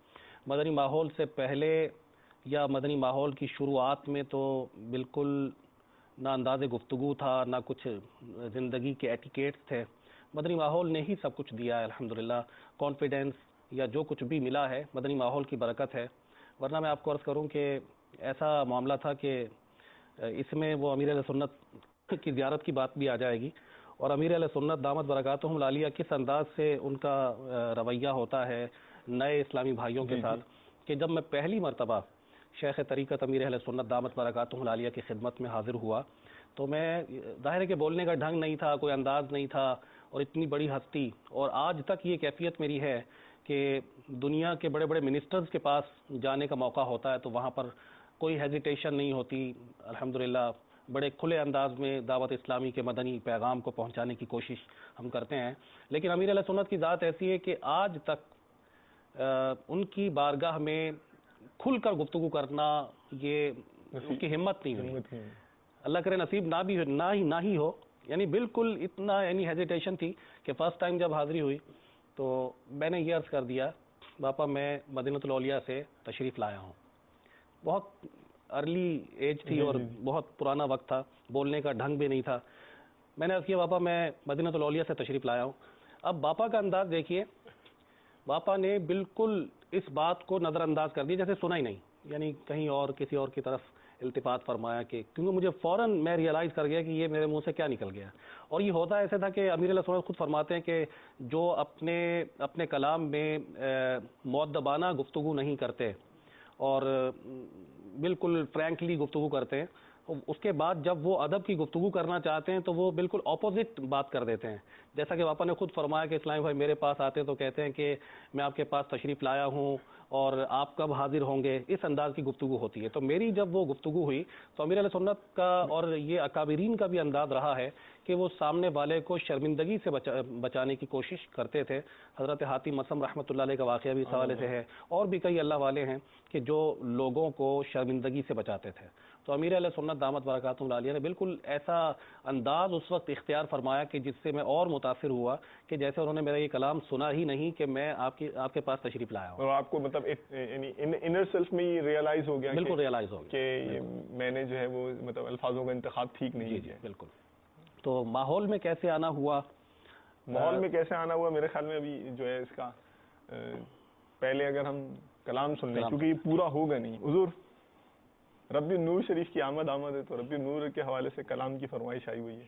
S4: مدنی ماحول سے پہلے یا مدنی ماحول کی شروعات میں تو بالکل نہ انداز گفتگو تھا, نہ کچھ زندگی کے ایٹیکیٹس تھے. مدنی ماحول نے ہی سب کچھ دیا ہے الحمدللہ. کانفیڈنس یا جو کچھ بھی ملا ہے مدنی ماحول کی برکت ہے. ورنہ میں آپ کو عرض کروں کہ ایسا معاملہ تھا کہ اس میں وہ امیر اہل سنت کی زیارت کی بات بھی آ جائے گی, اور امیر اہل سنت دامت برکاتہم العالیہ کس انداز سے ان کا رویہ ہوتا ہے نئے اسلامی بھائیوں کے ساتھ, کہ جب میں پہلی مرتبہ شیخ طریقت امیر اہل سنت دامت برکاتہم العالیہ کی خدمت میں حاضر ہوا تو میں ظاہر ہے کہ بولنے کا ڈھنگ نہیں تھا, کوئی انداز نہیں تھا, اور اتنی بڑی ہستی, اور آج تک یہ کیفیت میری ہے کہ دنیا کے بڑے بڑے منسٹرز کے پاس جانے کا موقع ہوتا ہے تو وہاں پر کوئی ہیزیٹیشن نہیں ہوتی. الحمدللہ بڑے کھلے انداز میں دعوت اسلامی کے مدنی پیغام کو پہنچانے کی کوشش ہم کرتے ہیں. لیکن امیر اہل سنت کی ذات ایسی ہے کہ آج تک ان کی بارگاہ میں کھل کر گفتگو کرنا یہ اس کی ہمت نہیں ہوئی. اللہ کرے نصیب نہ ہی ہو. یعنی بالکل اتنا یعنی ہیزیٹیشن تھی کہ فرسٹ ٹائم جب حاضری ہوئی تو میں نے یہ عرض کر دیا, باپا میں مدینۃ الاولیاء سے تشریف لایا ہوں. بہت ارلی ایج تھی اور بہت پرانا وقت تھا, بولنے کا ڈھنگ بھی نہیں تھا. میں نے عرض کیا باپا میں مدینۃ الاولیاء سے تشریف لایا ہوں. اب باپا کا انداز دیکھیے, باپا نے بالکل اس بات کو نظر انداز کر دیا جیسے سنا ہی نہیں, یعنی کہیں اور کسی اور کی طرف التفات فرمایا کہ کیونکہ مجھے فوراً میں ریئلائز کر گیا کہ یہ میرے منہ سے کیا نکل گیا. اور یہ ہوتا ایسے تھا کہ امیر علیہ السلام خود فرماتے ہیں کہ جو اپنے کلام میں مؤدبانہ گفتگو نہیں کرتے اور بالکل فرینکلی گفتگو کرتے ہیں, اس کے بعد جب وہ ادب کی گفتگو کرنا چاہتے ہیں تو وہ بالکل اپوزٹ بات کر دیتے ہیں. جیسا کہ پاپا نے خود فرمایا کہ اسلامی بھائی میرے پاس آتے تو کہتے ہیں کہ میں آپ کے پاس تشریف لایا ہوں اور آپ کب حاضر ہوں گے, اس انداز کی گفتگو ہوتی ہے. تو میری جب وہ گفتگو ہوئی تو امیر علیہ سنت کا اور یہ اکابرین کا بھی انداز رہا ہے کہ وہ سامنے والے کو شرمندگی سے بچانے کی کوشش کرتے تھے. حضرت حاتم مسم رحمۃ اللہ علیہ کا واقعہ بھی اس حوالے سے ہے, اور بھی کئی اللہ والے ہیں کہ جو لوگوں کو شرمندگی سے بچاتے تھے. تو امیر علیہ سنت دامت برکاتہم العالیہ نے بالکل ایسا انداز اس وقت اختیار فرمایا کہ جس سے میں اور متاثر ہوا کہ جیسے انہوں نے میرا یہ کلام سنا ہی نہیں کہ میں آپ کے پاس تشریف لایا ہوں.
S2: اور آپ کو مطلب انر سیلف میں یہ ریئلائز ہو گیا,
S4: بالکل ریئلائز ہو گیا
S2: کہ میں نے جو ہے وہ مطلب الفاظوں کا انتخاب ٹھیک نہیں کیا.
S4: بالکل. تو ماحول میں کیسے آنا ہوا,
S2: میرے خیال میں ابھی جو ہے اس کا پہلے اگر ہم کلام سن لیں کیونکہ یہ پورا ہوگا نہیں. حضور ربی النور شریف کی آمد ہے تو ربی النور کے حوالے سے کلام کی فرمائش آئی ہوئی ہے.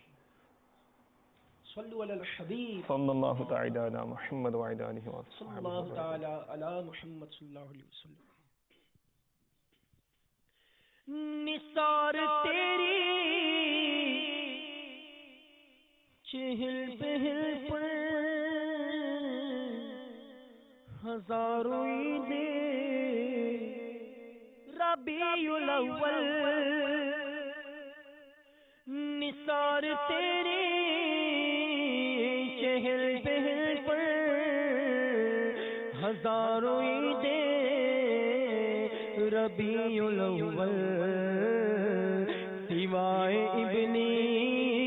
S1: صلو علی الحبیب
S2: صلی اللہ تعالی علی محمد وعلی آلہ وصحبہ
S1: صلی اللہ تعالی علی محمد صلی اللہ علیہ وسلم. نثار تیری چہل پہل پر ہزاروں عیدیں ربیع الاول. نثار تیری چہل پہل پر ہزاروں عیدیں ربیع الاول. سوائے ابلیس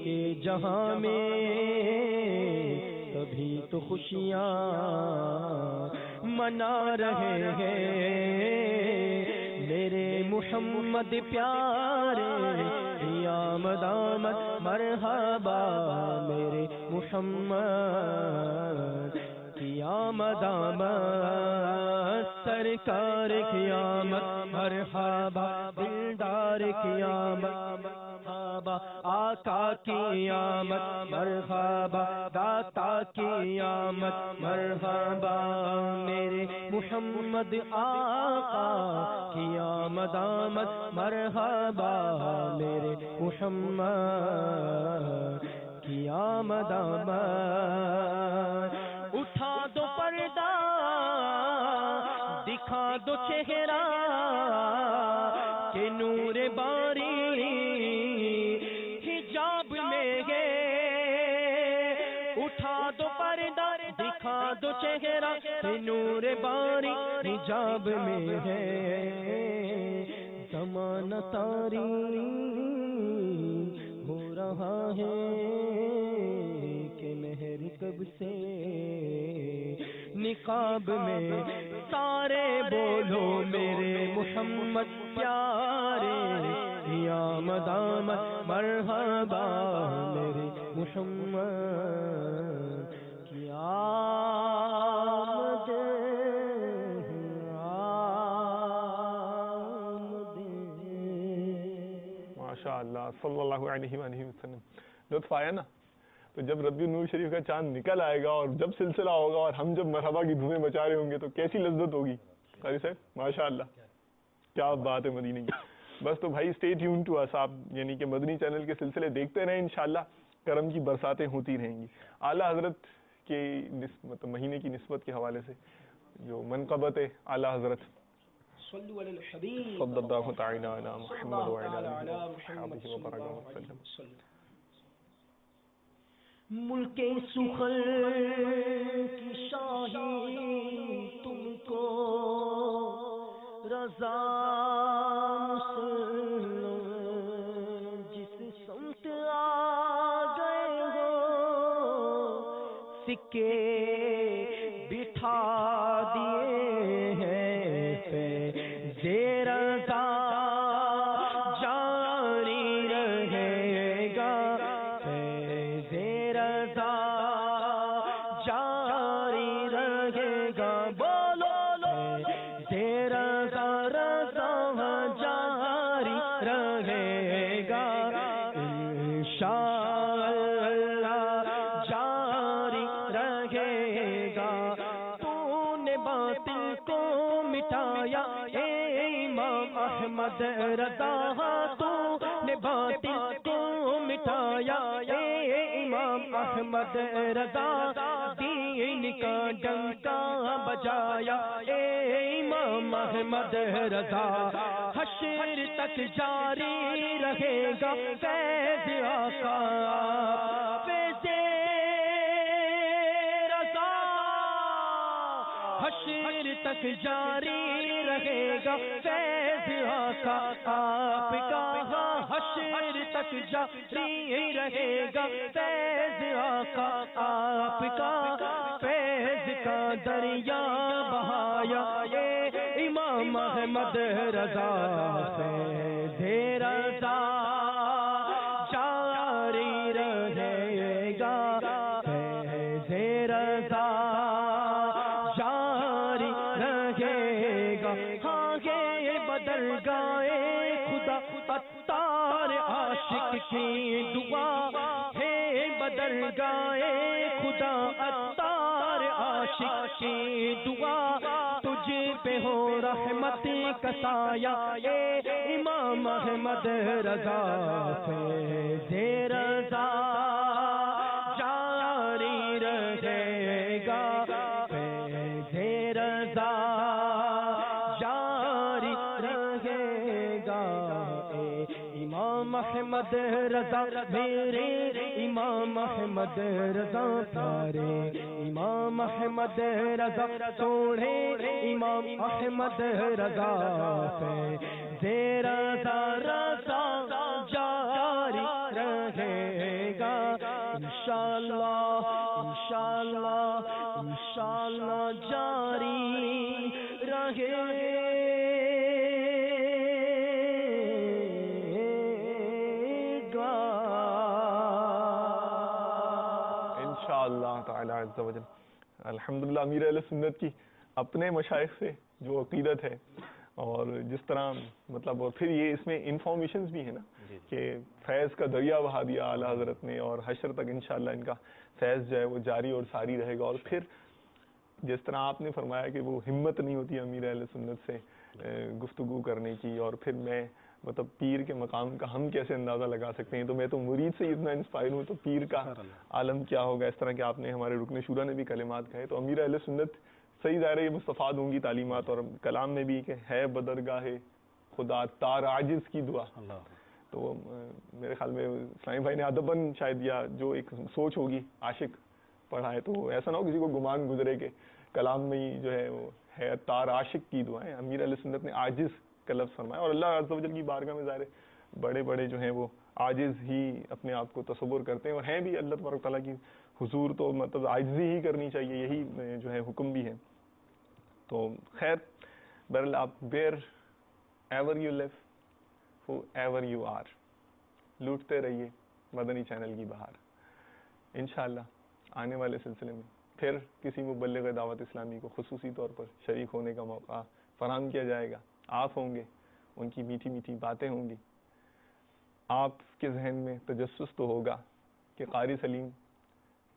S1: کے جہاں میں تبھی تو خوشیاں منا رہے ہیں میرے محمد پیارے کی آمد آمد مرحبا میرے محمد کی آمد آمد سرکار کی آمد مرحبا دلدار کی آمد مرحبا آقا کی آمد مرحبا داتا کی آمد مرحبا میرے محمد آقا کی آمد آمد مرحبا میرے محمد کی آمد آمد. اٹھا دو پردہ دکھا دو چہرہ کہ نور باری حجاب میں ہے. اٹھا دو پردہ دکھا دو چہرہ کہ نور باری حجاب میں ہے. زمانہ تاریک ہو رہا ہے کہ مہر کب سے نقاب میں. سارے بولو میرے محمد پیارے کی آمد آمد مرحبا میرے محمد کی آمد
S2: ماشاء اللہ صلی اللہ علیہ وآلہ وسلم. لطف آیا نا. تو جب ربیع النور شریف کا چاند نکل آئے گا اور جب سلسلہ ہوگا اور ہم جب مرحبا کی دھومیں مچا رہے ہوں گے تو کیسی لذت ہوگی. قاری صاحب ماشاء اللہ کیا بات ہے مدینے کی. بس تو بھائی اسٹے ٹیون ٹو اس. آپ یعنی کہ مدنی چینل کے سلسلے دیکھتے رہیں, انشاءاللہ کرم کی برساتیں ہوتی رہیں گی. اعلیٰ حضرت کے مطلب مہینے کی نسبت کے حوالے سے جو منقبت ہے اعلیٰ حضرت
S1: صلو علی الحبیب
S2: صلی اللہ تعالی علی محمد وعلی آلہ وصحبہ وسلم.
S1: ملک سخن کی شاہی تم کو رضا مسلم جس سمت آ گئے ہو سکے بٹھا دیے ہیں رضا جاری رہے گا رضا جاری رہے گا. بولو رضا رضا جاری رہے گا انشاءاللہ جاری رہے گا. تو نے باطل کو مٹایا امام احمد رضا, تو نے باطل کو مٹایا امام احمد رضا. دین کا ڈنکا بجایا امام احمد رضا. حشر تک جاری رہے گا فیض آقا فیض رضا. حشر تک جاری رہے گا فیض آقا آپ کا. حشر تک جاری رہے گا فیض آقا آپ کا. فیض کا دریا بہایا امام احمد رضا. فیض رضا جاری رہے گا فیض رضا جاری رہے گا. ہاں یہ بدرگاہ خدا عطار عاشق کی دعا ہے بدرگاہ خدا عطار عاشق کی دعا تجھ پہ ہو رحمت کا سایہ اے امام احمد رضا فیض رضا جاری رہے گا فیض رضا جاری رہے گا اے امام احمد رضا میرے امام احمد رضا پیارے امام احمد رضا سوڑے امام احمد رضا فیض رضا رضا جاری رہے گا انشاءاللہ انشاءاللہ انشاءاللہ جاری رہے
S2: اللہ تعالی عز و جل. الحمدللہ امیر اہل سنت کی اپنے مشائخ سے جو عقیدت ہے اور جس طرح مطلب اور پھر یہ اس میں انفارمیشنز بھی ہیں نا کہ فیض کا دریا بہا دیا اعلیٰ حضرت نے اور حشر تک انشاءاللہ ان کا فیض جو ہے وہ جاری اور ساری رہے گا. اور پھر جس طرح آپ نے فرمایا کہ وہ ہمت نہیں ہوتی امیر اہل سنت سے گفتگو کرنے کی اور پھر میں مطلب پیر کے مقام کا ہم کیسے اندازہ لگا سکتے ہیں, تو میں تو مرید سے اتنا انسپائر ہوں تو پیر کا عالم کیا ہوگا. اس طرح کہ آپ نے ہمارے رکن شورا نے بھی کلمات کہے. تو امیر اہل سنت صحیح ظاہر ہے یہ مستفاد ہوں گی تعلیمات اور کلام میں بھی کہ ہے بدرگاہ خدا تار عاجز کی دعا. تو میرے خیال میں اسلامی بھائی نے ادباً شاید یا جو ایک سوچ ہوگی عاشق پڑھا ہے تو ایسا نہ ہو کسی کو گمان گزرے کہ کلام میں ہی جو ہے وہ ہے تار عاشق کی دعائیں. امیر اہل سنت نے عاجز کا لفظ فرمایا اور اللہ عز و جل کی بارگاہ میں ظاہر بڑے بڑے جو ہیں وہ عاجز ہی اپنے آپ کو تصور کرتے ہیں اور ہیں بھی. اللہ تبارک تعالیٰ کی حضور تو مطلب عاجزی ہی کرنی چاہیے, یہی جو ہے حکم بھی ہے. تو خیر بہرحال آپ wherever you live however you are لوٹتے رہیے مدنی چینل کی بہار. انشاءاللہ آنے والے سلسلے میں پھر کسی مبلغ دعوت اسلامی کو خصوصی طور پر شریک ہونے کا موقع فراہم کیا جائے گا. آپ ہوں گے, ان کی میٹھی میٹھی باتیں ہوں گی. آپ کے ذہن میں تجسس تو ہوگا کہ قاری سلیم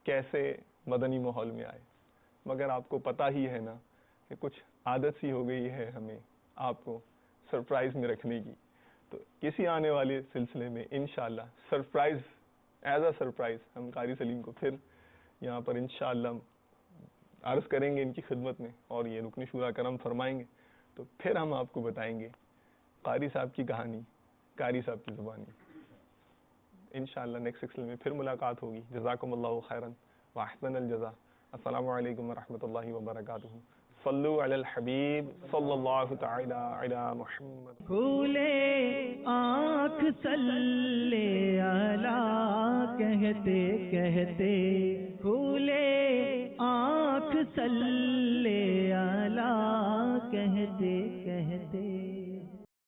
S2: کیسے مدنی ماحول میں آئے, مگر آپ کو پتہ ہی ہے نا کہ کچھ عادت سی ہو گئی ہے ہمیں آپ کو سرپرائز میں رکھنے کی. تو کسی آنے والے سلسلے میں انشاءاللہ سرپرائز ایز اے سرپرائز ہم قاری سلیم کو پھر یہاں پر انشاءاللہ عرض کریں گے ان کی خدمت میں اور یہ رکن شورا کرم فرمائیں گے. تو پھر ہم آپ کو بتائیں گے قاری صاحب کی کہانی قاری صاحب کی زبانی. انشاءاللہ نیکسٹ سلسلے میں پھر ملاقات ہوگی. جزاکم اللہ خیرن واحسن الجزا. السلام علیکم ورحمۃ اللہ وبرکاتہ. صلو علی الحبیب صلی اللہ تعالی علی محمد.
S1: کھولے آنکھ صلی علی کہتے کہتے کھولے آنکھ صلی علی کہتے کہتے